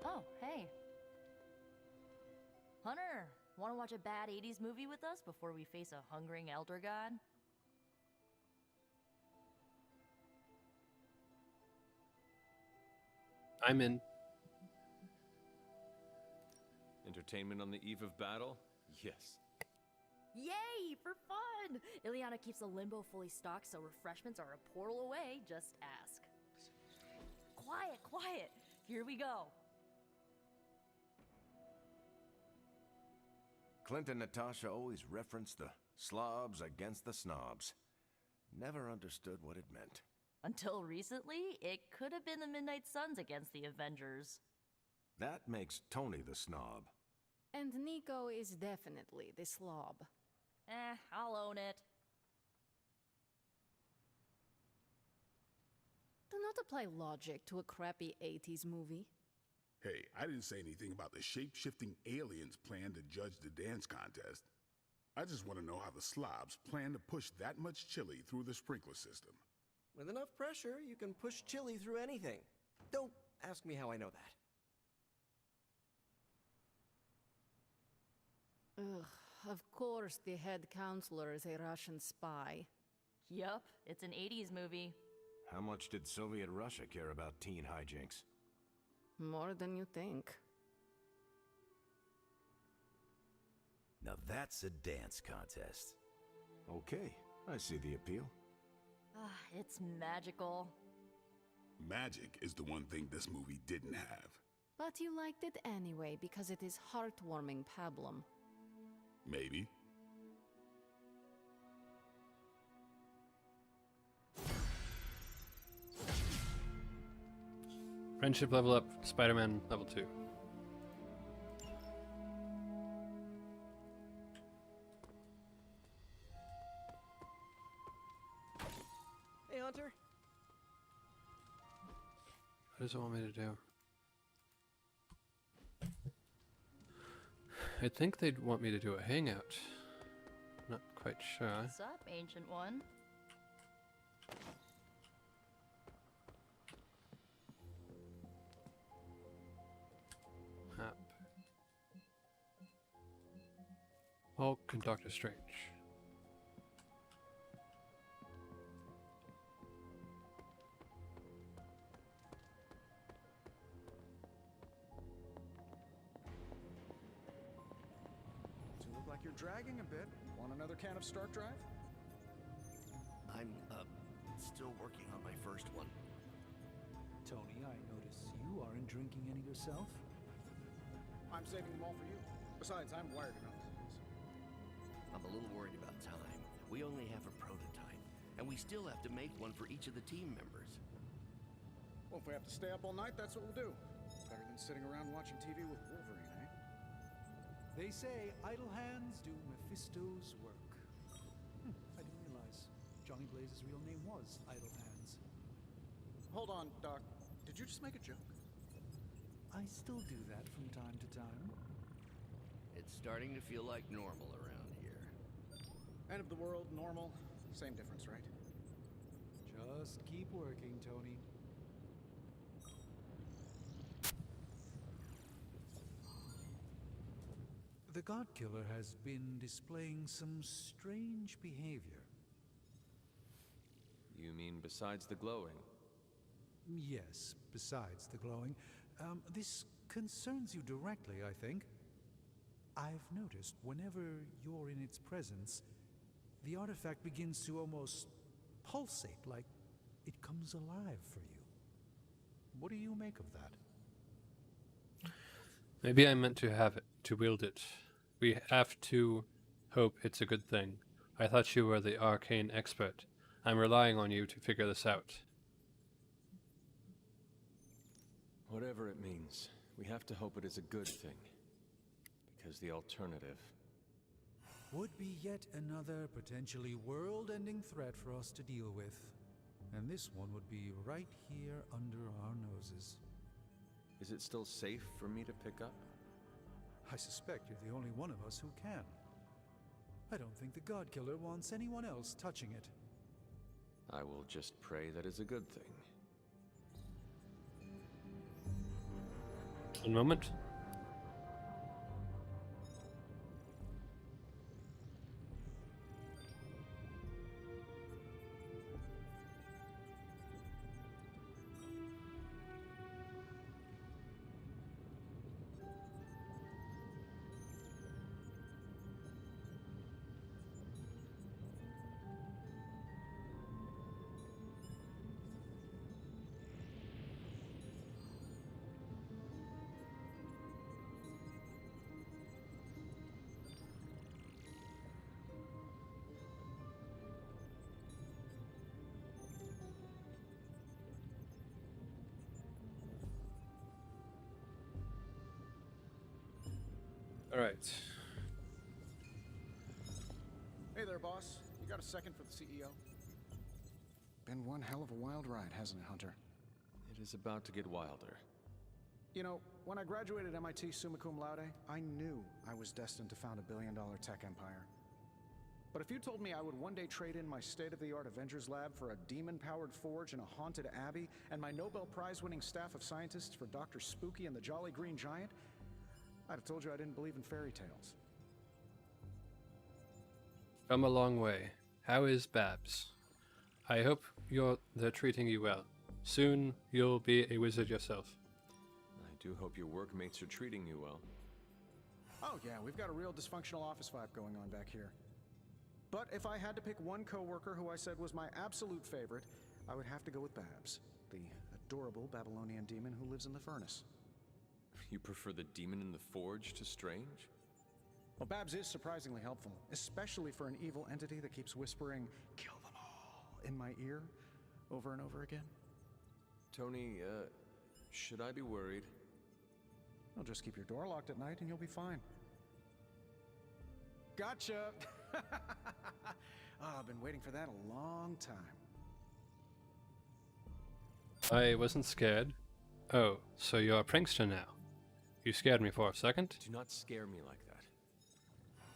Oh, hey. Hunter, want to watch a bad 80s movie with us before we face a hungering elder god? I'm in. Entertainment on the eve of battle? Yes. Yay, for fun! Ileana keeps the limbo fully stocked, so refreshments are a portal away. Just ask. Quiet, quiet. Here we go. Clint and Natasha always referenced the slobs against the snobs. Never understood what it meant. Until recently, it could have been the Midnight Suns against the Avengers. That makes Tony the snob. And Nico is definitely the slob. I'll own it. Do not apply logic to a crappy 80s movie. Hey, I didn't say anything about the shape-shifting aliens' plan to judge the dance contest. I just want to know how the slobs plan to push that much chili through the sprinkler system. With enough pressure, you can push chili through anything. Don't ask me how I know that. Ugh, of course the head counselor is a Russian spy. Yup, it's an 80s movie. How much did Soviet Russia care about teen hijinks? More than you think. Now that's a dance contest. Okay, I see the appeal. It's magical. Magic is the one thing this movie didn't have. But you liked it anyway because it is heartwarming pablum. Maybe. Friendship level up, Spider-Man level 2. Hey, Hunter. What does it want me to do? I think they'd want me to do a hangout. Not quite sure. What's up, Ancient One? Map. Hulk and Doctor Strange. You look like you're dragging a bit. Want another can of Stark Drive? I'm, still working on my first one. Tony, I notice you aren't drinking any yourself. I'm saving them all for you. Besides, I'm wired enough as it is. I'm a little worried about time. We only have a prototype, and we still have to make one for each of the team members. Well, if we have to stay up all night, that's what we'll do. Better than sitting around watching TV with Wolverine, eh? They say idle hands do Mephisto's work. I didn't realize Johnny Blaze's real name was Idle Hands. Hold on, Doc. Did you just make a joke? I still do that from time to time. It's starting to feel like normal around here. End of the world, normal, same difference, right? Just keep working, Tony. The God Killer has been displaying some strange behavior. You mean besides the glowing? Yes, besides the glowing. This concerns you directly, I think. I've noticed whenever you're in its presence, the artifact begins to almost pulsate, like it comes alive for you. What do you make of that? Maybe I meant to have it, to wield it. We have to hope it's a good thing. I thought you were the arcane expert. I'm relying on you to figure this out. Whatever it means, we have to hope it is a good thing. Because the alternative would be yet another potentially world-ending threat for us to deal with. And this one would be right here under our noses. Is it still safe for me to pick up? I suspect you're the only one of us who can. I don't think the God Killer wants anyone else touching it. I will just pray that it's a good thing. One moment. All right. Hey there, boss. You got a second for the CEO? Been one hell of a wild ride, hasn't it, Hunter? It is about to get wilder. You know, when I graduated MIT summa cum laude, I knew I was destined to found a billion-dollar tech empire. But if you told me I would one day trade in my state-of-the-art Avengers lab for a demon-powered forge in a haunted abbey, and my Nobel Prize-winning staff of scientists for Dr. Spooky and the Jolly Green Giant, I'd have told you I didn't believe in fairy tales. Come a long way. How is Babs? I hope they're treating you well. Soon you'll be a wizard yourself. I do hope your workmates are treating you well. Oh yeah, we've got a real dysfunctional office vibe going on back here. But if I had to pick one coworker who I said was my absolute favorite, I would have to go with Babs, the adorable Babylonian demon who lives in the furnace. You prefer the demon in the forge to Strange? Well, Babs is surprisingly helpful, especially for an evil entity that keeps whispering, "Kill them all," in my ear over and over again. Tony, should I be worried? Well, just keep your door locked at night and you'll be fine. Gotcha! Oh, I've been waiting for that a long time. I wasn't scared. Oh, so you're a prankster now. You scared me for a second. Do not scare me like that.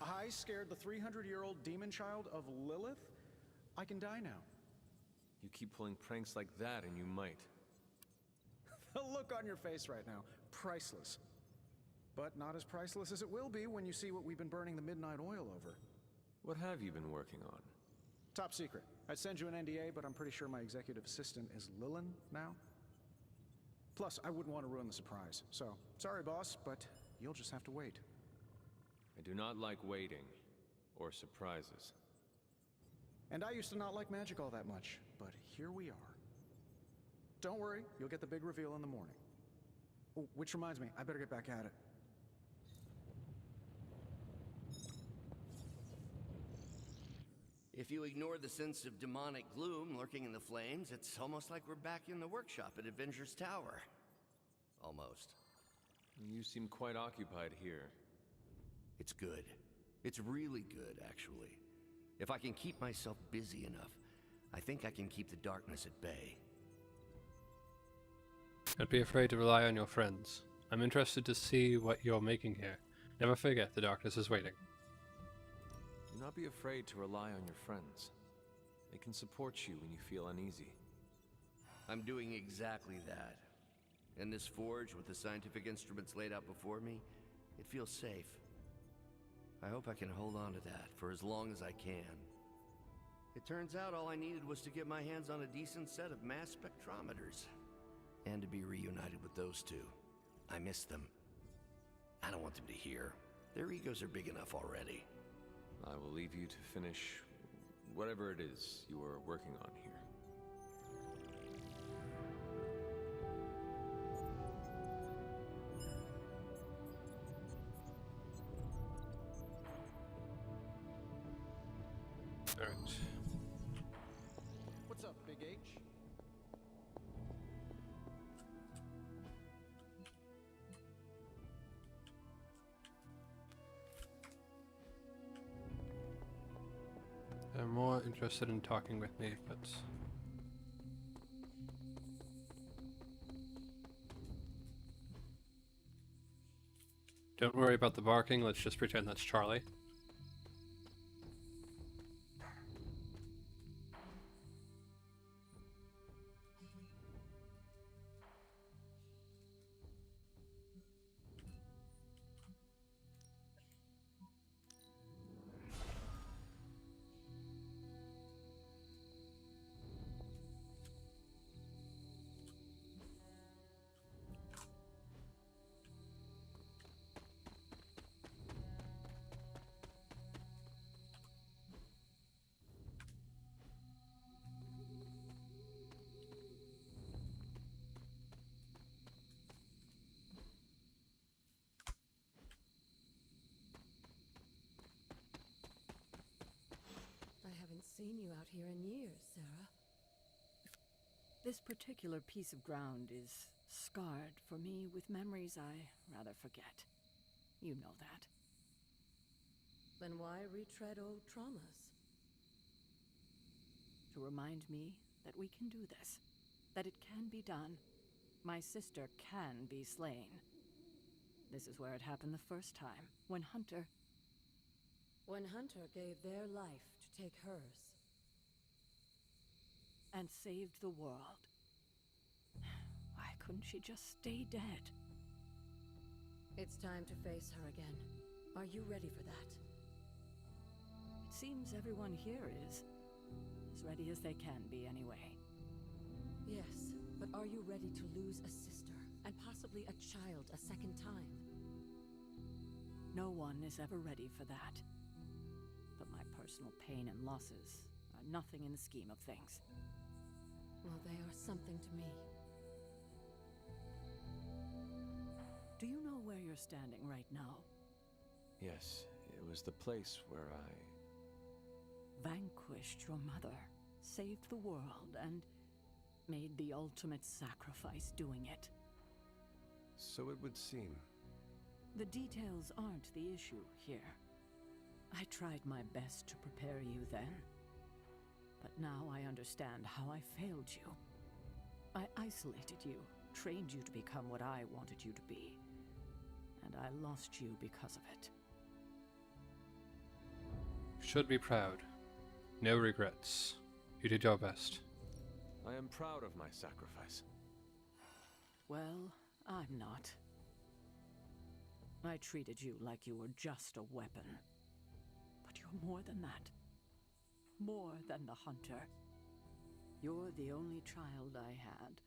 I scared the 300-year-old demon child of Lilith? I can die now. You keep pulling pranks like that and you might. The look on your face right now, priceless. But not as priceless as it will be when you see what we've been burning the midnight oil over. What have you been working on? Top secret. I'd send you an NDA, but I'm pretty sure my executive assistant is Lillian now. Plus, I wouldn't want to ruin the surprise. So, sorry boss, but you'll just have to wait. I do not like waiting or surprises. And I used to not like magic all that much, but here we are. Don't worry, you'll get the big reveal in the morning. Oh, which reminds me, I better get back at it. If you ignore the sense of demonic gloom lurking in the flames, it's almost like we're back in the workshop at Avengers Tower. Almost. You seem quite occupied here. It's good. It's really good, actually. If I can keep myself busy enough, I think I can keep the darkness at bay. Don't be afraid to rely on your friends. I'm interested to see what you're making here. Never forget the darkness is waiting. Do not be afraid to rely on your friends. They can support you when you feel uneasy. I'm doing exactly that. In this forge, with the scientific instruments laid out before me, it feels safe. I hope I can hold on to that for as long as I can. It turns out all I needed was to get my hands on a decent set of mass spectrometers. And to be reunited with those two. I miss them. I don't want them to hear. Their egos are big enough already. I will leave you to finish whatever it is you are working on here. All right. What's up, Big H? They're more interested in talking with me, but... Don't worry about the barking, let's just pretend that's Charlie. Seen you out here in years, Sarah. This particular piece of ground is scarred for me with memories I rather forget. You know that. Then why retread old traumas? To remind me that we can do this. That it can be done. My sister can be slain. This is where it happened the first time, when Hunter... When Hunter gave their life to take hers. And saved the world. Why couldn't she just stay dead? It's time to face her again. Are you ready for that? It seems everyone here is. As ready as they can be, anyway. Yes, but are you ready to lose a sister, and possibly a child a second time? No one is ever ready for that. But my personal pain and losses are nothing in the scheme of things. Well, they are something to me. Do you know where you're standing right now? Yes, it was the place where I... Vanquished your mother, saved the world, and made the ultimate sacrifice doing it. So it would seem. The details aren't the issue here. I tried my best to prepare you then. But now I understand how I failed you. I isolated you, trained you to become what I wanted you to be. And I lost you because of it. Should be proud. No regrets. You did your best. I am proud of my sacrifice. Well, I'm not. I treated you like you were just a weapon. But you're more than that. More than the Hunter. You're the only child I had.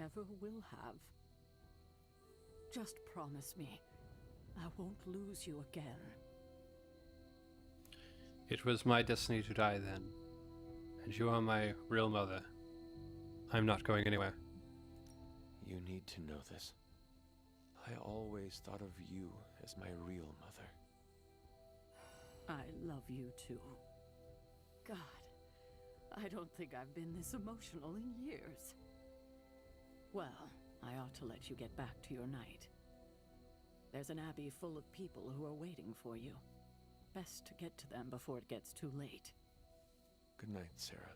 Ever will have. Just promise me, I won't lose you again. It was my destiny to die then, and you are my real mother. I'm not going anywhere. You need to know this. I always thought of you as my real mother. I love you too. God, I don't think I've been this emotional in years. Well, I ought to let you get back to your night. There's an abbey full of people who are waiting for you. Best to get to them before it gets too late. Good night, Sarah.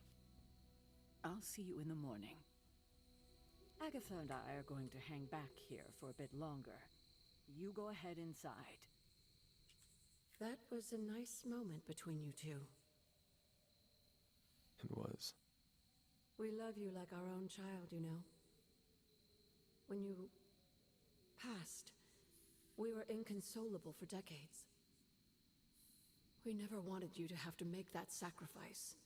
I'll see you in the morning. Agatha and I are going to hang back here for a bit longer. You go ahead inside. That was a nice moment between you two. It was. We love you like our own child, you know. When you passed, we were inconsolable for decades. We never wanted you to have to make that sacrifice.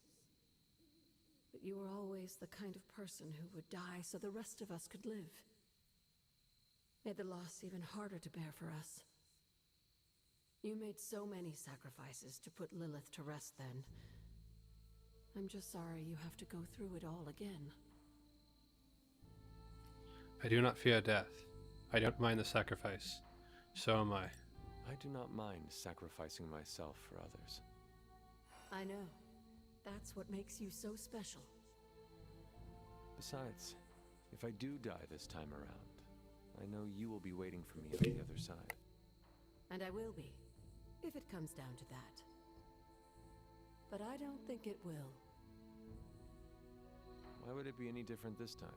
But you were always the kind of person who would die so the rest of us could live. Made the loss even harder to bear for us. You made so many sacrifices to put Lilith to rest then. I'm just sorry you have to go through it all again. I do not fear death. I don't mind the sacrifice. So am I. I do not mind sacrificing myself for others. I know. That's what makes you so special. Besides, if I do die this time around, I know you will be waiting for me on the other side. And I will be, if it comes down to that. But I don't think it will. Why would it be any different this time?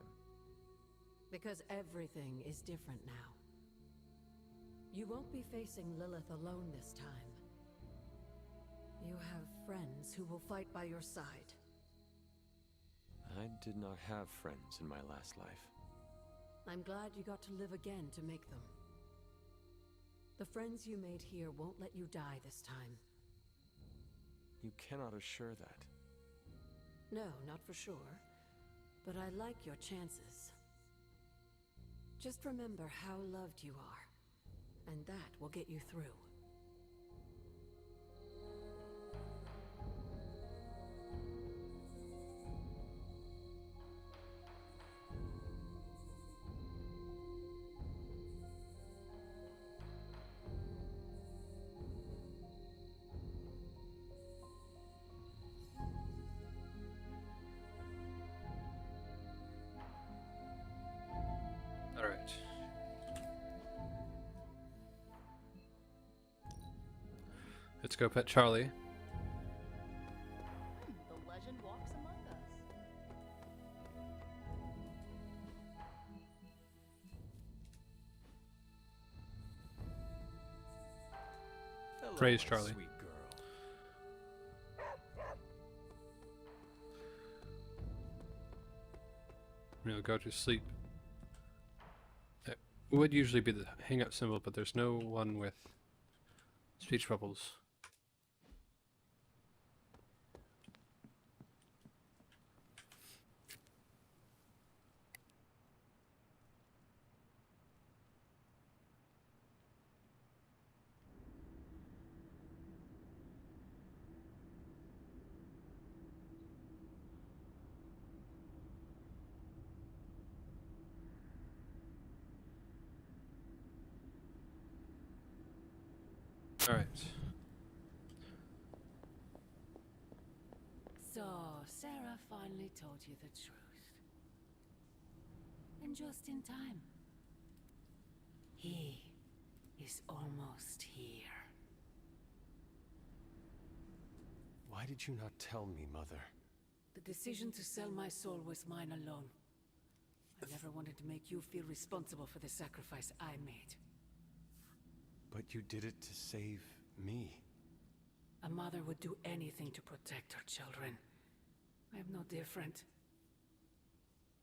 Because everything is different now. You won't be facing Lilith alone this time. You have friends who will fight by your side. I did not have friends in my last life. I'm glad you got to live again to make them. The friends you made here won't let you die this time. You cannot assure that. No, not for sure. But I like your chances. Just remember how loved you are, and that will get you through. All right. Let's go pet Charlie. The legend walks among us. Hello, Praise my Charlie. Sweet girl. go to sleep. It would usually be the hang up symbol, but there's no one with speech bubbles. All right. So, Sarah finally told you the truth. And just in time. He is almost here. Why did you not tell me, Mother? The decision to sell my soul was mine alone. I never wanted to make you feel responsible for the sacrifice I made. But you did it to save me. A mother would do anything to protect her children. I am no different.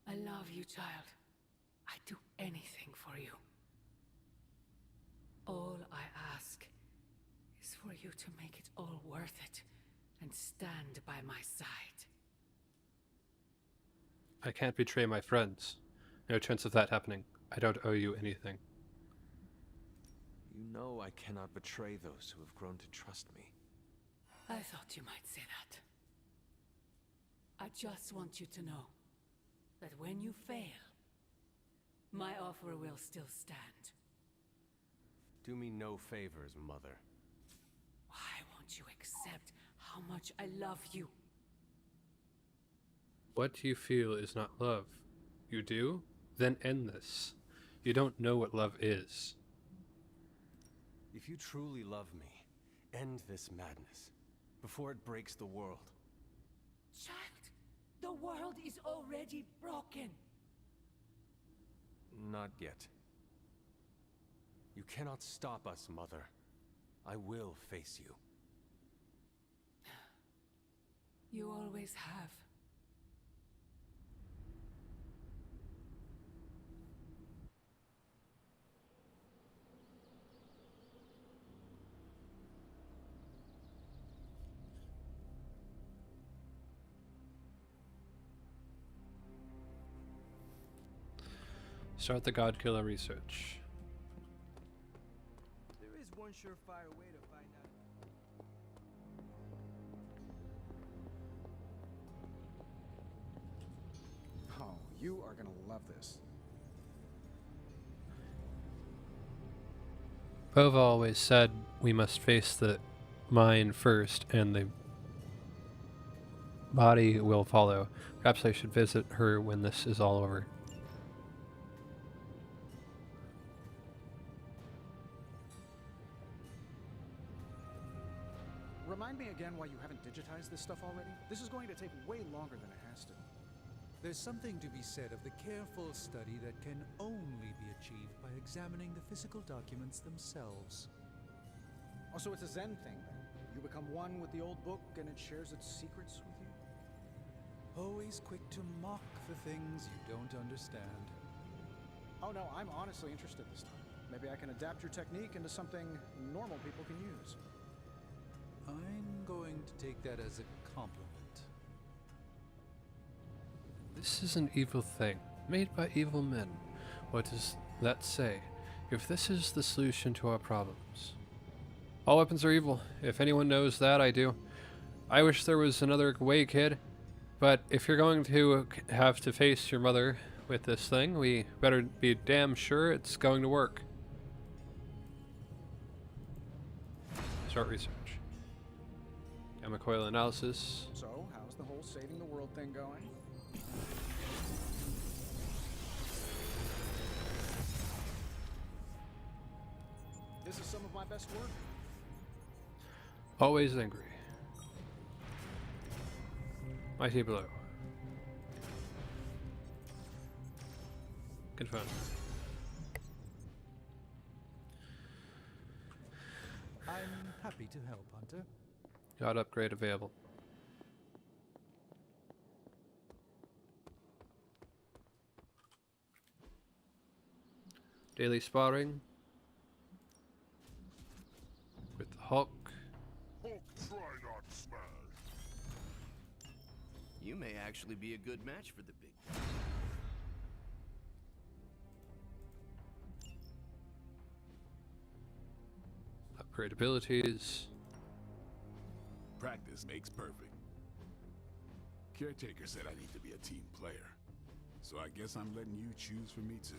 I love you, child. I'd do anything for you. All I ask is for you to make it all worth it and stand by my side. I can't betray my friends. No chance of that happening. I don't owe you anything. You know I cannot betray those who have grown to trust me. I thought you might say that. I just want you to know that when you fail, my offer will still stand. Do me no favors, Mother. Why won't you accept how much I love you? What you feel is not love. You do? Then end this. You don't know what love is. If you truly love me, end this madness before it breaks the world. Child, the world is already broken. Not yet. You cannot stop us, Mother. I will face you. You always have. Start the God Killer research. There is one surefire way to find out. Oh, you are gonna love this. Bova always said we must face the mind first and the body will follow. Perhaps I should visit her when this is all over. Remind me again why you haven't digitized this stuff already? This is going to take way longer than it has to. There's something to be said of the careful study that can only be achieved by examining the physical documents themselves. Oh, so it's a Zen thing then? You become one with the old book and it shares its secrets with you? Always quick to mock the things you don't understand. Oh no, I'm honestly interested this time. Maybe I can adapt your technique into something normal people can use. I'm going to take that as a compliment. This is an evil thing, made by evil men. What does that say? If this is the solution to our problems. All weapons are evil. If anyone knows that, I do. I wish there was another way, kid. But if you're going to have to face your mother with this thing, we better be damn sure it's going to work. Start research. Gamma coil analysis. So, how's the whole saving the world thing going? This is some of my best work. Always angry. Mighty blow. Confirm. I'm happy to help, Hunter. God upgrade available. Daily sparring with Hulk. Hulk, try not to smash. You may actually be a good match for the big guy. Upgrade abilities. Practice makes perfect. Caretaker said I need to be a team player, so I guess I'm letting you choose for me too.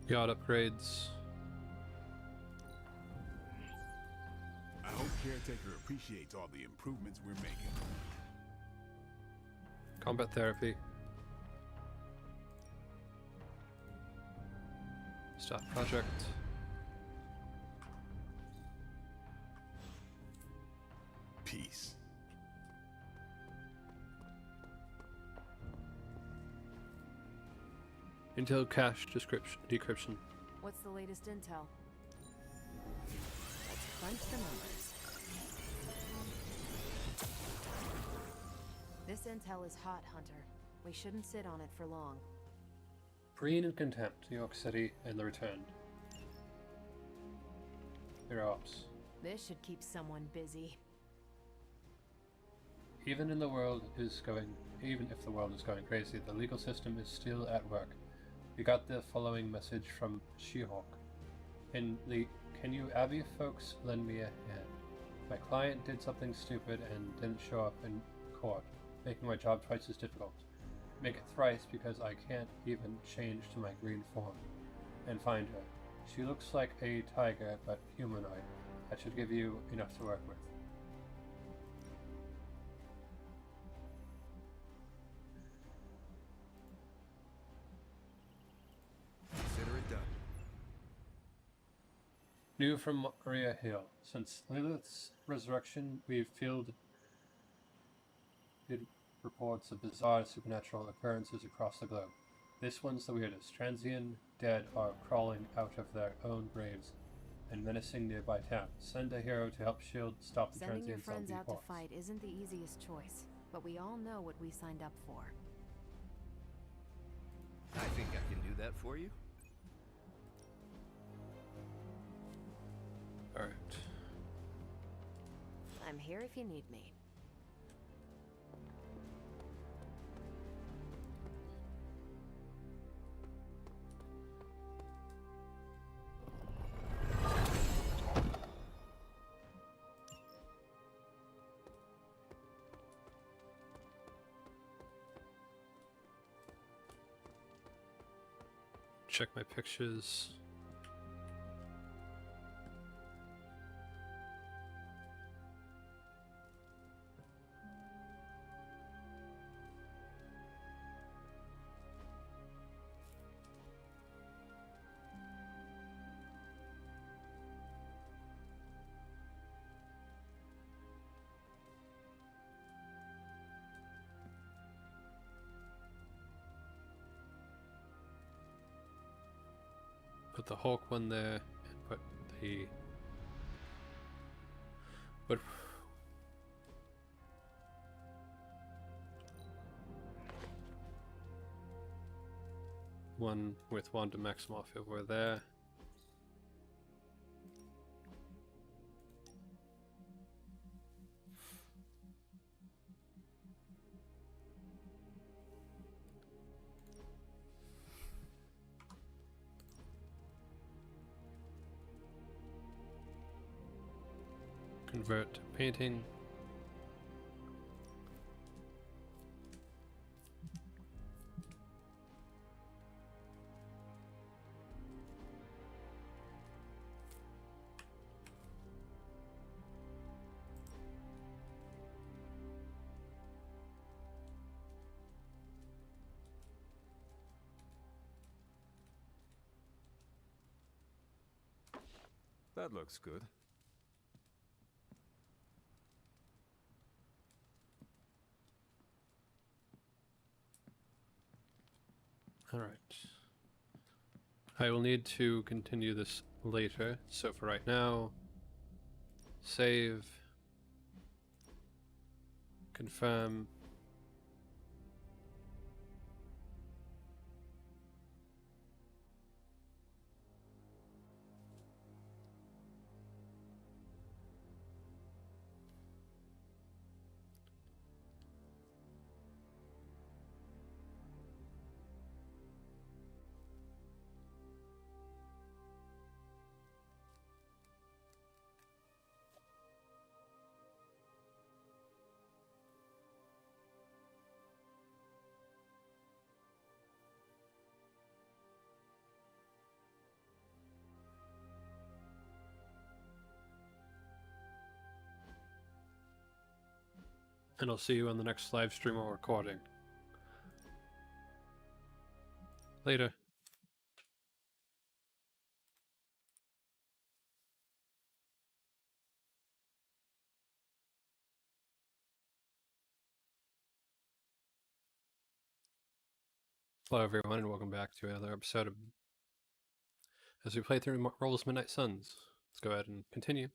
Yacht upgrades. I hope Caretaker appreciates all the improvements we're making. Combat therapy. Stop project. Peace. Intel cache decryption. What's the latest intel? Let's crunch the numbers. This intel is hot, Hunter. We shouldn't sit on it for long. Breen and Contempt, New York City, and the Return. Hero Ops. This should keep someone busy. Even if the world is going crazy, the legal system is still at work. We got the following message from She-Hulk. Can you Abbey folks lend me a hand? My client did something stupid and didn't show up in court, making my job twice as difficult. Make it thrice because I can't even change to my green form. And find her. She looks like a tiger, but humanoid. That should give you enough to work with. Consider it done. New from Maria Hill. Since Lilith's resurrection, we've fielded reports of bizarre supernatural occurrences across the globe. This one's the weirdest. Transient dead are crawling out of their own graves and menacing nearby towns. Send a hero to help shield stop the Sending your transient friends zombie out hordes. to fight isn't the easiest choice, but we all know what we signed up for. I think I can do that for you. Alright. I'm here if you need me. Check my pictures. Put the Hulk one there and put the one with Wanda Maximoff over there. Convert to painting. That looks good. Alright. I will need to continue this later, so for right now, save, confirm. And I'll see you on the next live stream or recording. Later. Hello everyone and welcome back to another episode of as we play through Marvel's Midnight Suns. Let's go ahead and continue.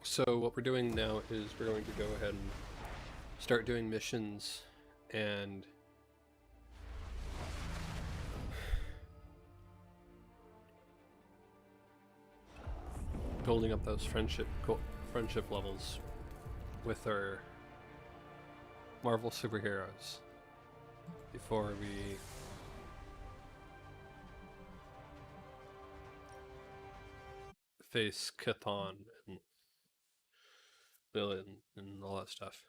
So what we're doing now is we're going to go ahead and start doing missions and building up those friendship levels with our Marvel superheroes before we face Chthon and Bill and all that stuff.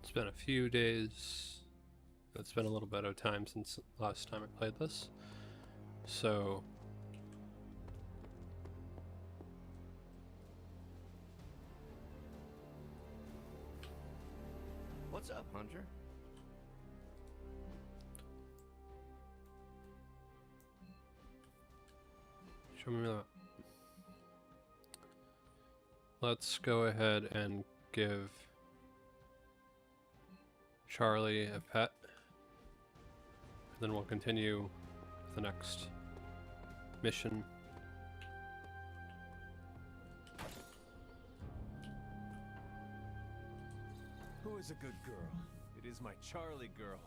It's been a few days. It's been a little bit of time since last time I played this. So What's up, Hunter? show me that. Let's go ahead and give Charlie a pet. And then we'll continue with the next mission. Who is a good girl? It is my Charlie girl.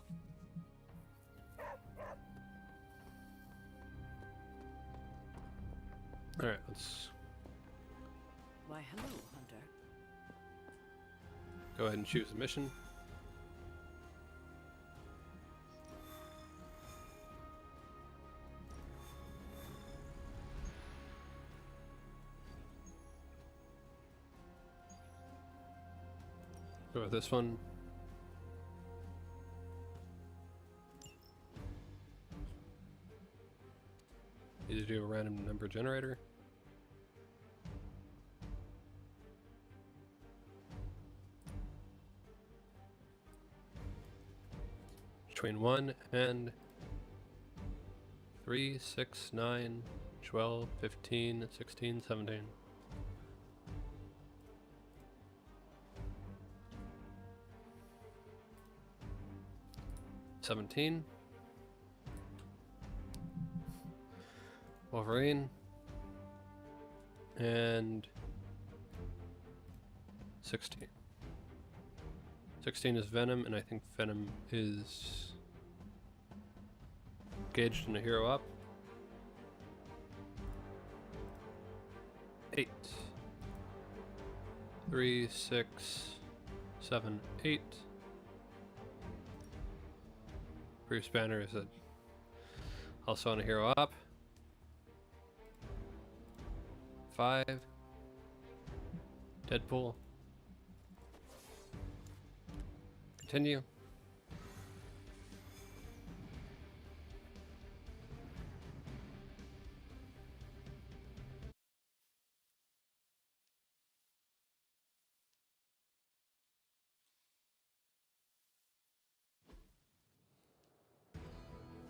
Alright, let's Why, hello, Hunter. go ahead and choose a mission. Go with this one. Need to do a random number generator. Between between 1 and 3, 6, 9, 12, 15, 16, 17. Wolverine, and 16. 16 is Venom, and I think Venom is gauged in a hero up. 8. 3, 6, 7, 8. Bruce Banner is also on a hero up. 5. Deadpool. Continue.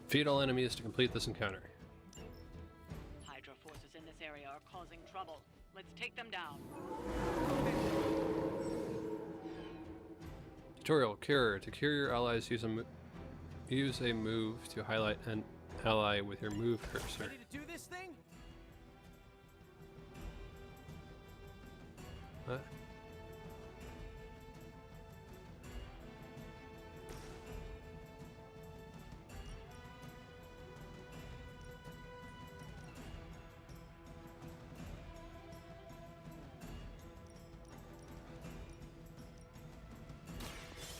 Defeat all enemies to complete this encounter. Hydra forces in this area are causing trouble. Let's take them down. Tutorial Cure. To cure your allies, use a move to highlight an ally with your move cursor. Ready to do this thing? What?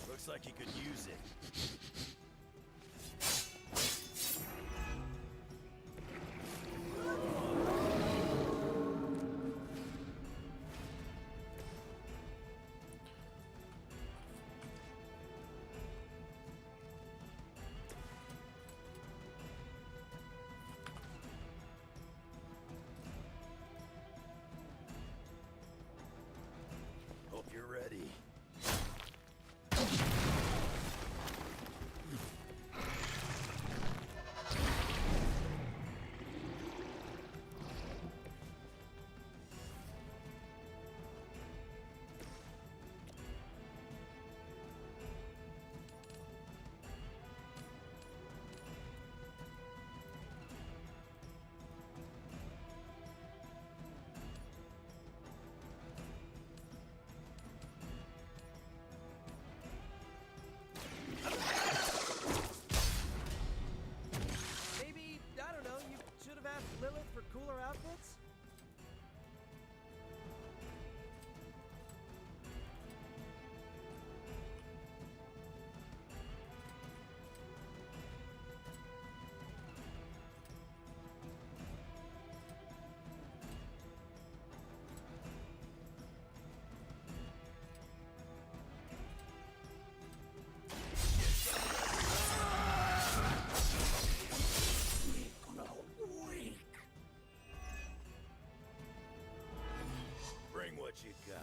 Looks like you could use it. Hope you're ready. Maybe, I don't know, you should have asked Lilith for cooler outfits? Bring what you got.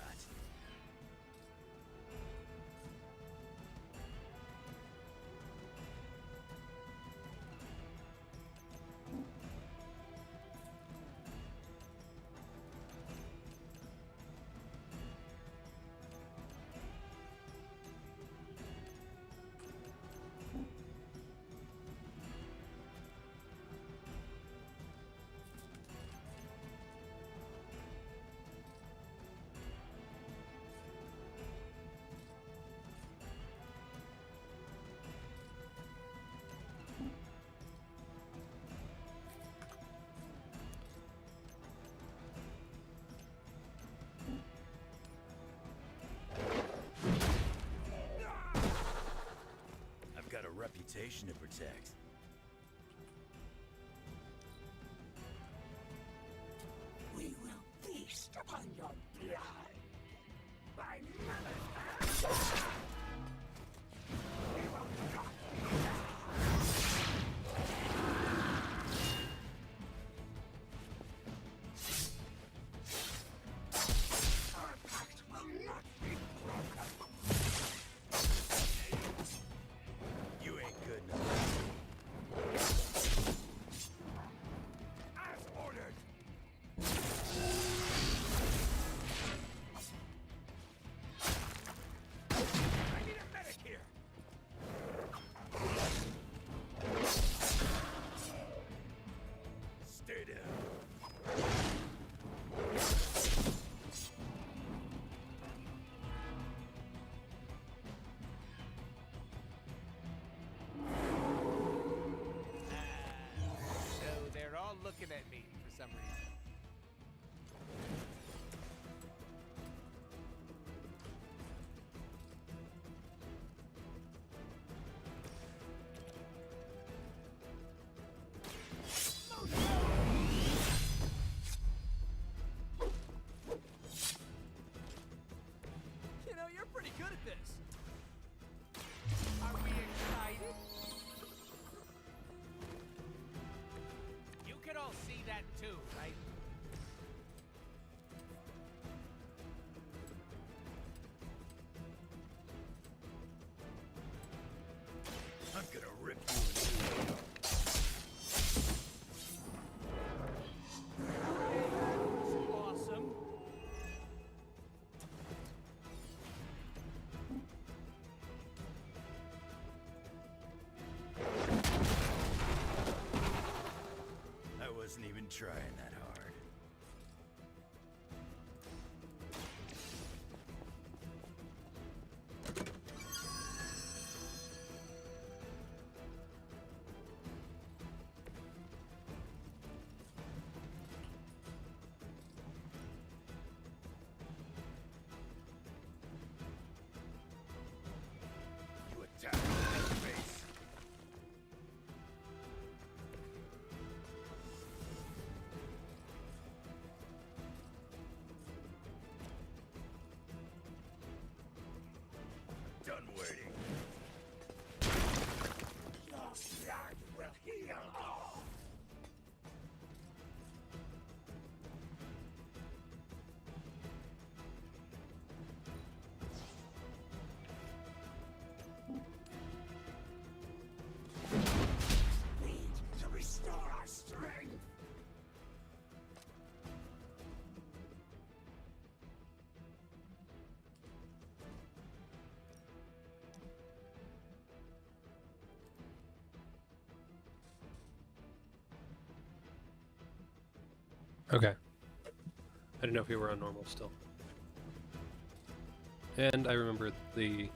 I've got a reputation to protect. We will feast upon your blood. By Lilith's hand. We will not Our pact will not be broken. You ain't good enough. some reason. You know, you're pretty good at this. Are we excited? You can all see that too, right? I'm gonna rip you a new one. Awesome. I wasn't even trying that hard. You attack my face. Done waiting. Your blood will heal all. We need to restore our strength. Okay. I didn't know if we were on normal still. And I remember the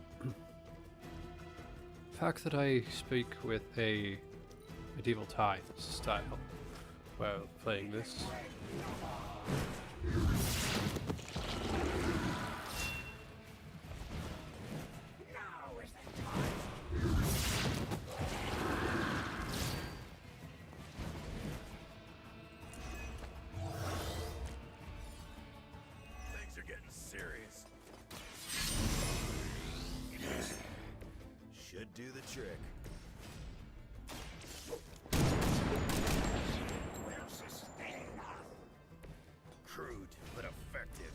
fact that I speak with a medieval Thai style while playing this. Now is the time. Things are getting serious. Should do the trick. Will sustain us. Crude, but effective.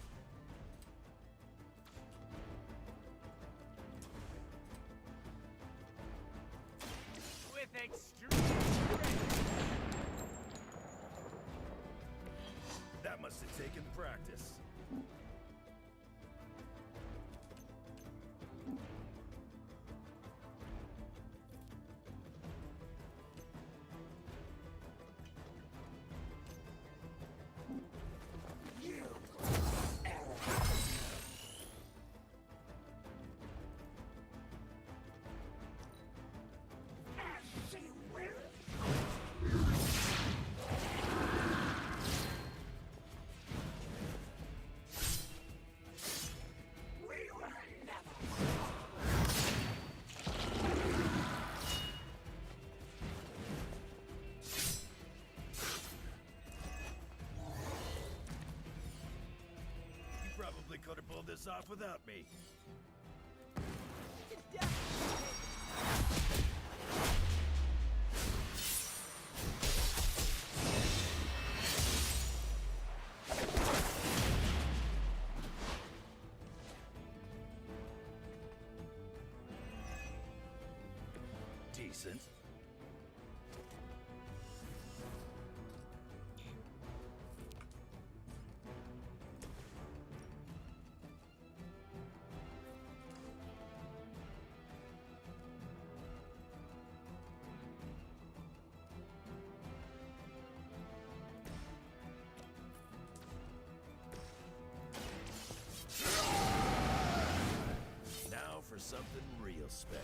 With extreme strength. That must have taken practice. You as she will. We will never. You probably could have pulled this off without me. Decent. Now for something real special.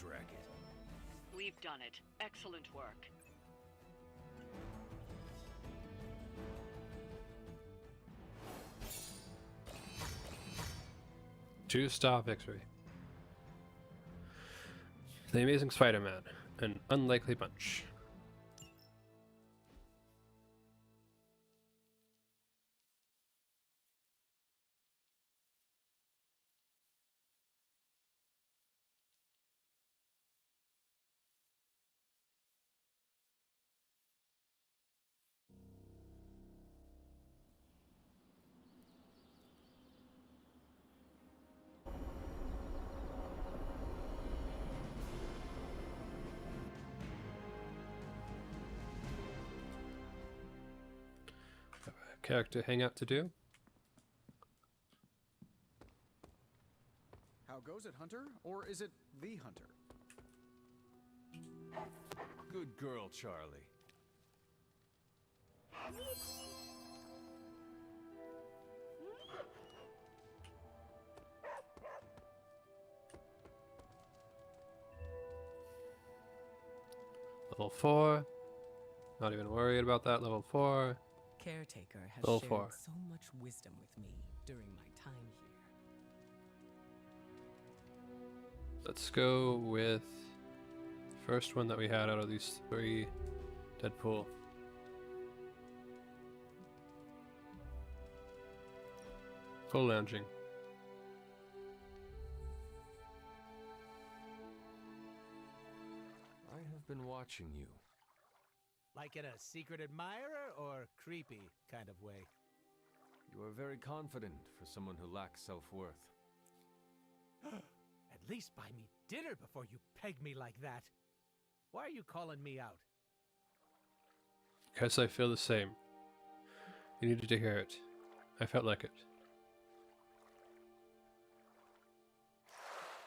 this racket. We've done it. Excellent work. Two-star victory. The Amazing Spider-Man, an unlikely bunch. Character hangout to do. How goes it, Hunter? Or is it the Hunter? Good girl, Charlie. Level 4. Not even worried about that. Level 4. Caretaker has Level shared 4. so much wisdom with me during my time here. Let's go with first one that we had out of these 3. Deadpool. Full lounging. I have been watching you. Like in a secret admirer or creepy kind of way? You are very confident for someone who lacks self-worth. At least buy me dinner before you peg me like that. Why are you calling me out? Because I feel the same. You needed to hear it. I felt like it.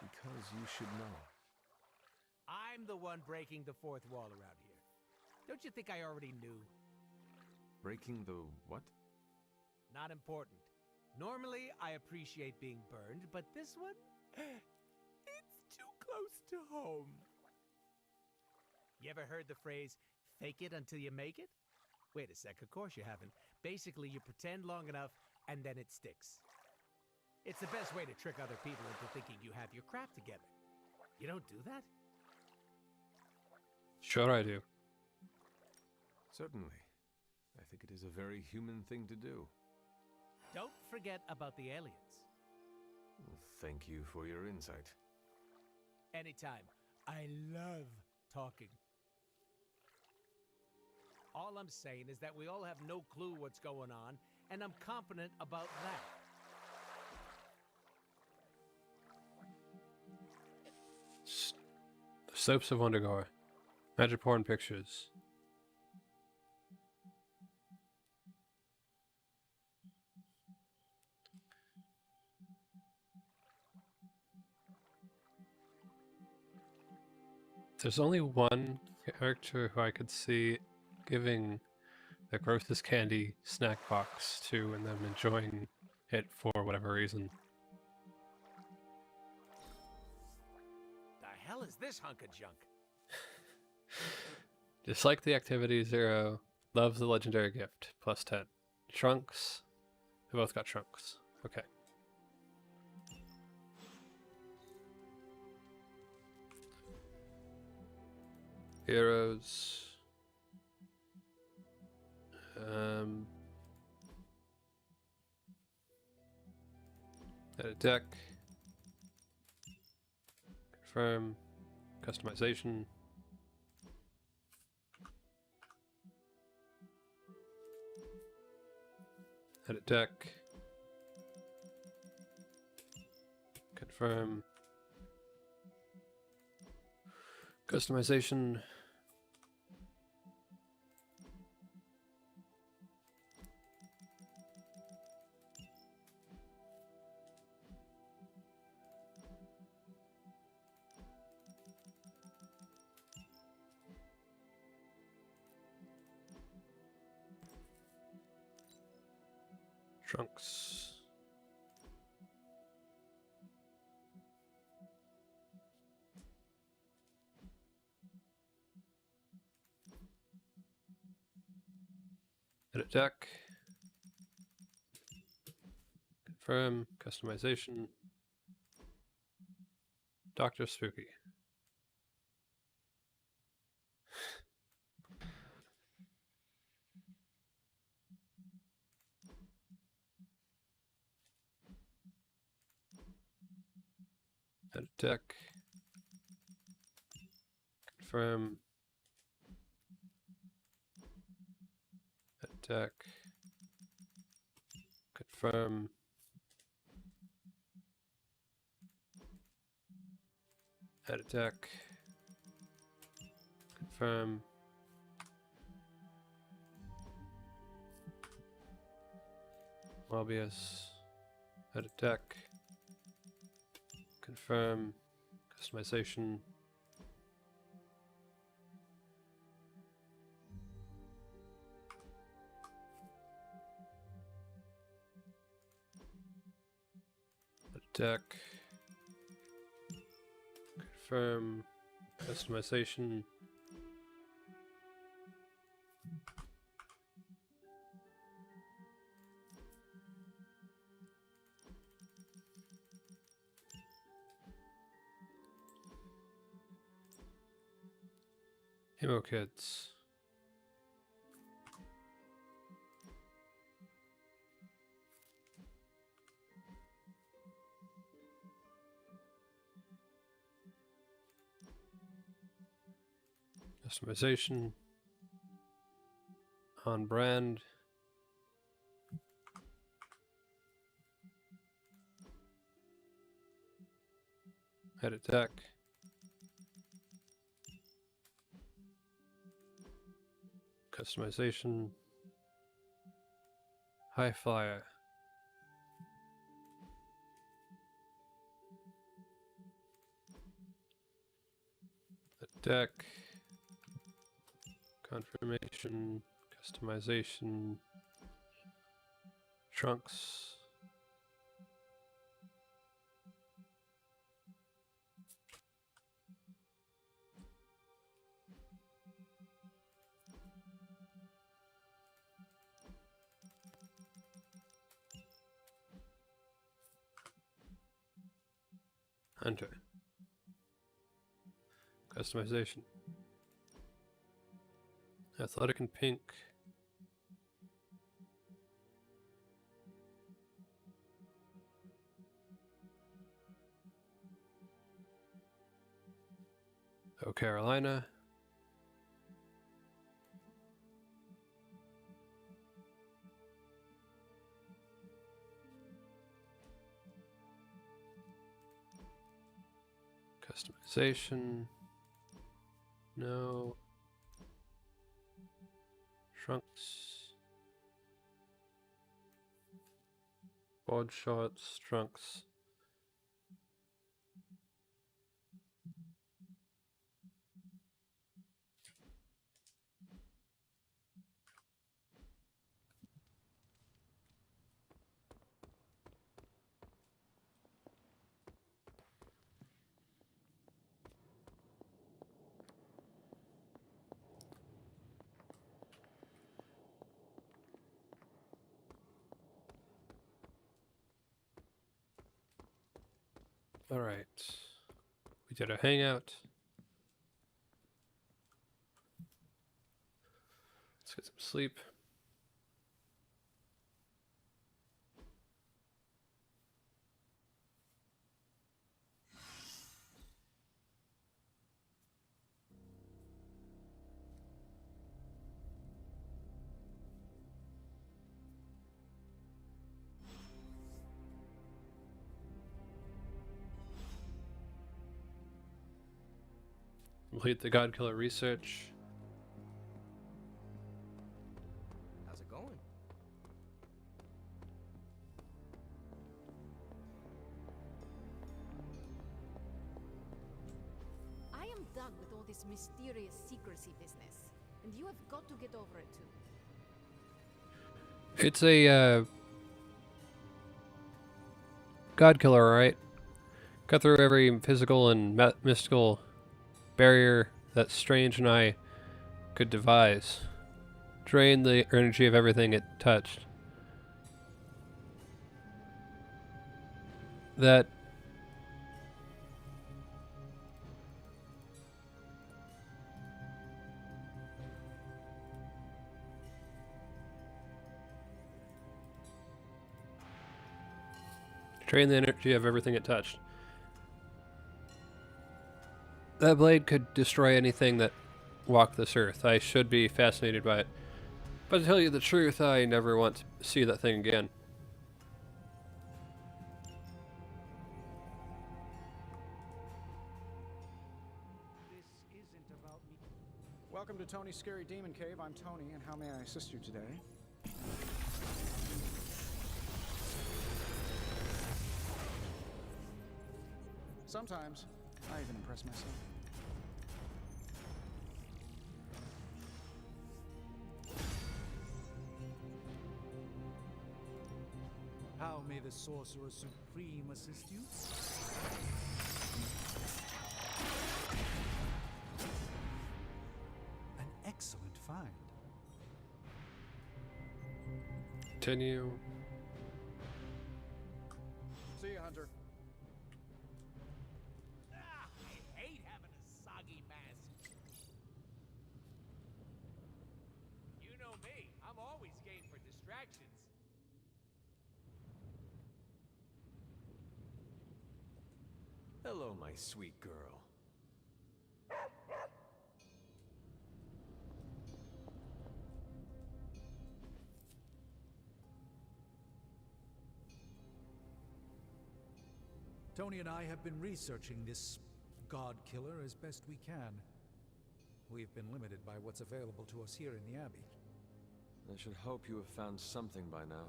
Because you should know. I'm the one breaking the fourth wall around here. Don't you think I already knew? Breaking the what? Not important. Normally, I appreciate being burned, but this one? It's too close to home. You ever heard the phrase, fake it until you make it? Wait a sec, of course you haven't. Basically, you pretend long enough, and then it sticks. It's the best way to trick other people into thinking you have your crap together. You don't do that? Sure I do. Certainly. I think it is a very human thing to do. Don't forget about the aliens. Thank you for your insight. Anytime. I love talking. All I'm saying is that we all have no clue what's going on, and I'm confident about that. Soaps of Wondergore. Magic Porn Pictures. There's only one character who I could see giving the grossest candy snack box to and them enjoying it for whatever reason. The hell is this hunk of junk? Dislike the activity 0. Loves the legendary gift. Plus 10. Trunks. We both got trunks. Okay. Heroes. Edit deck. Confirm. Customization. Edit deck. Confirm. Customization. Trunks. Edit deck. Confirm. Customization. Dr. Spooky. Edit deck. Confirm. Edit deck. Confirm. Edit deck. Confirm. Mobius. Edit deck. Confirm. Customization. Edit deck. Confirm. Customization. Hemo Kids. Customization. On brand. Edit deck. Customization. High Flyer. Edit deck. Confirmation. Customization. Trunks. Hunter. Customization. Athletic in pink. Oh, Carolina. Customization. No. Trunks. Board shorts, trunks. All right. We did a hangout. Let's get some sleep. Complete the God Killer research. How's it going? I am done with all this mysterious secrecy business, and you have got to get over it too. It's a God Killer, right? Cut through every physical and mystical barrier that Strange and I could devise. Drain the energy of everything it touched. That drain the energy of everything it touched. That blade could destroy anything that walked this earth. I should be fascinated by it. But to tell you the truth, I never want to see that thing again. Welcome to Tony's Scary Demon Cave. I'm Tony, and how may I assist you today? Sometimes, I even impress myself. How may the Sorcerer Supreme assist you? An excellent find. Continue. See you, Hunter. I hate having a soggy mask. You know me. I'm always game for distractions. Hello, my sweet girl. Tony and I have been researching this god killer as best we can. We've been limited by what's available to us here in the Abbey. I should hope you have found something by now.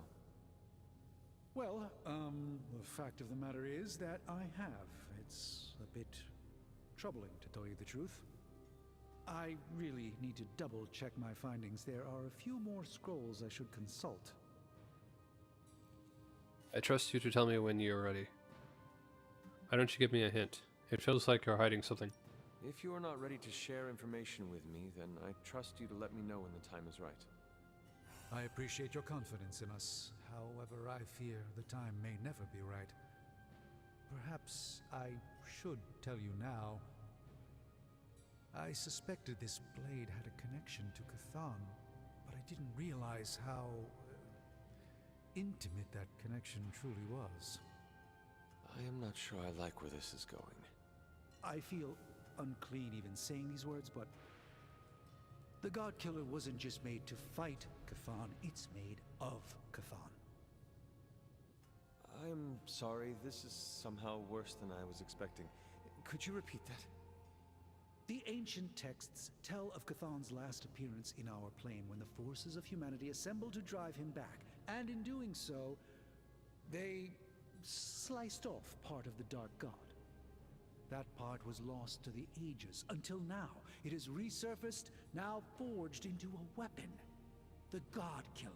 Well, the fact of the matter is that I have. It's a bit troubling, to tell you the truth. I really need to double-check my findings. There are a few more scrolls I should consult. I trust you to tell me when you're ready. Why don't you give me a hint? It feels like you're hiding something. If you are not ready to share information with me, then I trust you to let me know when the time is right. I appreciate your confidence in us. However, I fear the time may never be right. Perhaps I should tell you now. I suspected this blade had a connection to Cthon, but I didn't realize how intimate that connection truly was. I am not sure I like where this is going. I feel unclean even saying these words, but the God Killer wasn't just made to fight Cthon, it's made of Cthon. I'm sorry, this is somehow worse than I was expecting. Could you repeat that? The ancient texts tell of Cthon's last appearance in our plane when the forces of humanity assembled to drive him back, and in doing so, they sliced off part of the Dark God. That part was lost to the ages, until now. It has resurfaced, now forged into a weapon. The God Killer.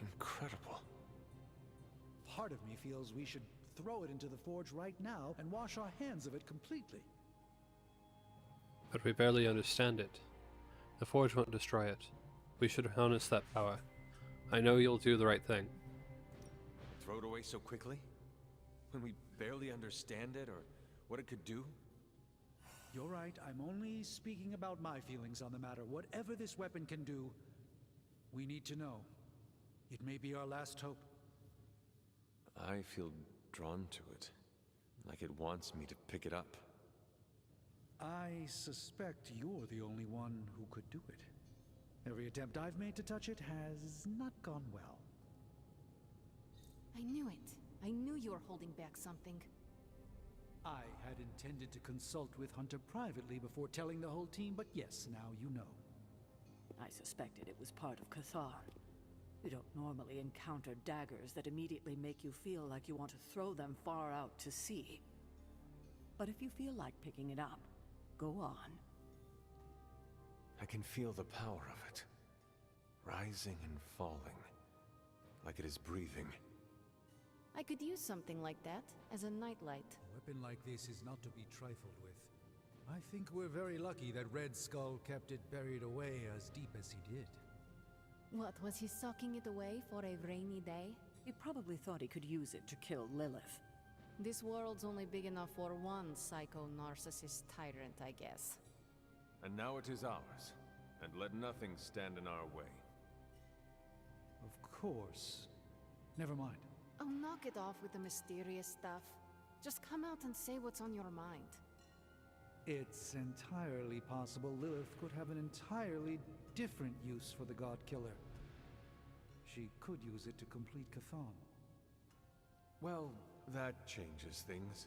Incredible. Part of me feels we should throw it into the forge right now and wash our hands of it completely. But we barely understand it. The forge won't destroy it. We should harness that power. I know you'll do the right thing. Throw it away so quickly? When we barely understand it or what it could do? You're right, I'm only speaking about my feelings on the matter. Whatever this weapon can do, we need to know. It may be our last hope. I feel drawn to it. Like it wants me to pick it up. I suspect you're the only one who could do it. Every attempt I've made to touch it has not gone well. I knew it. I knew you were holding back something. I had intended to consult with Hunter privately before telling the whole team, but yes, now you know. I suspected it was part of Cthon. You don't normally encounter daggers that immediately make you feel like you want to throw them far out to sea. But if you feel like picking it up, go on. I can feel the power of it. Rising and falling. Like it is breathing. I could use something like that as a nightlight. A weapon like this is not to be trifled with. I think we're very lucky that Red Skull kept it buried away as deep as he did. What, was he socking it away for a rainy day? He probably thought he could use it to kill Lilith. This world's only big enough for one psycho-narcissist tyrant, I guess. And now it is ours, and let nothing stand in our way. Of course. Never mind. Oh, knock it off with the mysterious stuff. Just come out and say what's on your mind. It's entirely possible Lilith could have an entirely different use for the God Killer. She could use it to complete Chthon. Well, that changes things.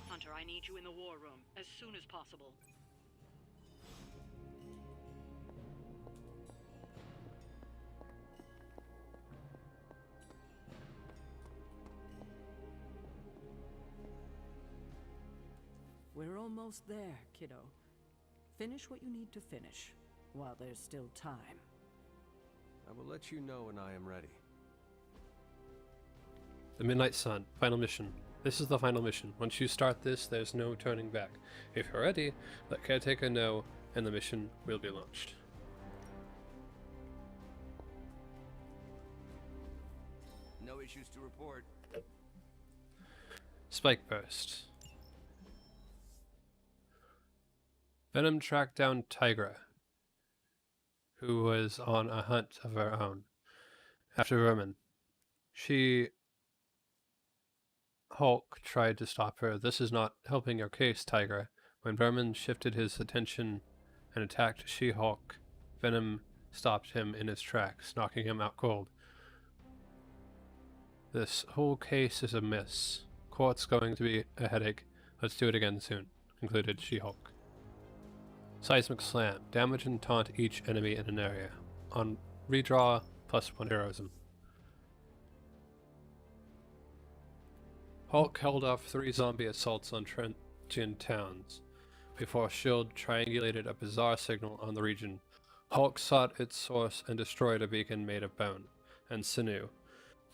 Hunter, I need you in the war room as soon as possible. We're almost there, kiddo. Finish what you need to finish, while there's still time. I will let you know when I am ready. The Midnight Sun, final mission. This is the final mission. Once you start this, there's no turning back. If you're ready, let Caretaker know, and the mission will be launched. No issues to report. Spike Burst. Venom tracked down Tigra, who was on a hunt of her own. After Vermin, Hulk tried to stop her. This is not helping your case, Tigra. When Vermin shifted his attention and attacked She-Hulk, Venom stopped him in his tracks, knocking him out cold. This whole case is a miss. Court's going to be a headache. Let's do it again soon, concluded She-Hulk. Seismic Slam. Damage and taunt each enemy in an area. On redraw, +1 heroism. Hulk held off 3 zombie assaults on transient towns before S.H.I.E.L.D. triangulated a bizarre signal on the region. Hulk sought its source and destroyed a beacon made of bone and sinew.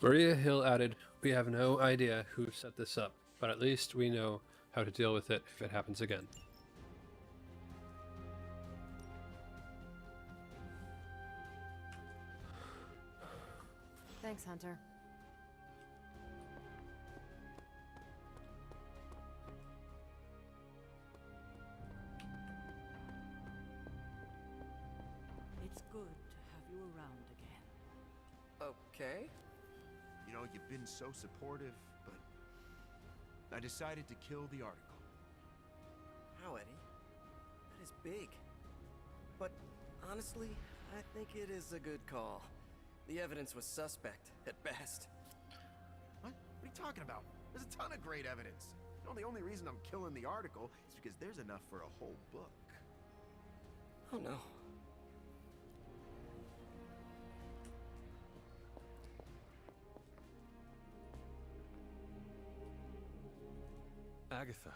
Maria Hill added, "We have no idea who set this up, but at least we know how to deal with it if it happens again." Thanks, Hunter. It's good to have you around again. Okay. You know, you've been so supportive, but I decided to kill the article. How, Eddie? That is big. But honestly, I think it is a good call. The evidence was suspect, at best. What? What are you talking about? There's a ton of great evidence. You know, the only reason I'm killing the article is because there's enough for a whole book. Oh no. Agatha.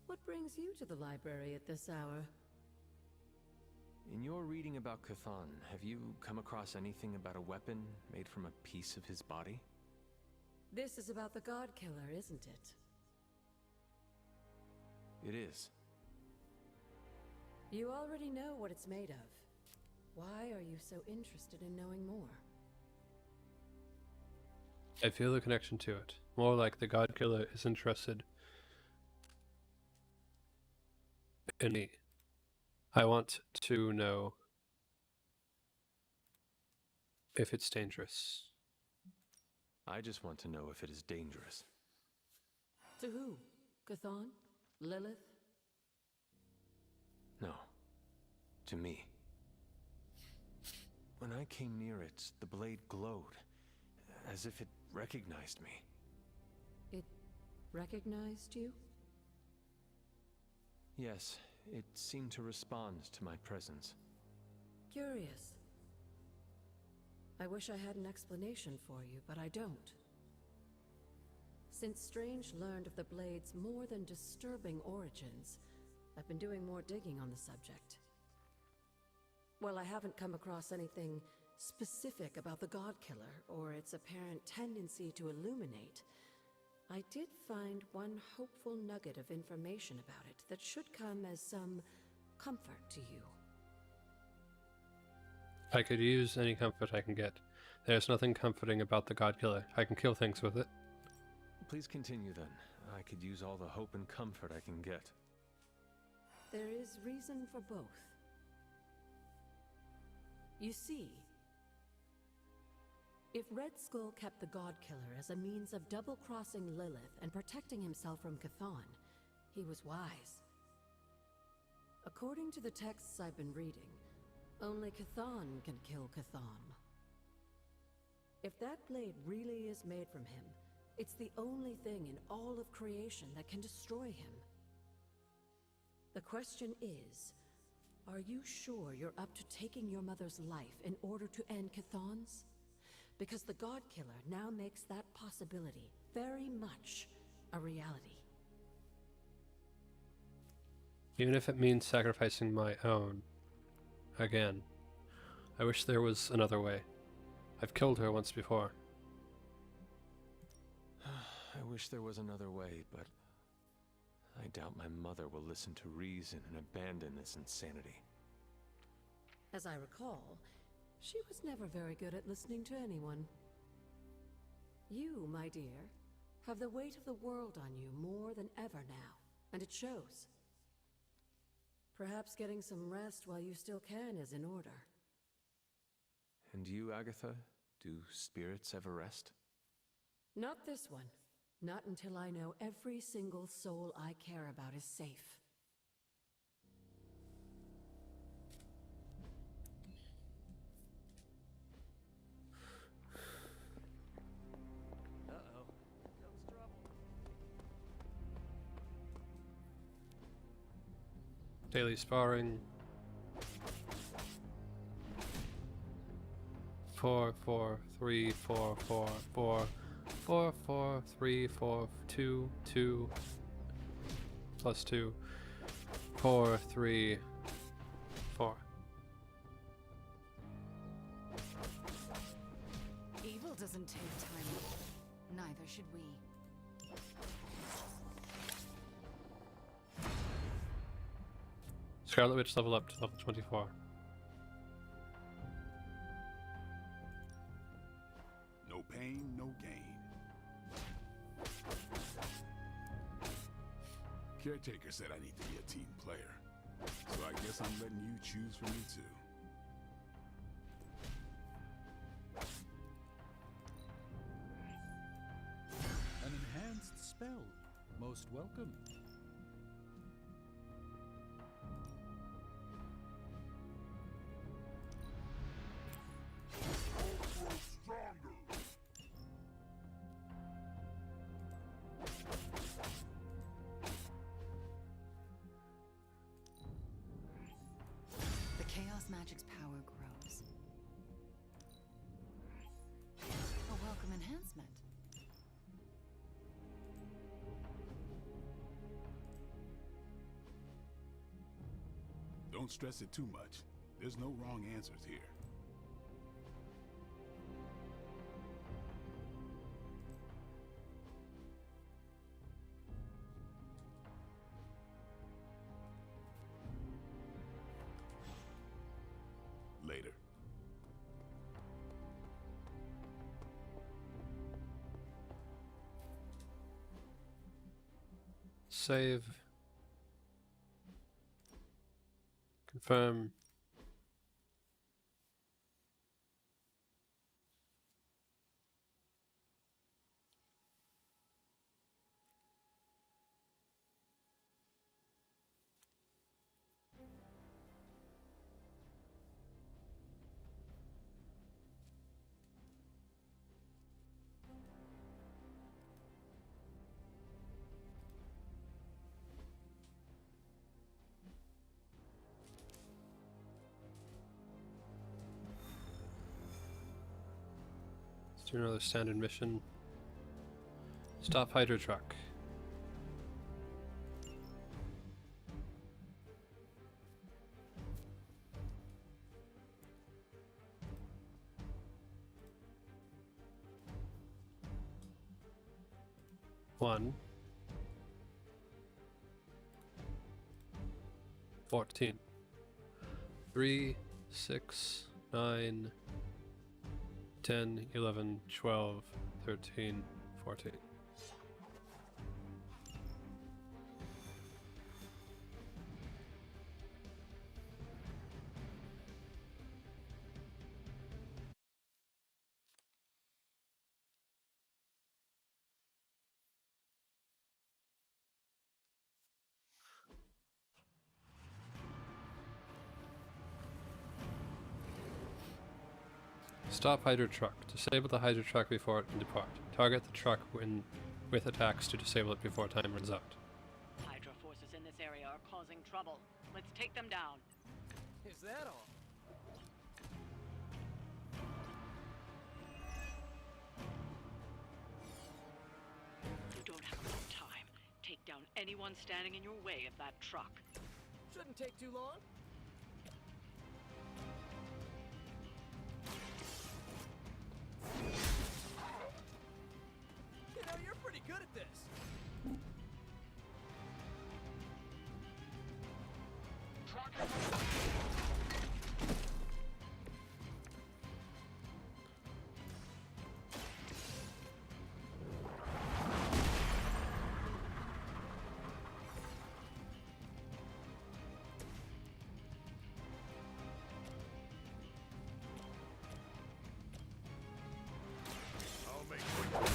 What brings you to the library at this hour? In your reading about Chthon, have you come across anything about a weapon made from a piece of his body? This is about the God Killer, isn't it? It is. You already know what it's made of. Why are you so interested in knowing more? I feel the connection to it. More like the God Killer is interested in me. I want to know if it's dangerous. I just want to know if it is dangerous. To who? Chthon? Lilith? No. To me. When I came near it, the blade glowed, as if it recognized me. It recognized you? Yes, it seemed to respond to my presence. Curious. I wish I had an explanation for you, but I don't. Since Strange learned of the Blade's more than disturbing origins, I've been doing more digging on the subject. Well, I haven't come across anything specific about the God Killer or its apparent tendency to illuminate, I did find one hopeful nugget of information about it that should come as some comfort to you. I could use any comfort I can get. There's nothing comforting about the God Killer. I can kill things with it. Please continue then. I could use all the hope and comfort I can get. There is reason for both. You see, if Red Skull kept the God Killer as a means of double-crossing Lilith and protecting himself from Chthon, he was wise. According to the texts I've been reading, only Chthon can kill Chthon. If that blade really is made from him, it's the only thing in all of creation that can destroy him. The question is, are you sure you're up to taking your mother's life in order to end Chthon's? Because the God Killer now makes that possibility very much a reality. Even if it means sacrificing my own. Again. I wish there was another way. I've killed her once before. I wish there was another way, but I doubt my mother will listen to reason and abandon this insanity. As I recall, she was never very good at listening to anyone. You, my dear, have the weight of the world on you more than ever now, and it shows. Perhaps getting some rest while you still can is in order. And you, Agatha? Do spirits ever rest? Not this one. Not until I know every single soul I care about is safe. Uh-oh. Here comes trouble. Daily sparring. 4, 4, 3, 4, 4, 4, 4, 4, 3, 4, 2, 2, plus 2, 4, 3, 4. Evil doesn't take time. Neither should we. Scarlet Witch level up to level 24. No pain, no gain. Caretaker said I need to be a team player, so I guess I'm letting you choose for me too. An enhanced spell. Most welcome. The Chaos Magic's power grows. A welcome enhancement. Don't stress it too much. There's no wrong answers here. Later. Save. Confirm. Let's do another standard mission. Stop Hydra Truck. 1, 14, 3, 6, 9, 10, 11, 12, 13, 14. Stop Hydra truck. Disable the Hydra truck before it can depart. Target the truck with attacks to disable it before time runs out. Hydra forces in this area are causing trouble. Let's take them down. Is that all? You don't have enough time. Take down anyone standing in your way of that truck. Shouldn't take too long. You know, you're pretty good at this. I'll make quick.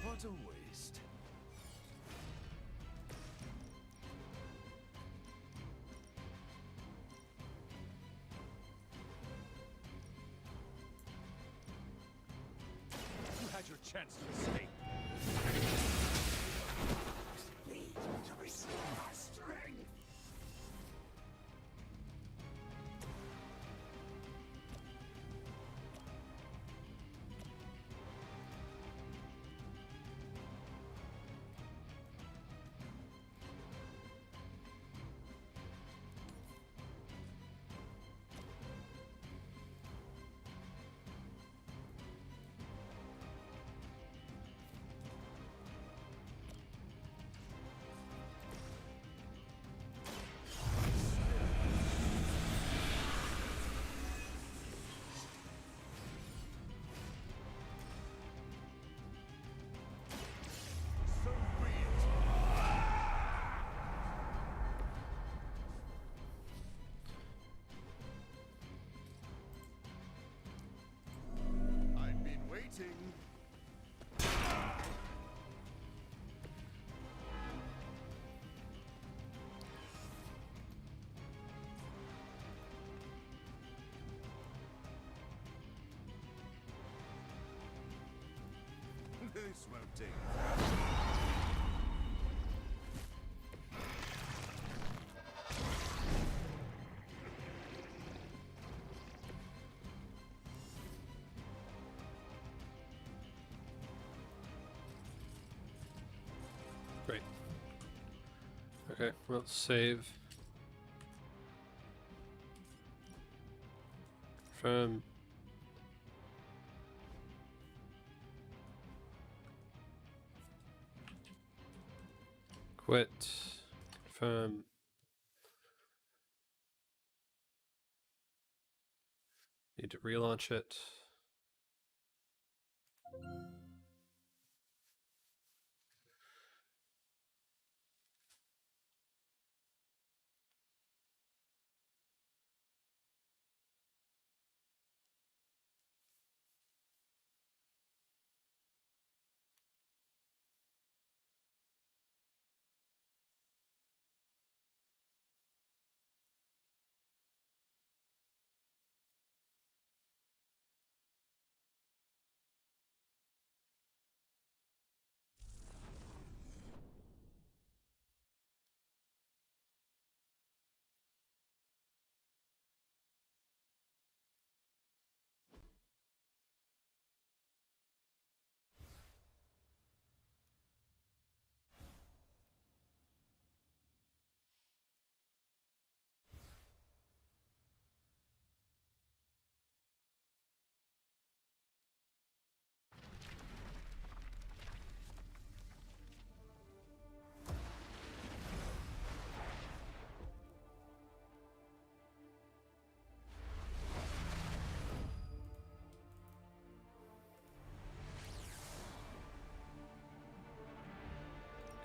What a waste. You had your chance to escape. Need to restore our strength. I've been waiting. This won't take long. Great. Okay, let's save. Confirm. Quit. Confirm. Need to relaunch it.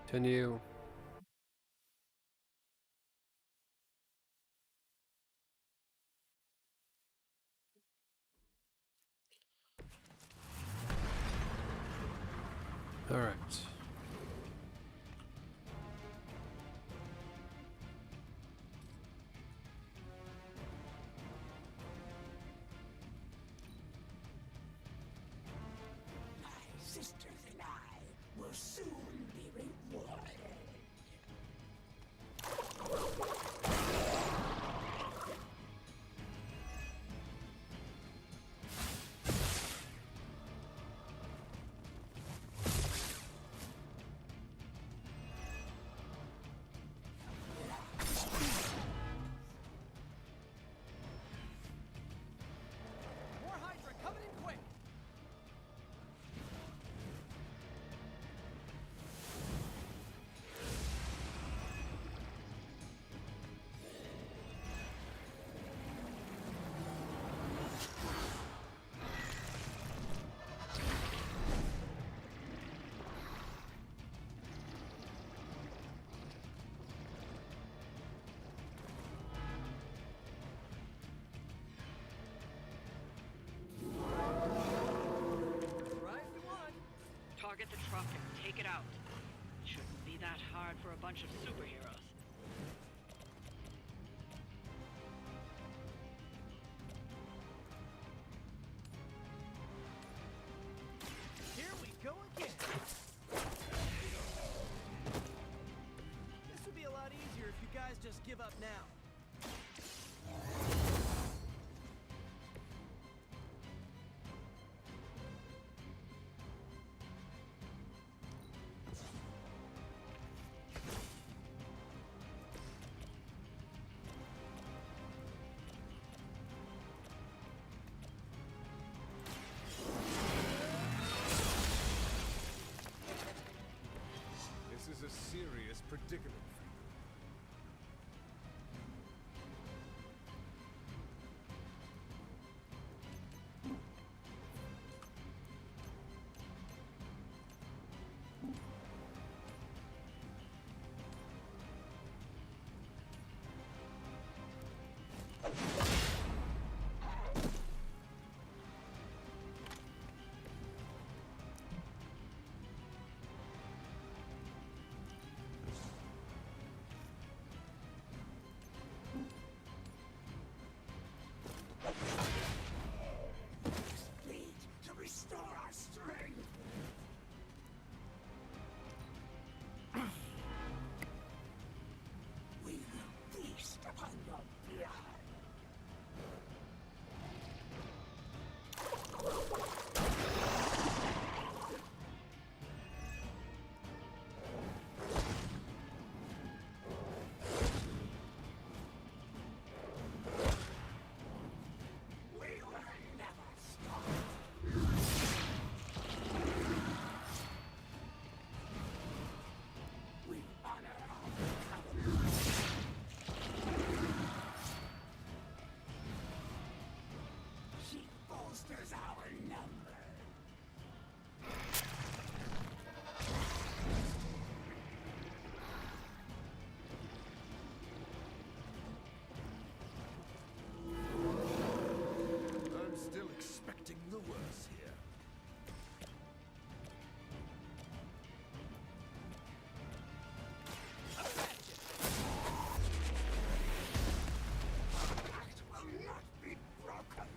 Continue. All right. My sisters and I will soon be rewarded. More Hydra coming in quick! Try if you want. Target the truck and take it out. Shouldn't be that hard for a bunch of superheroes. Here we go again. This would be a lot easier if you guys just give up now. This is a serious predicament. Speed to restore our strength. We will feast upon your blood. We will never stop. We honor our covenant. She bolsters our number. I'm still expecting the worst here. Pact will not be broken.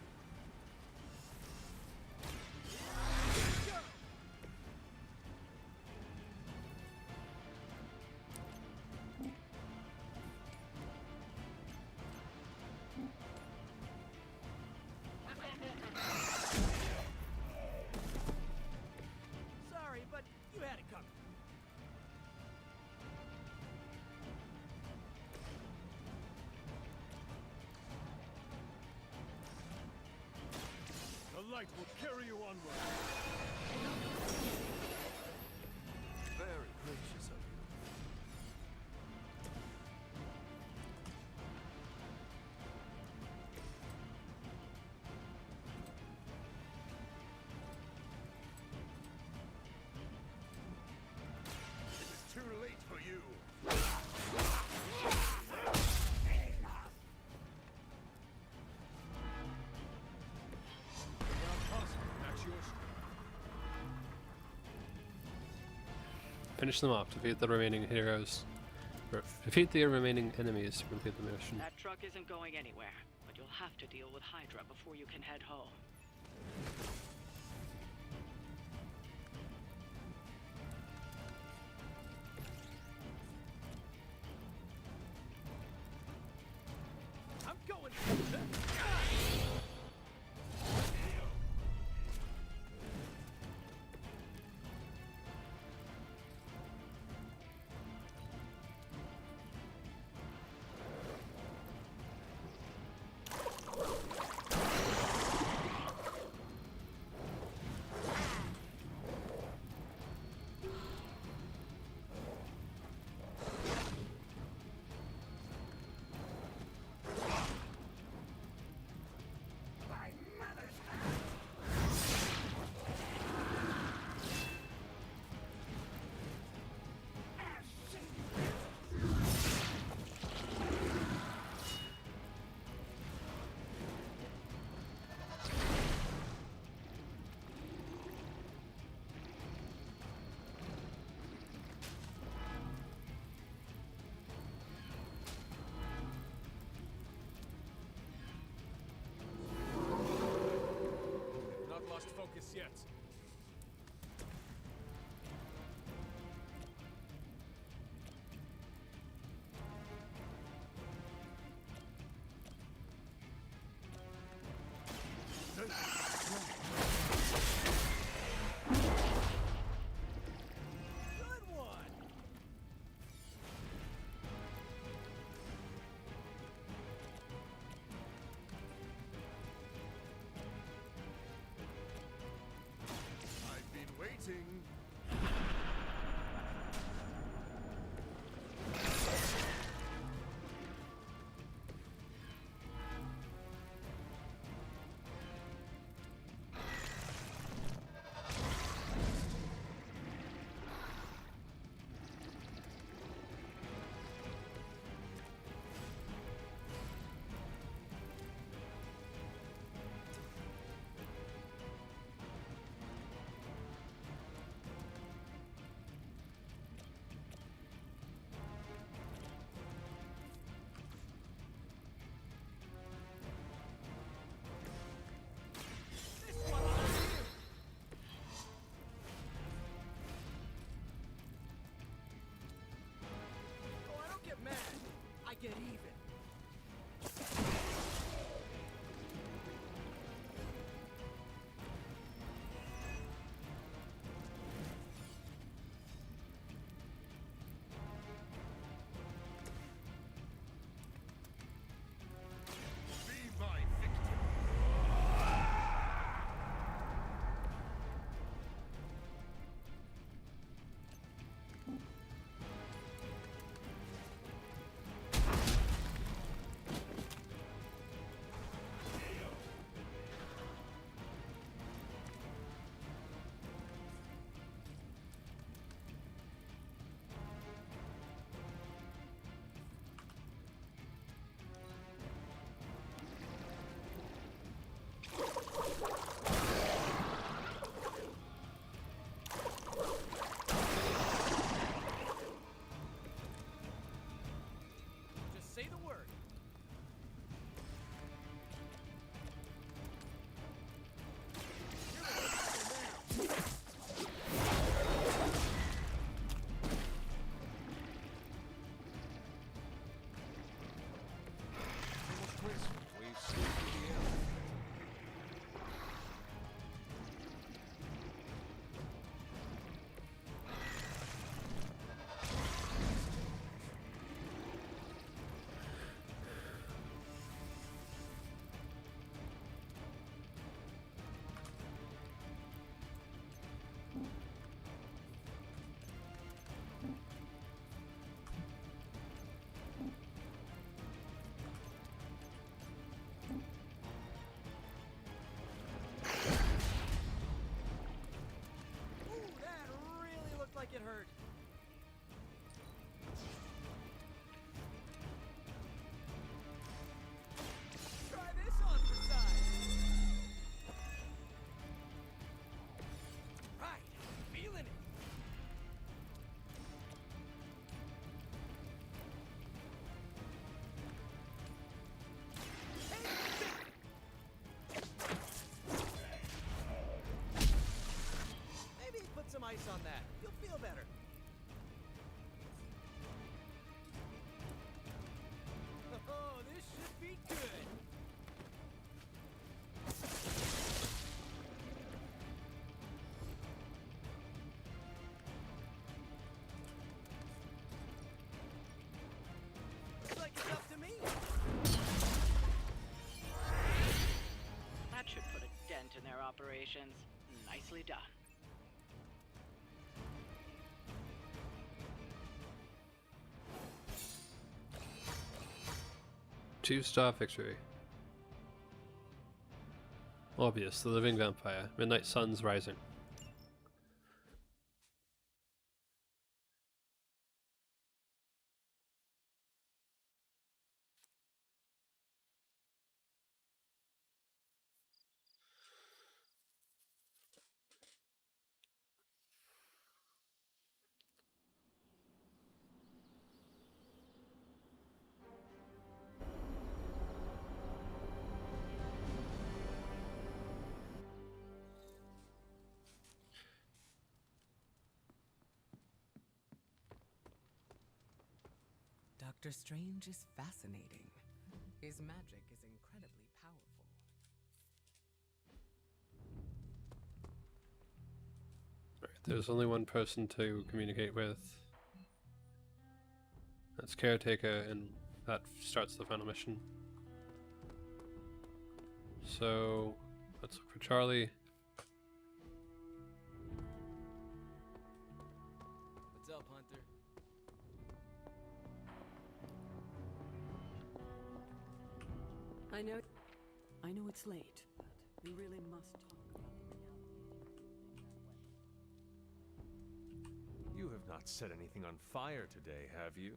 Sorry, but you had it coming. The light will carry you onward. Very gracious of you. It is too late Finish them off. Defeat the remaining heroes. Or defeat the remaining enemies to complete the mission. That truck isn't going anywhere, but you'll have to deal with Hydra before you can head home. I'm going. Not lost focus yet. Good one. I've been waiting. Oh, I don't get mad. I get even. Be my victim. Just say the word. Ooh, that really looked like it hurt. Try this on for size. Right, feeling it. Congratulations. Nicely done. Two-star victory. Obvious, the living vampire. Midnight Sun's rising. Doctor Strange is fascinating. His magic is incredibly powerful. Right, there's only one person to communicate with. That's Caretaker, and that starts the final mission. So, let's look for Charlie. What's up, Hunter? I know it's late, but we really must talk about the reality. You have not set anything on fire today, have you?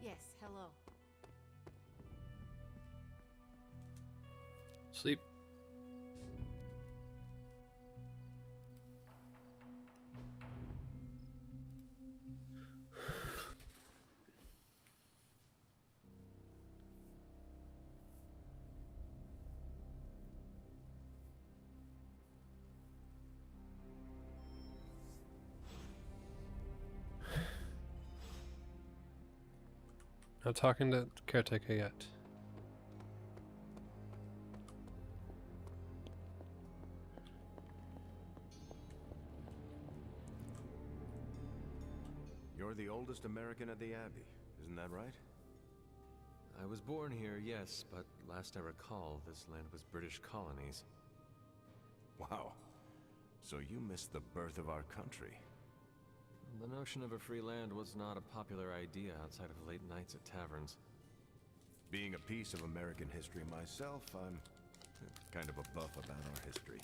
Yes, hello. Sleep. Not talking to Caretaker yet. You're the oldest American at the Abbey, isn't that right? I was born here, yes, but last I recall, this land was British colonies. Wow. So you missed the birth of our country. The notion of a free land was not a popular idea outside of late nights at taverns. Being a piece of American history myself, I'm kind of a buff about our history.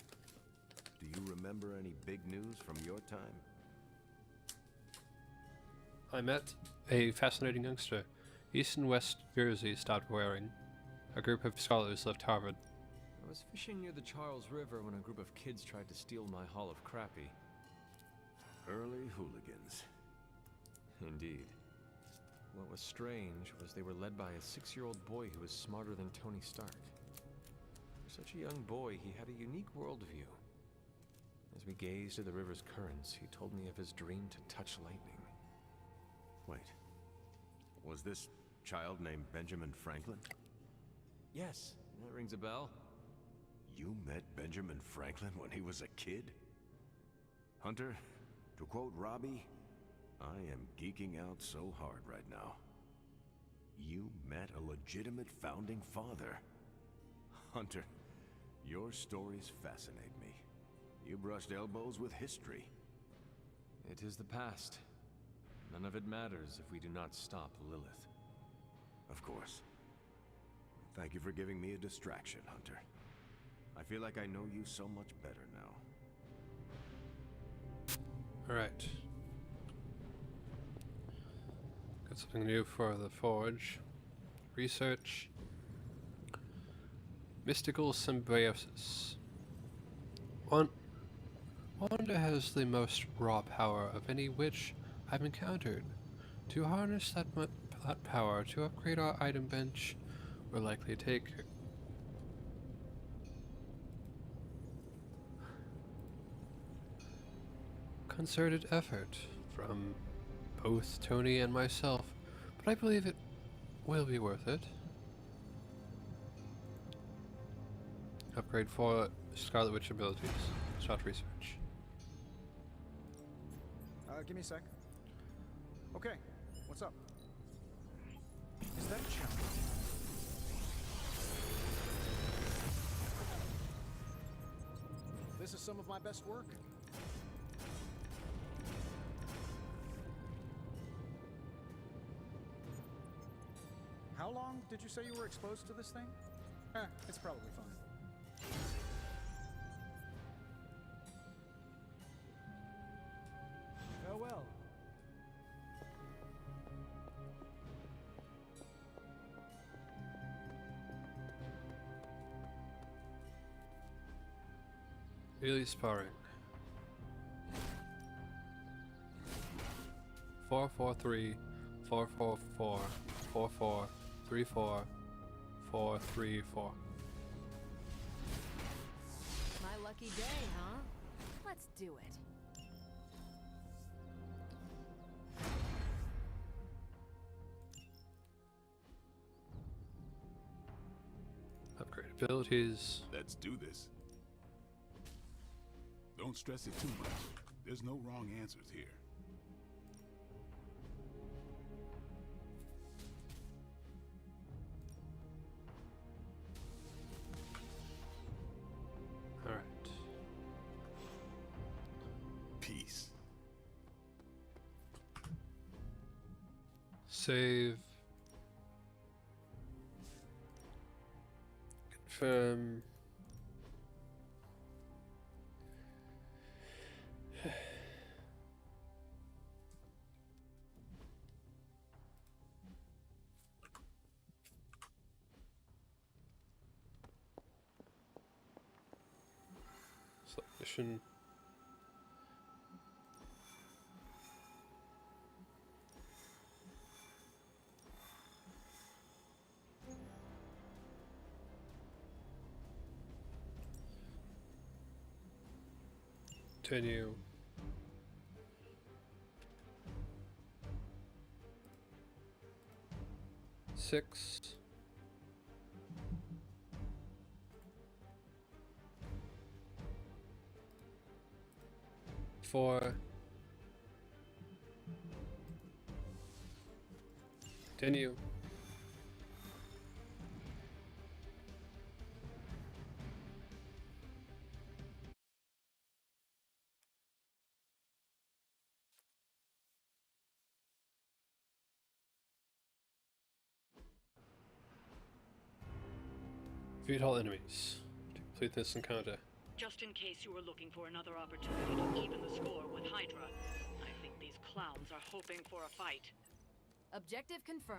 Do you remember any big news from your time? I met a fascinating youngster. East and West Jersey stopped wearing. A group of scholars left Harvard. I was fishing near the Charles River when a group of kids tried to steal my haul of crappie. Early hooligans. Indeed. What was strange was they were led by a 6-year-old boy who was smarter than Tony Stark. For such a young boy, he had a unique worldview. As we gazed at the river's currents, he told me of his dream to touch lightning. Wait. Was this child named Benjamin Franklin? Yes, that rings a bell. You met Benjamin Franklin when he was a kid? Hunter, to quote Robbie, I am geeking out so hard right now. You met a legitimate founding father. Hunter, your stories fascinate me. You brushed elbows with history. It is the past. None of it matters if we do not stop Lilith. Of course. Thank you for giving me a distraction, Hunter. I feel like I know you so much better now. Alright. Got something new for the Forge. Research. Mystical symbiosis. Wanda has the most raw power of any witch I've encountered. To harness that power to upgrade our item bench will likely take concerted effort from both Tony and myself, but I believe it will be worth it. Upgrade for Scarlet Witch abilities. Start research. give me a sec. Okay, what's up? Is that a challenge? This is some of my best work. How long did you say you were exposed to this thing? It's probably fine. Farewell. Really sparring. 443 444 4434 434. My lucky day, huh? Let's do it. Upgrade abilities. Let's do this. Don't stress it too much. There's no wrong answers here. All right. Peace. Save. Confirm. Mission. Continue. Six. Four. Continue. Defeat all enemies to complete this encounter. Just in case you were looking for another opportunity to even the score with Hydra, I think these clowns are hoping for a fight. Objective confirmed.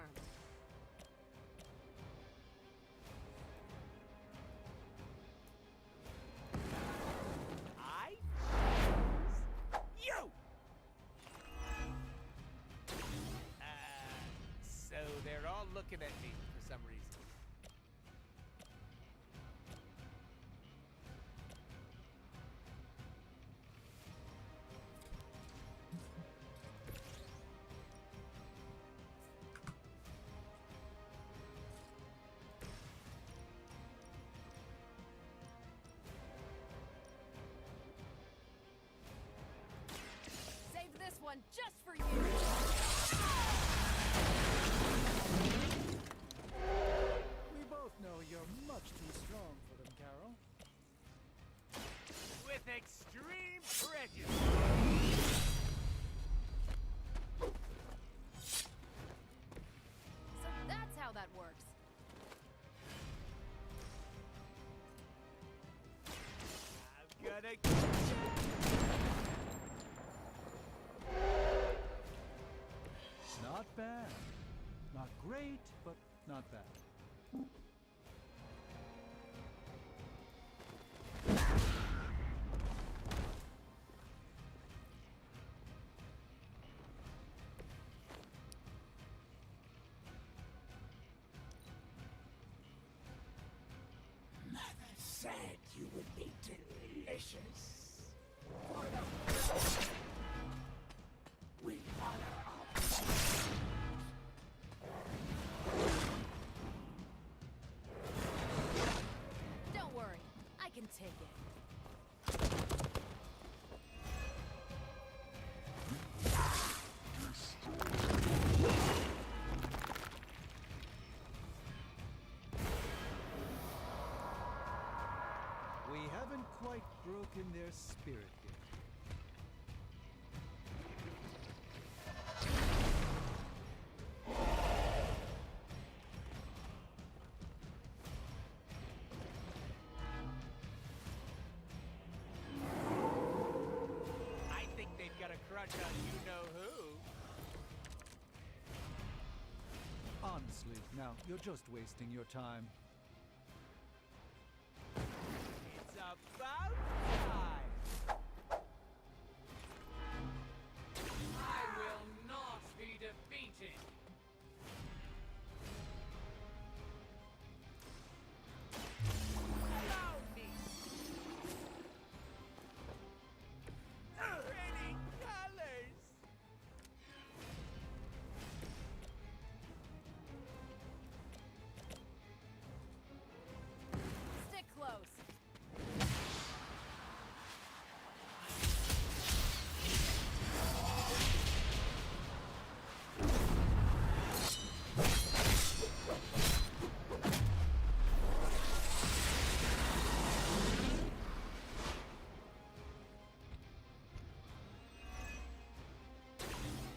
I you. So they're all looking at me for some reason. Save this one just for you. We both know you're much too strong for them, Carol. With extreme prejudice. So that's how that works. I'm gonna get Not bad. Not great, but not bad. Mother said you would be delicious. We honor our quite broken their spirit yet. I think they've got a crush on you-know-who. Honestly, now, you're just wasting your time. It's about time! I will not be defeated! Allow me! Pretty colors! Stick close.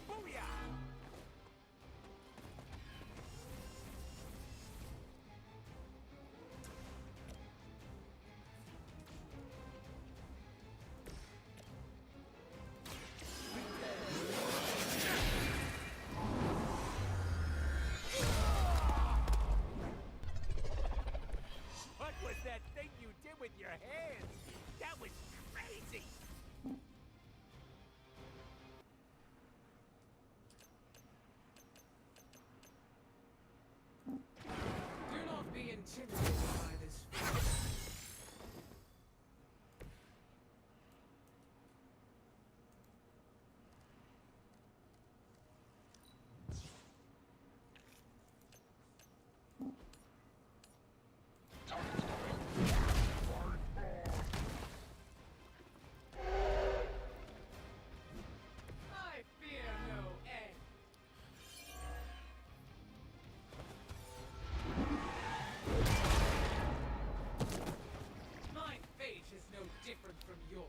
Booyah! What was that thing you did with your hands? That was crazy! Do not be intimidated by this feat. I fear no end. My fate is no different from yours.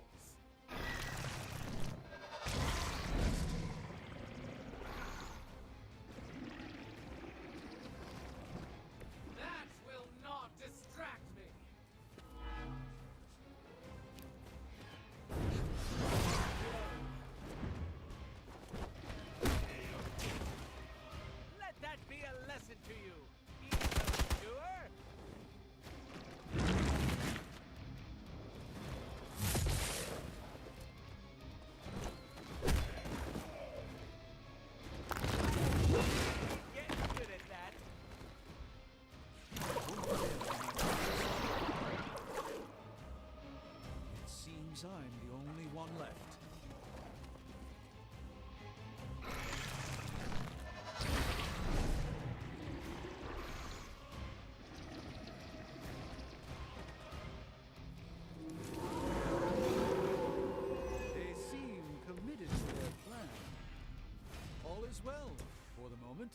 That will not distract me. Let that be a lesson to you, evildoer! Get good at that. It seems I'm the only one left. They seem committed to their plan. All is well, for the moment.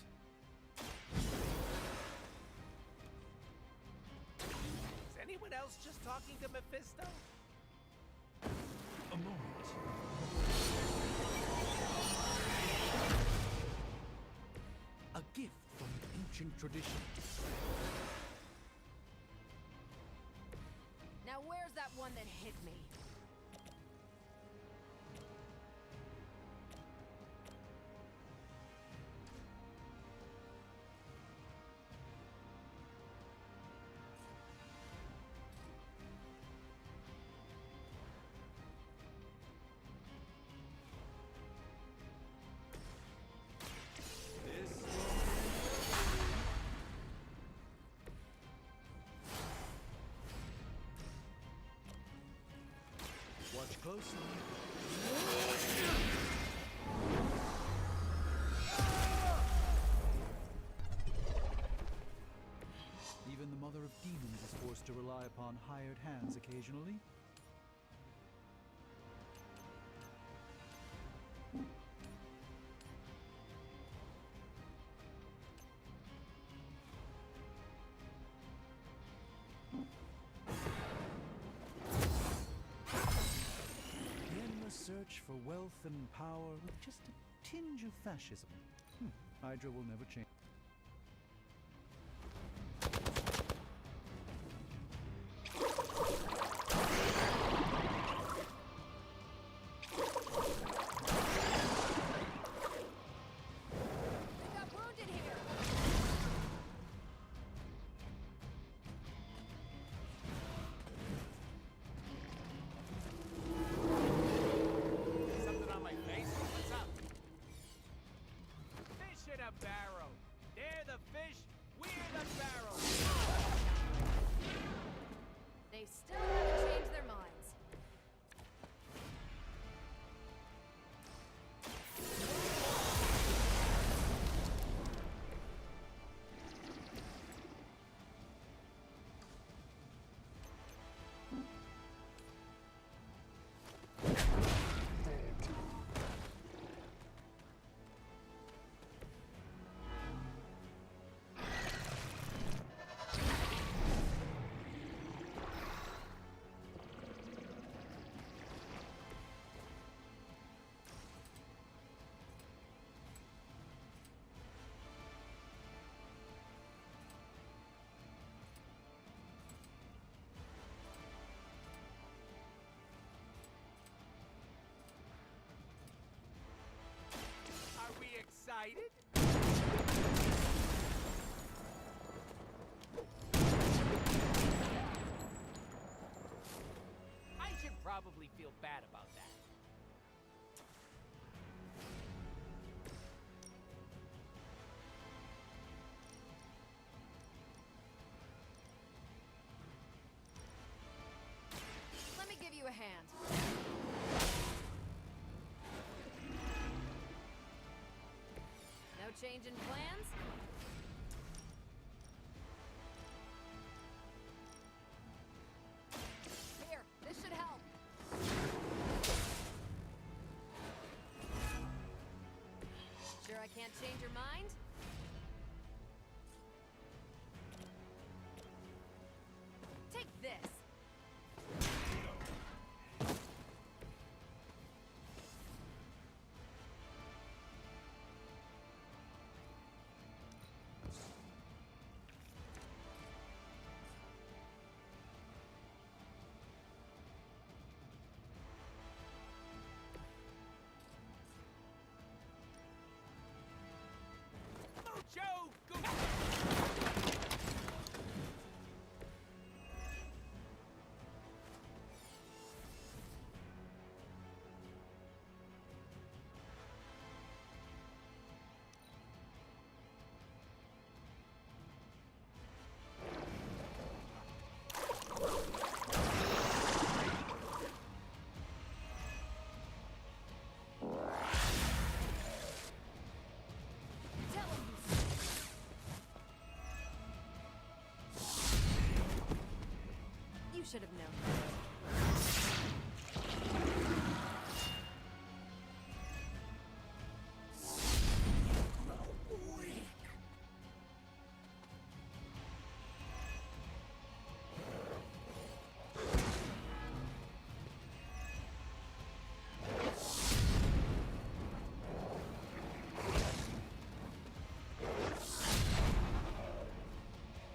Is anyone else just talking to Mephisto? A moment. A gift from ancient tradition. Now where's that one that hit me? Watch closely. Even the Mother of Demons is forced to rely upon hired hands occasionally. search for wealth and power with just a tinge of fascism. Hydra will never change. Something on my face? What's up? Fish in a barrel. They're the fish, we're the barrel. They still haven't changed their minds. Are we excited? I should probably feel bad about that. Let me give you a hand. No change in plans? Here, this should help. Sure I can't change your mind? Take this. Joe, go! Tell him you should have known.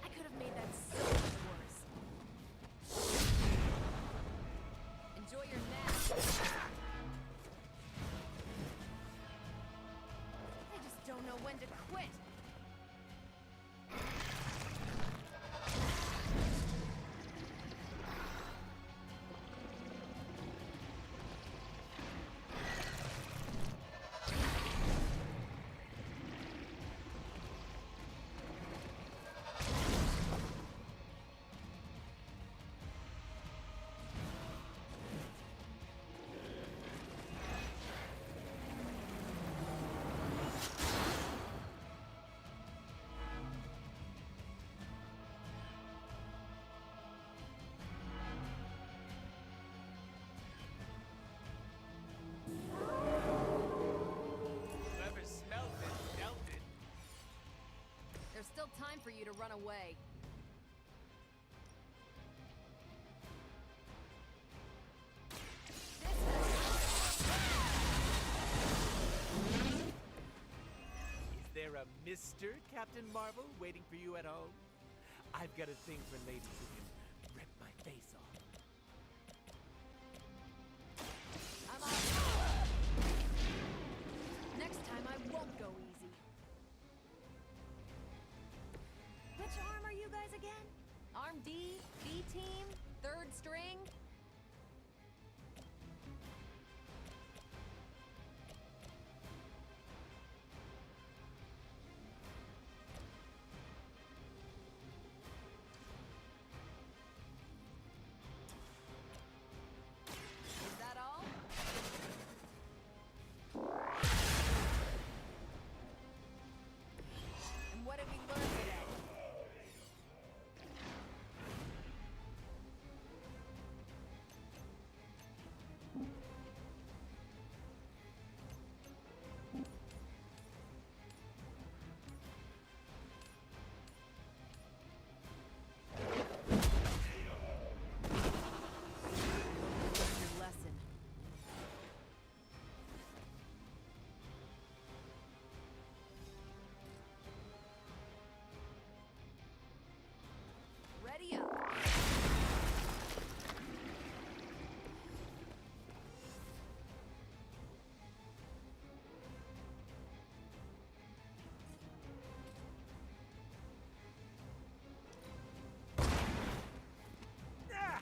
I could have made that so much worse. Enjoy your nap. I just don't know when to quit. Whoever smelt it, dealt it. There's still time for you to run away. This a Mr. Captain Marvel waiting for you at home? I've got a thing for ladies who can rip my face off. I'm on. Next time I won't go easy. Which arm are you guys again? Arm D, B team, third string? Is that all? And what did we learn today? Learn your lesson. Ready up.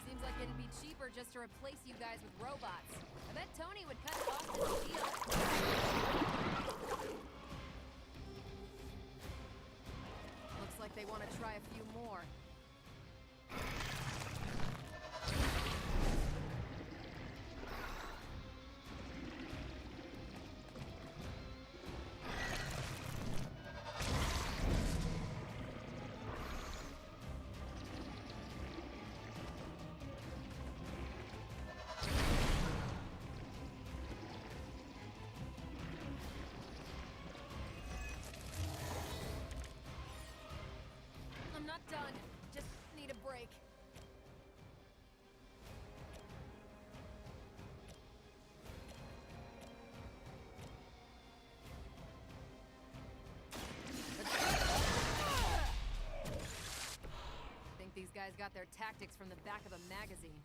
Seems like it'd be cheaper just to replace you guys with robots. I bet Tony would cut costs in the deal. Looks like they want to try a few more. I'm not done. Just need a break. Think these guys got their tactics from the back of a magazine.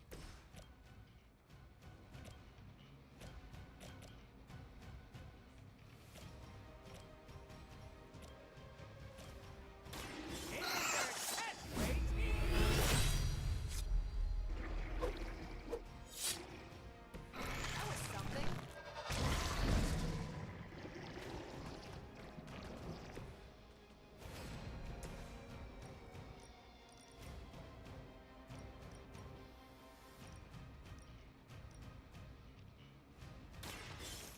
That was something.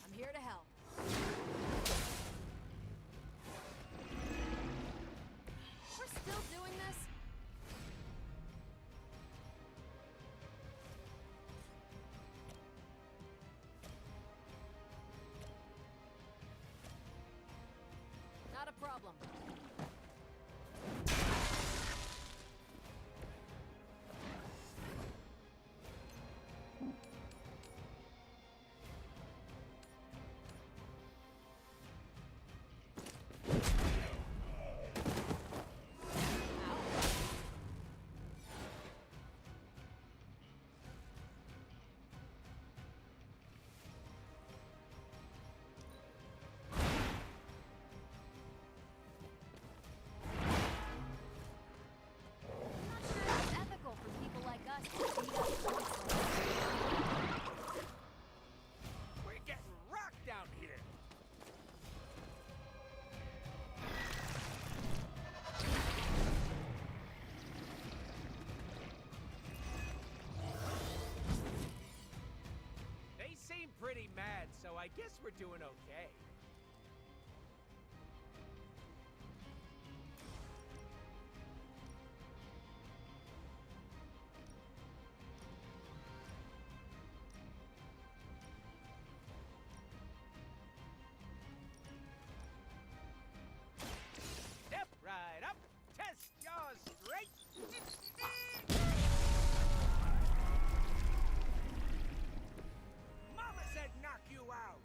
I'm here to help. We're still doing this? Not a problem. It's ethical for people like us to beat up points. We're getting rocked down here. They seem pretty mad, so I guess we're doing okay. Step right up, test your strength. Mama said knock you out.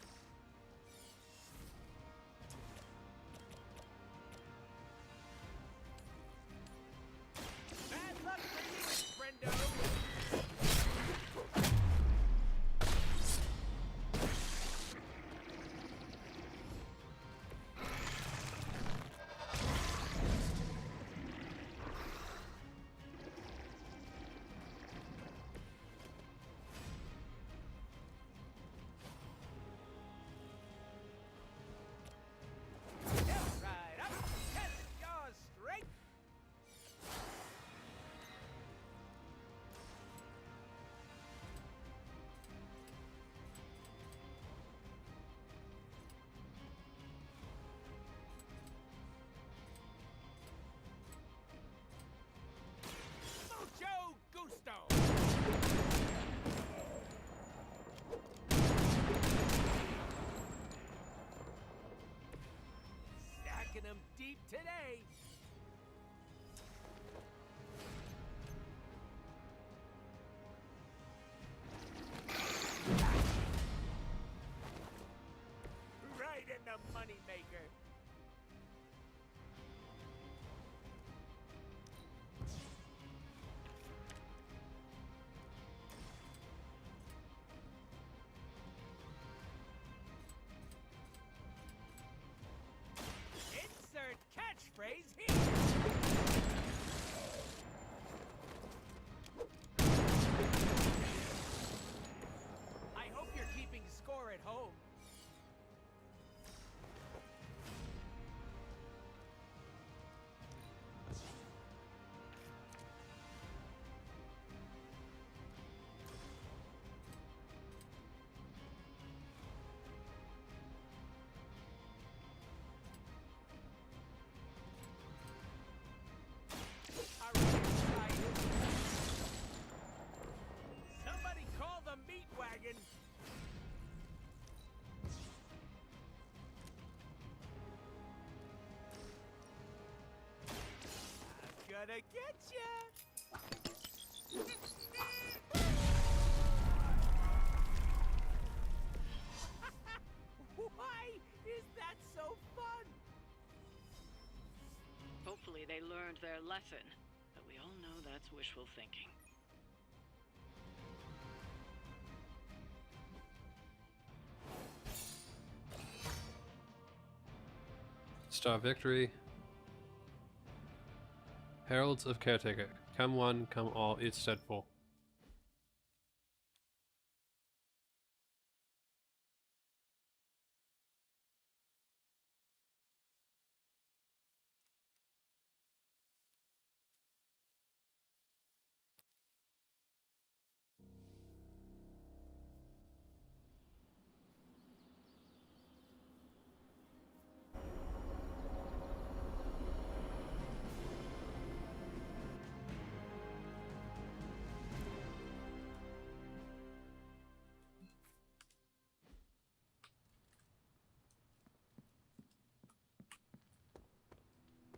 today. Right in the moneymaker. Insert catchphrase here. I hope you're keeping score at home. Somebody call the meat wagon. I'm gonna get ya. Why is that so fun? Hopefully they learned their lesson, but we all know that's wishful thinking. Star victory. Heralds of Caretaker. Come one, come all, each steadful.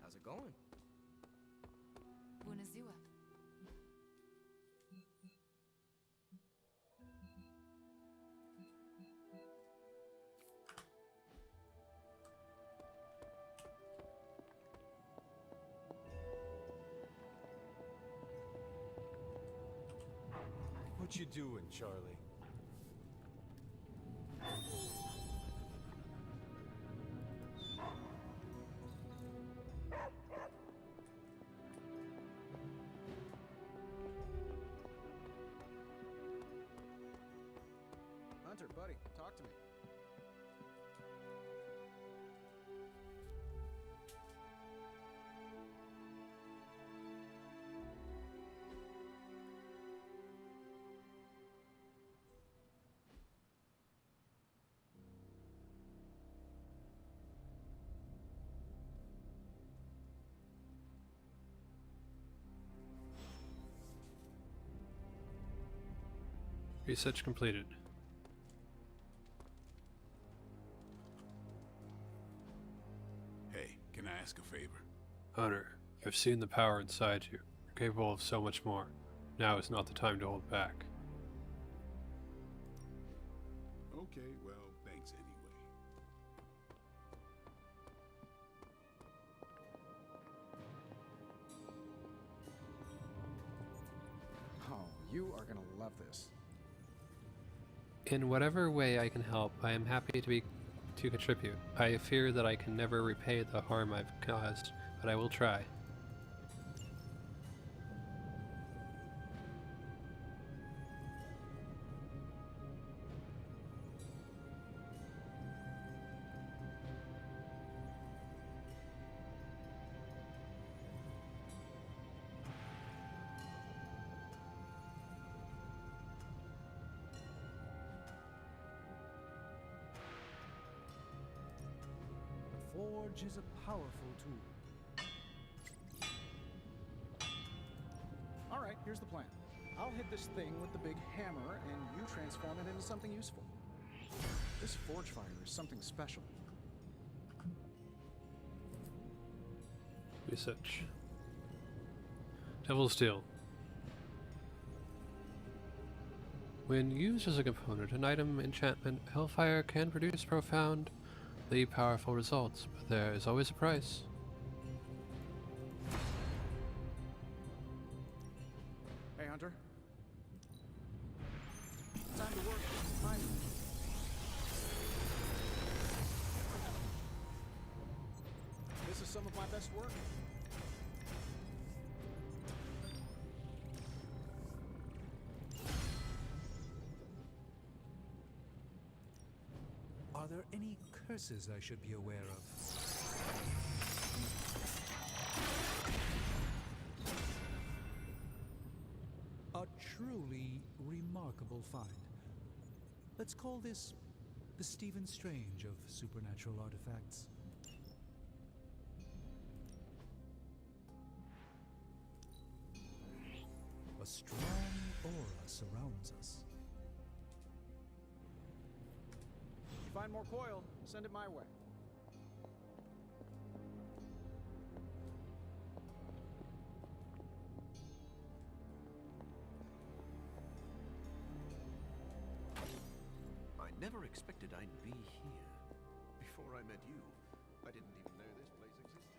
How's it going? Bună ziua. What you doing, Charlie? Hunter, buddy, talk to me. Research completed. Hey, can I ask a favor? Hunter, I've seen the power inside you. You're capable of so much more. Now is not the time to hold back. Okay, well, thanks anyway. Oh, you are gonna love this. In whatever way I can help, I am happy to contribute. I fear that I can never repay the harm I've caused, but I will try. The Forge is a powerful tool. Alright, here's the plan. I'll hit this thing with the big hammer, and you transform it into something useful. This forge fire is something special. Research. Devil's Steel. When used as a component, an item enchantment, Hellfire can produce profoundly powerful results, but there is always a price. Hey, Hunter. Time to work. Finally. This is some of my best work. Are there any curses I should be aware of? A truly remarkable find. Let's call this the Stephen Strange of supernatural artifacts. A strong aura surrounds us. If you find more coil, send it my way. I never expected I'd be here. Before I met you, I didn't even know this place existed.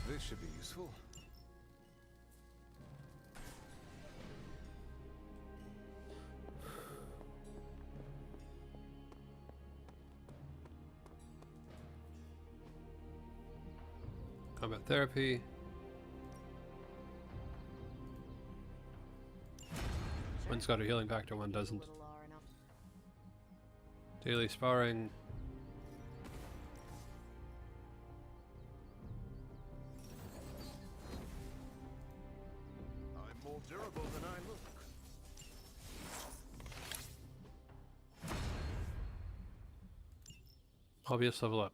This should be useful. Combat therapy. One's got a healing factor, one doesn't. Daily sparring. I'm more durable than I look. Obvious level up.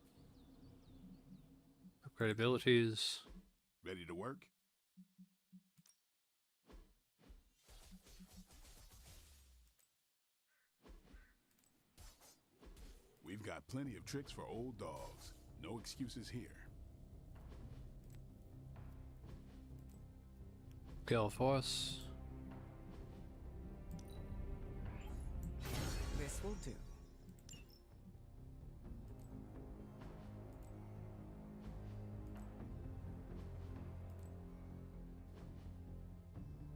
Upgrade abilities. Ready to work? We've got plenty of tricks for old dogs. No excuses here. Gale Force. This will do.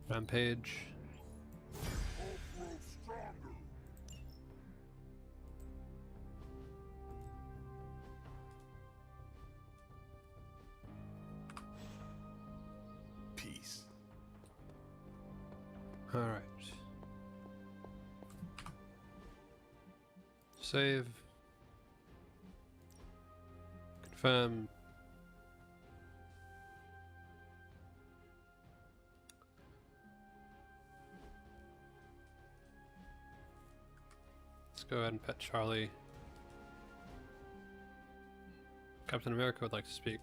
Rampage. Peace. All right. Save. Confirm. Let's go ahead and pet Charlie. Captain America would like to speak.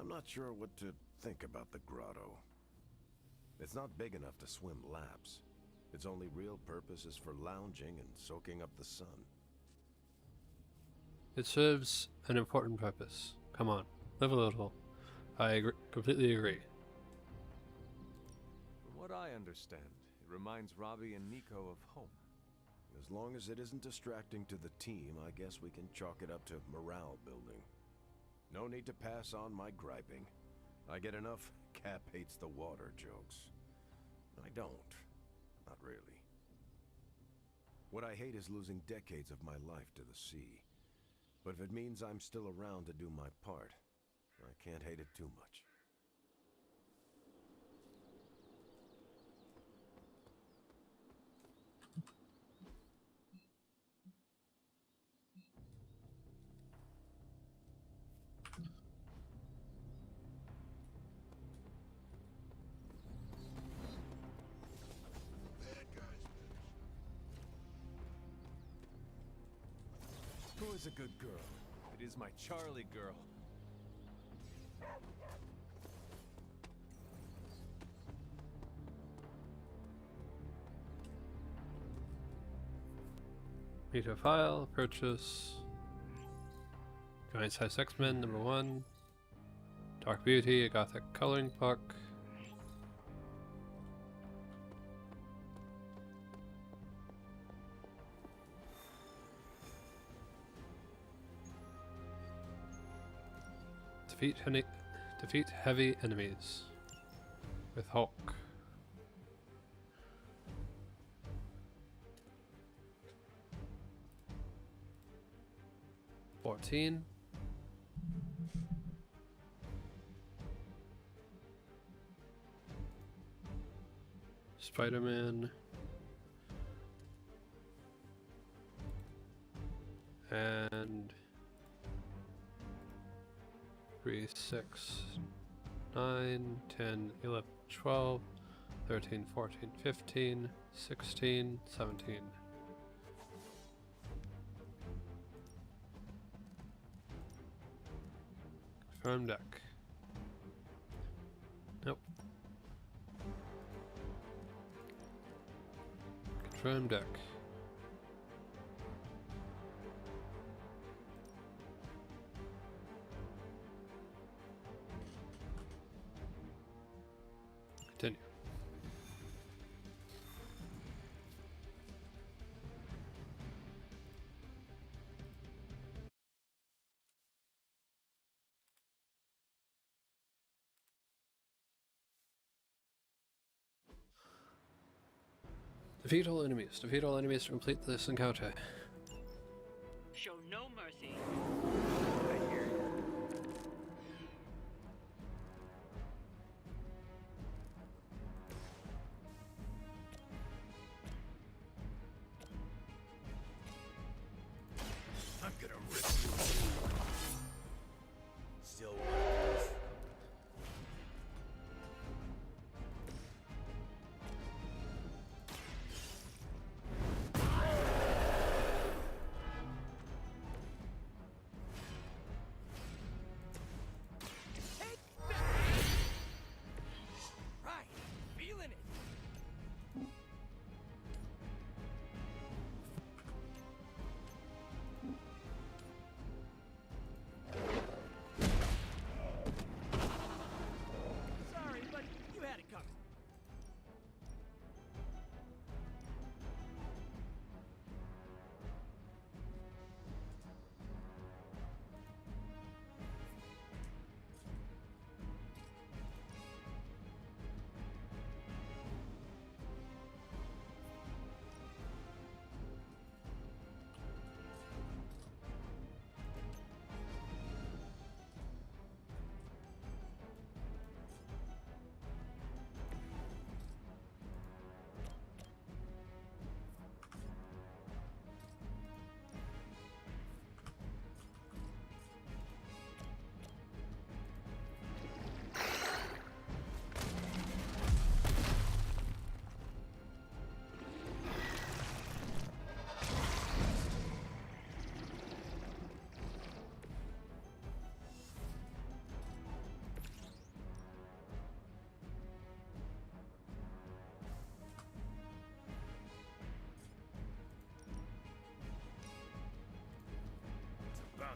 I'm not sure what to think about the grotto. It's not big enough to swim laps. Its only real purpose is for lounging and soaking up the sun. It serves an important purpose. Come on, live a little. Completely agree. From what I understand, it reminds Robbie and Nico of home. As long as it isn't distracting to the team, I guess we can chalk it up to morale building. No need to pass on my griping. I get enough Cap hates the water jokes. I don't. Not really. What I hate is losing decades of my life to the sea. But if it means I'm still around to do my part, I can't hate it too much. Who is a good girl? It is my Charlie girl. Media file, purchase. Giant size X-Men #1. Dark Beauty, a gothic coloring book. Defeat heavy enemies with Hulk. $14. Spider-Man. And 3, 6, 9, 10, 11, 12, 13, 14, 15, 16, 17. Confirm deck. Nope. Confirm deck. Continue. Defeat all enemies. Defeat all enemies to complete this encounter. Show no mercy. I hear you. I'm gonna rip you. Still one.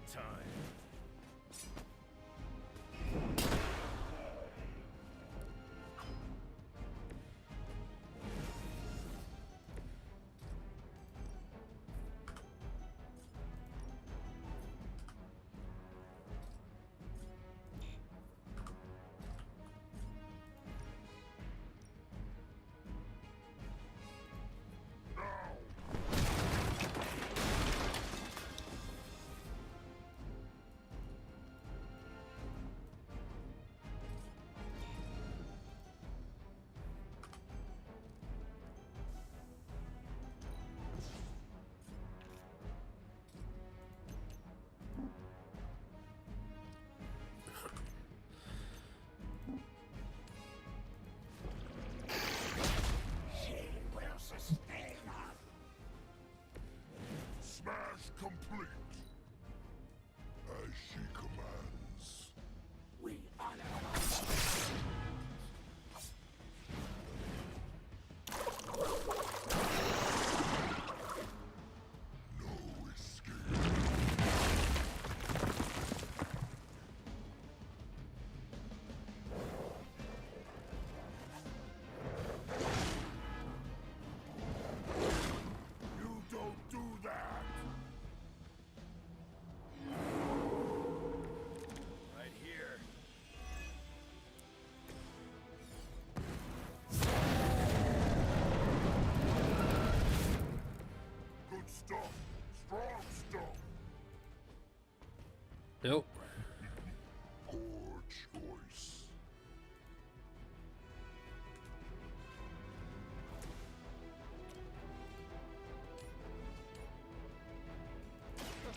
on time. Smash complete. As she commands. We honor No escape. You don't do that. Right here. Good stuff. Strong stuff. Nope. Poor choice.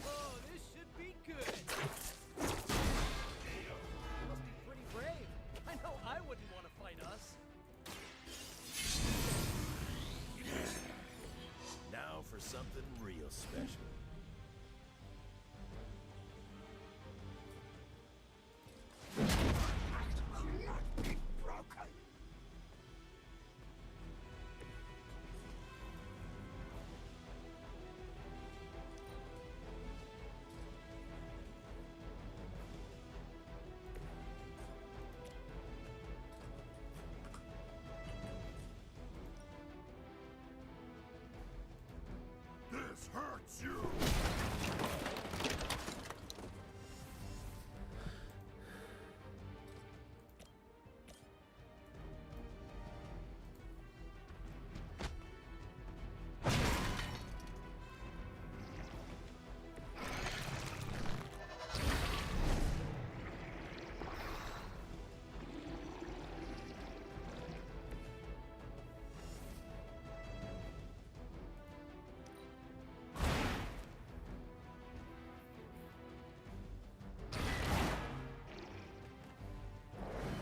Oh, this should be good. Must be pretty brave. I know I wouldn't want to fight us. Now for something real special. will not be broken. This hurts you.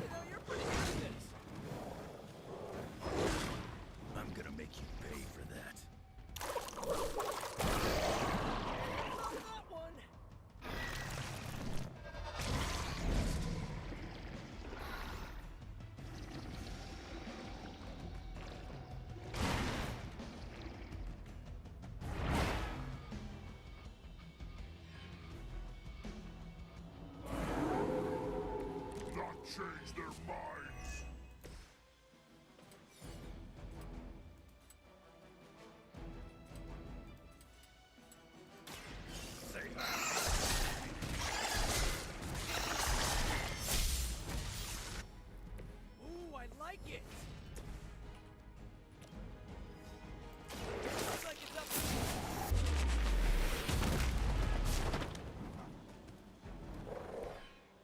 You know, you're pretty good at this. I'm gonna make you pay for that. Not that one. Not change their minds. Say Ooh, I like it. Looks like it's up to me.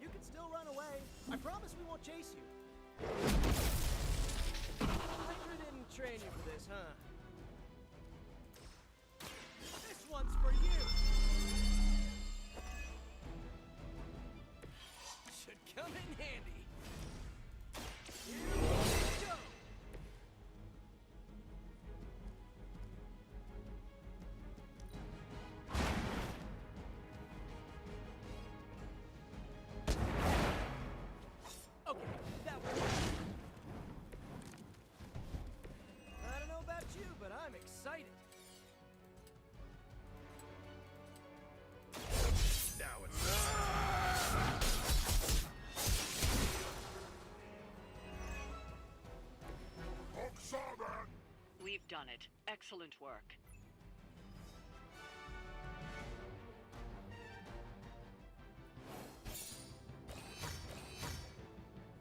You can still run away. I promise we won't chase you. Hydra didn't train you for this, huh? This one's for you. Should come in handy. Here we go. Okay, that worked. I don't know about you, but I'm excited. now We've done it. Excellent work.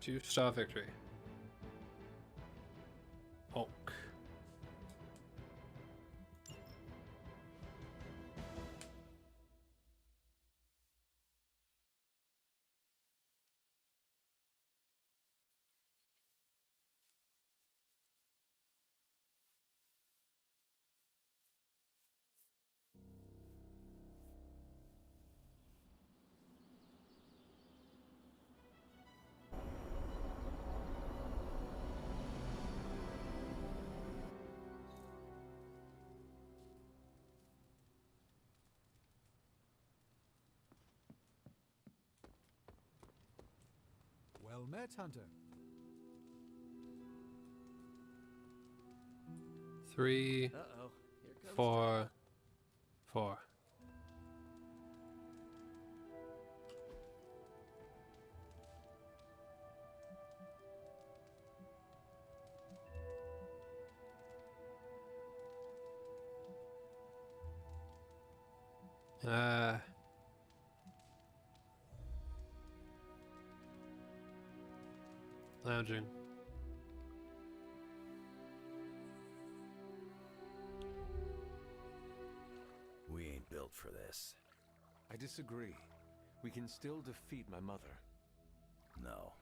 Two-star victory. Hulk. Well met, Hunter. 3, Uh-oh. Here comes 4, 4. Lounging. We ain't built for this. I disagree. We can still defeat my mother. No.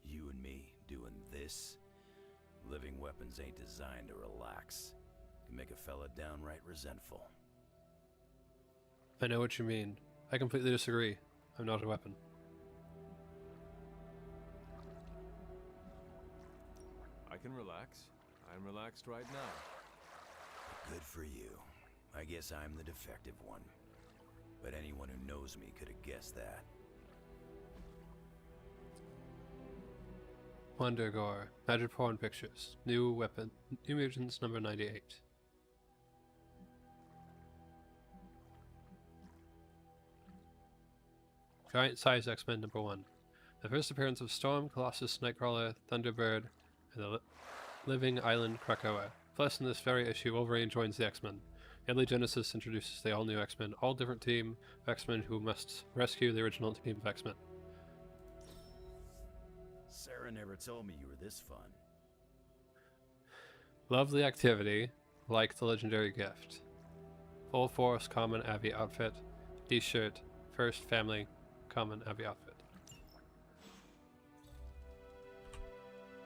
You and me doing this? Living weapons ain't designed to relax. Can make a fella downright resentful. I know what you mean. I completely disagree. I'm not a weapon. I can relax. I'm relaxed right now. Good for you. I guess I'm the defective one. But anyone who knows me could have guessed that. Wonder Gore. Magic Porn Pictures. New weapon. New Mutants number 98. Giant Size X-Men number 1. The first appearance of Storm, Colossus, Nightcrawler, Thunderbird, and the Living Island Krakoa. Plus, in this very issue, Wolverine joins the X-Men. Early Genesis introduces the all-new X-Men, all different team of X-Men who must rescue the original team of X-Men. Sarah never told me you were this fun. Lovely activity, like the legendary gift. Full Force Common Avi outfit, T-shirt, first family Common Avi outfit.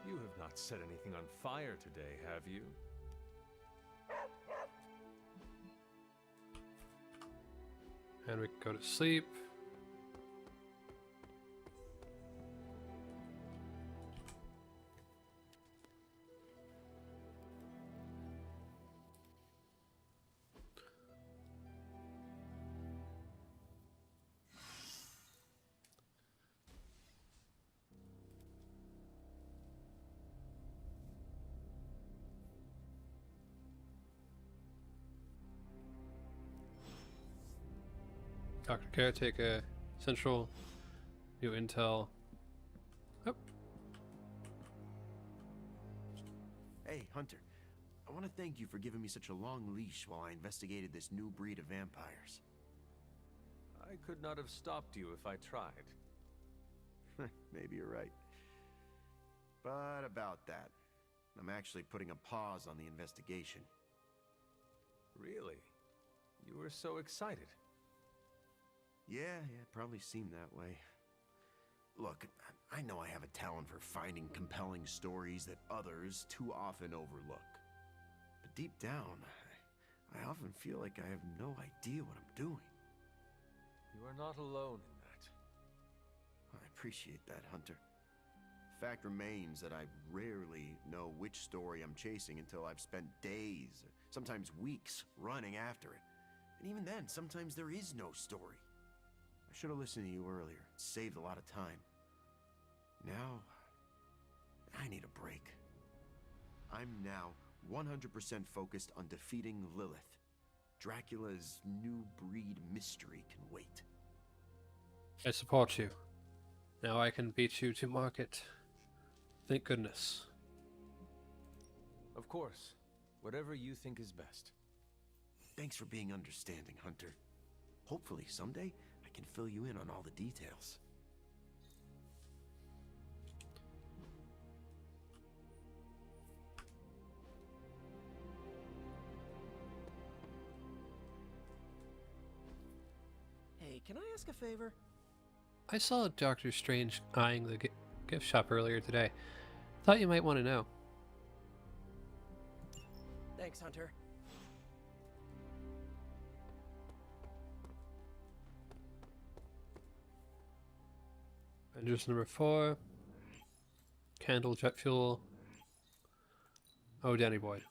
You have not set anything on fire today, have you? And we can go to sleep. Dr. Caretaker, Central, new intel. Oh. Hey, Hunter. I want to thank you for giving me such a long leash while I investigated this new breed of vampires. I could not have stopped you if I tried. Maybe you're right. But about that, I'm actually putting a pause on the investigation. Really? You were so excited. Yeah, it probably seemed that way. Look, I know I have a talent for finding compelling stories that others too often overlook. But deep down, I often feel like I have no idea what I'm doing. You are not alone in that. I appreciate that, Hunter. Fact remains that I rarely know which story I'm chasing until I've spent days, sometimes weeks, running after it. And even then, sometimes there is no story. I should have listened to you earlier. It saved a lot of time. Now, I need a break. I'm now 100% focused on defeating Lilith. Dracula's new breed mystery can wait. I support you. Now I can beat you to market. Thank goodness. Of course. Whatever you think is best. Thanks for being understanding, Hunter. Hopefully, someday, I can fill you in on all the details. Hey, can I ask a favor? I saw Doctor Strange eyeing the gift shop earlier today. Thought you might want to know. Thanks, Hunter. Avengers number 4. Candle, jet fuel. Oh, Danny Boyd.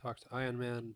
Talk to Iron Man.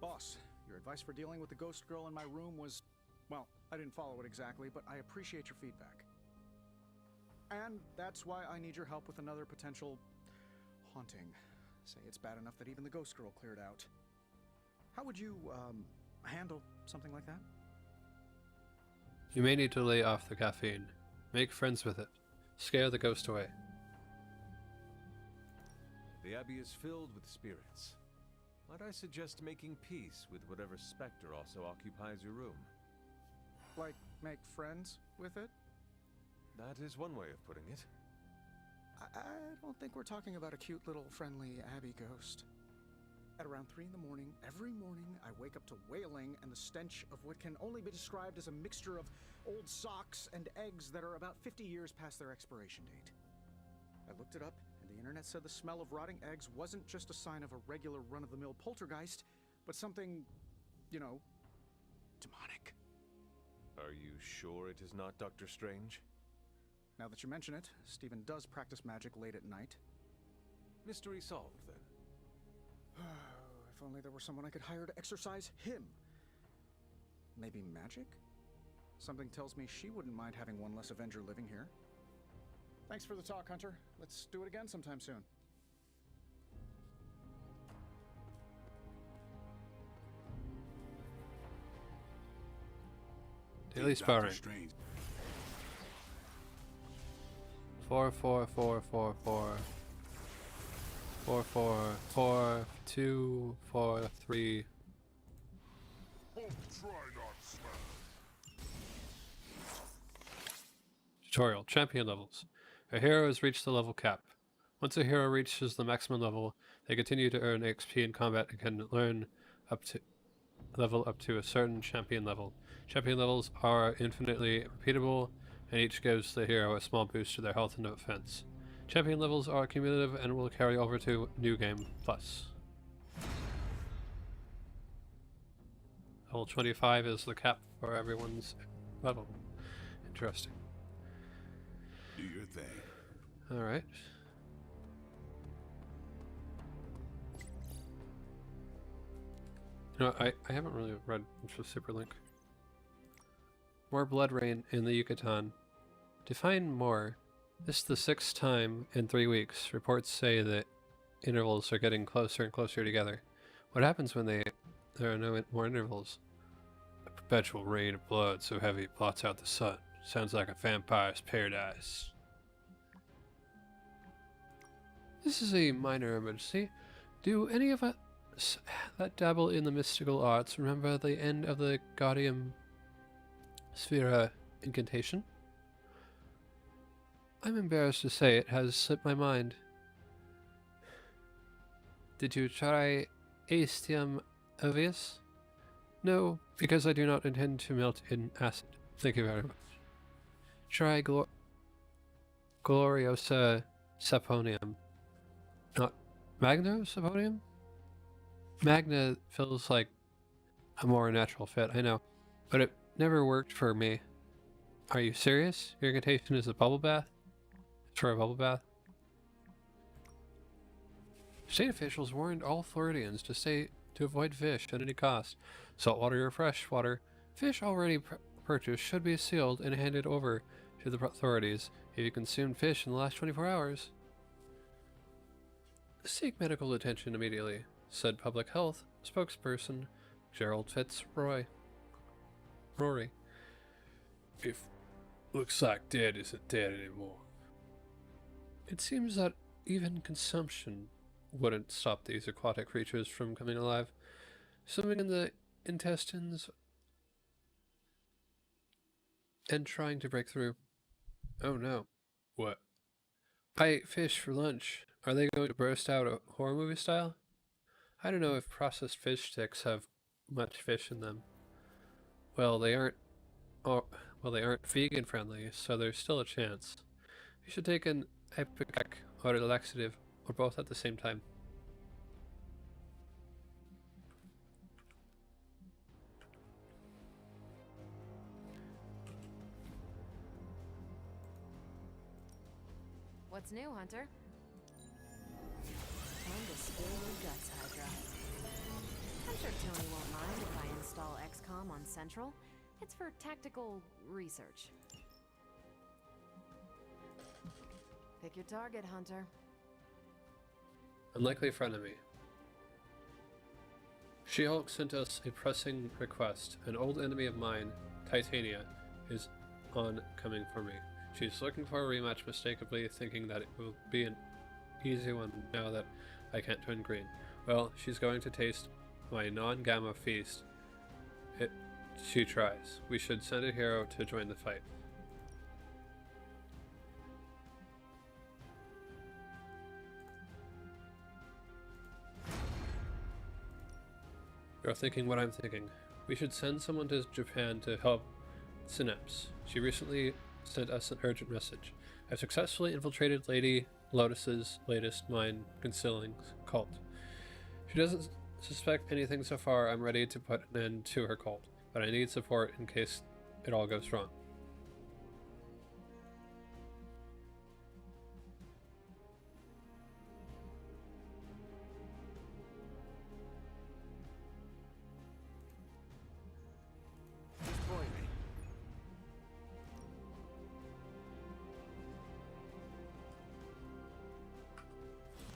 Boss, your advice for dealing with the ghost girl in my room was, well, I didn't follow it exactly, but I appreciate your feedback. And that's why I need your help with another potential haunting. Say it's bad enough that even the ghost girl cleared out. How would you, handle something like that? You may need to lay off the caffeine. Make friends with it. Scare the ghost away. The Abbey is filled with spirits. Might I suggest making peace with whatever specter also occupies your room? Like, make friends with it? That is one way of putting it. I don't think we're talking about a cute little friendly Abbey ghost. At around 3 in the morning, every morning, I wake up to wailing and the stench of what can only be described as a mixture of old socks and eggs that are about 50 years past their expiration date. I looked it up, and the internet said the smell of rotting eggs wasn't just a sign of a regular run-of-the-mill poltergeist, but something, you know, demonic. Are you sure it is not Doctor Strange? Now that you mention it, Stephen does practice magic late at night. Mystery solved, then. If only there were someone I could hire to exorcise him. Maybe magic? Something tells me she wouldn't mind having one less Avenger living here. Thanks for the talk, Hunter. Let's do it again sometime soon. Daily sparring. 4, 4, 4, 4, 4. 4, 4, 4, 2, 4, 3. Tutorial. Champion levels. A hero has reached the level cap. Once a hero reaches the maximum level, they continue to earn XP in combat and can learn level up to a certain champion level. Champion levels are infinitely repeatable, and each gives the hero a small boost to their health and defense. Champion levels are cumulative and will carry over to New Game Plus. Level 25 is the cap for everyone's level. Interesting. Do your thing. Alright. You know, I haven't really read much of Superlink. More blood rain in the Yucatan. Define more. This is the 6th time in 3 weeks. Reports say that intervals are getting closer and closer together. What happens when there are no more intervals? A perpetual rain of blood so heavy it blots out the sun. Sounds like a vampire's paradise. This is a minor emergency. Do any of us that dabble in the mystical arts remember the end of the Gaudium Sphera incantation? I'm embarrassed to say it has slipped my mind. Did you try Aestium Avius? No, because I do not intend to melt in acid. Thank you very much. Try Gloriosa Saponium. Not Magna Saponium? Magna feels like a more natural fit, I know, but it never worked for me. Are you serious? Your invitation is a bubble bath? It's for a bubble bath? State officials warned all Floridians to avoid fish at any cost. Saltwater or freshwater, fish already purchased should be sealed and handed over to the authorities. If you consumed fish in the last 24 hours, seek medical attention immediately, said public health spokesperson Gerald Fitzroy. Rory. If looks like dead isn't dead anymore. It seems that even consumption wouldn't stop these aquatic creatures from coming alive. Swimming in the intestines and trying to break through. Oh no. What? I ate fish for lunch. Are they going to burst out a horror movie style? I don't know if processed fish sticks have much fish in them. Well, they aren't vegan friendly, so there's still a chance. You should take an Ipecac or a laxative, or both at the same time. What's new, Hunter? Time to spill your guts, Hydra. I'm sure Tony won't mind if I install XCOM on Central. It's for tactical research. Pick your target, Hunter. Unlikely frenemy. She-Hulk sent us a pressing request. An old enemy of mine, Titania, is coming for me. She's looking for a rematch, mistakenly thinking that it will be an easy one now that I can't turn green. Well, she's going to taste my non-gamma feast. She tries. We should send a hero to join the fight. You're thinking what I'm thinking. We should send someone to Japan to help Synapse. She recently sent us an urgent message. I've successfully infiltrated Lady Lotus's latest mind-concealing cult. She doesn't suspect anything so far. I'm ready to put an end to her cult, but I need support in case it all goes wrong.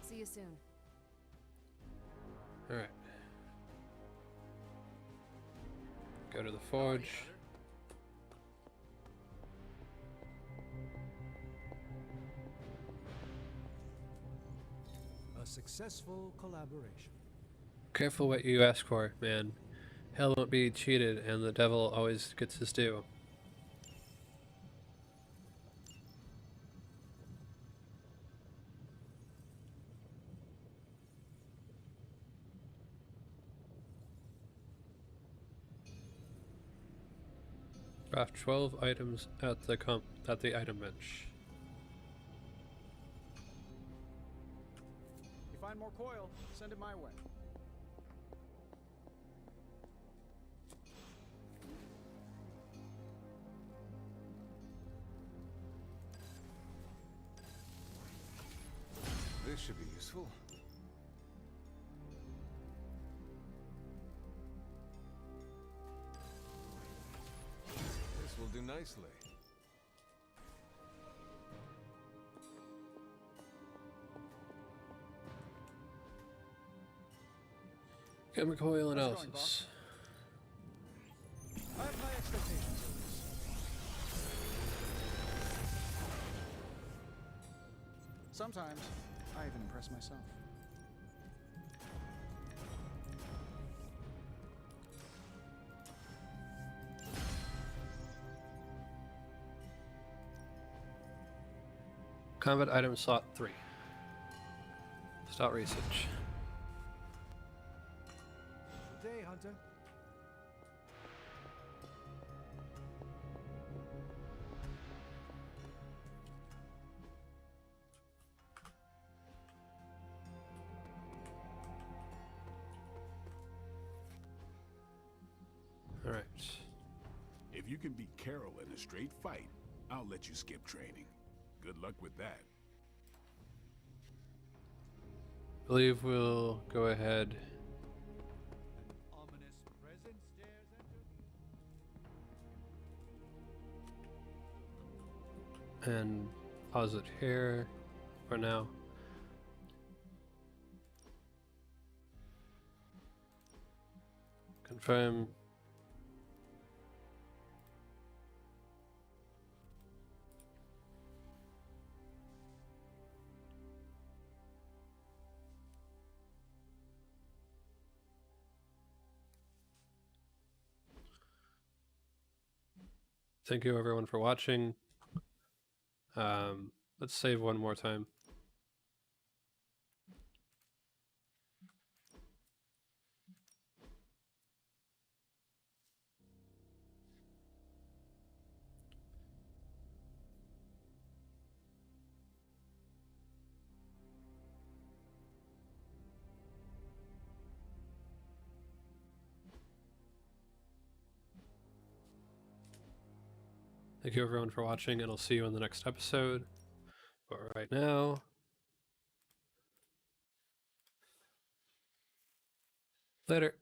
See you soon. Alright. Go to the forge. A successful collaboration. Careful what you ask for, man. Hell won't be cheated, and the devil always gets his due. Craft 12 items at the item bench. You find more coil, send it my way. This should be useful. This will do nicely. Chemical oil analysis. I have high expectations of this. Sometimes, I even impress myself. Combat item slot 3. Start research. Good day, Hunter. Alright. If If you can beat Carol in a straight fight, I'll let you skip training. Good luck with that. I believe we'll go ahead Ominous presence dares enter. and pause it here for now. Confirm. Thank you everyone for watching. Let's save one more time. Thank you everyone for watching, and I'll see you in the next episode. But right now, later.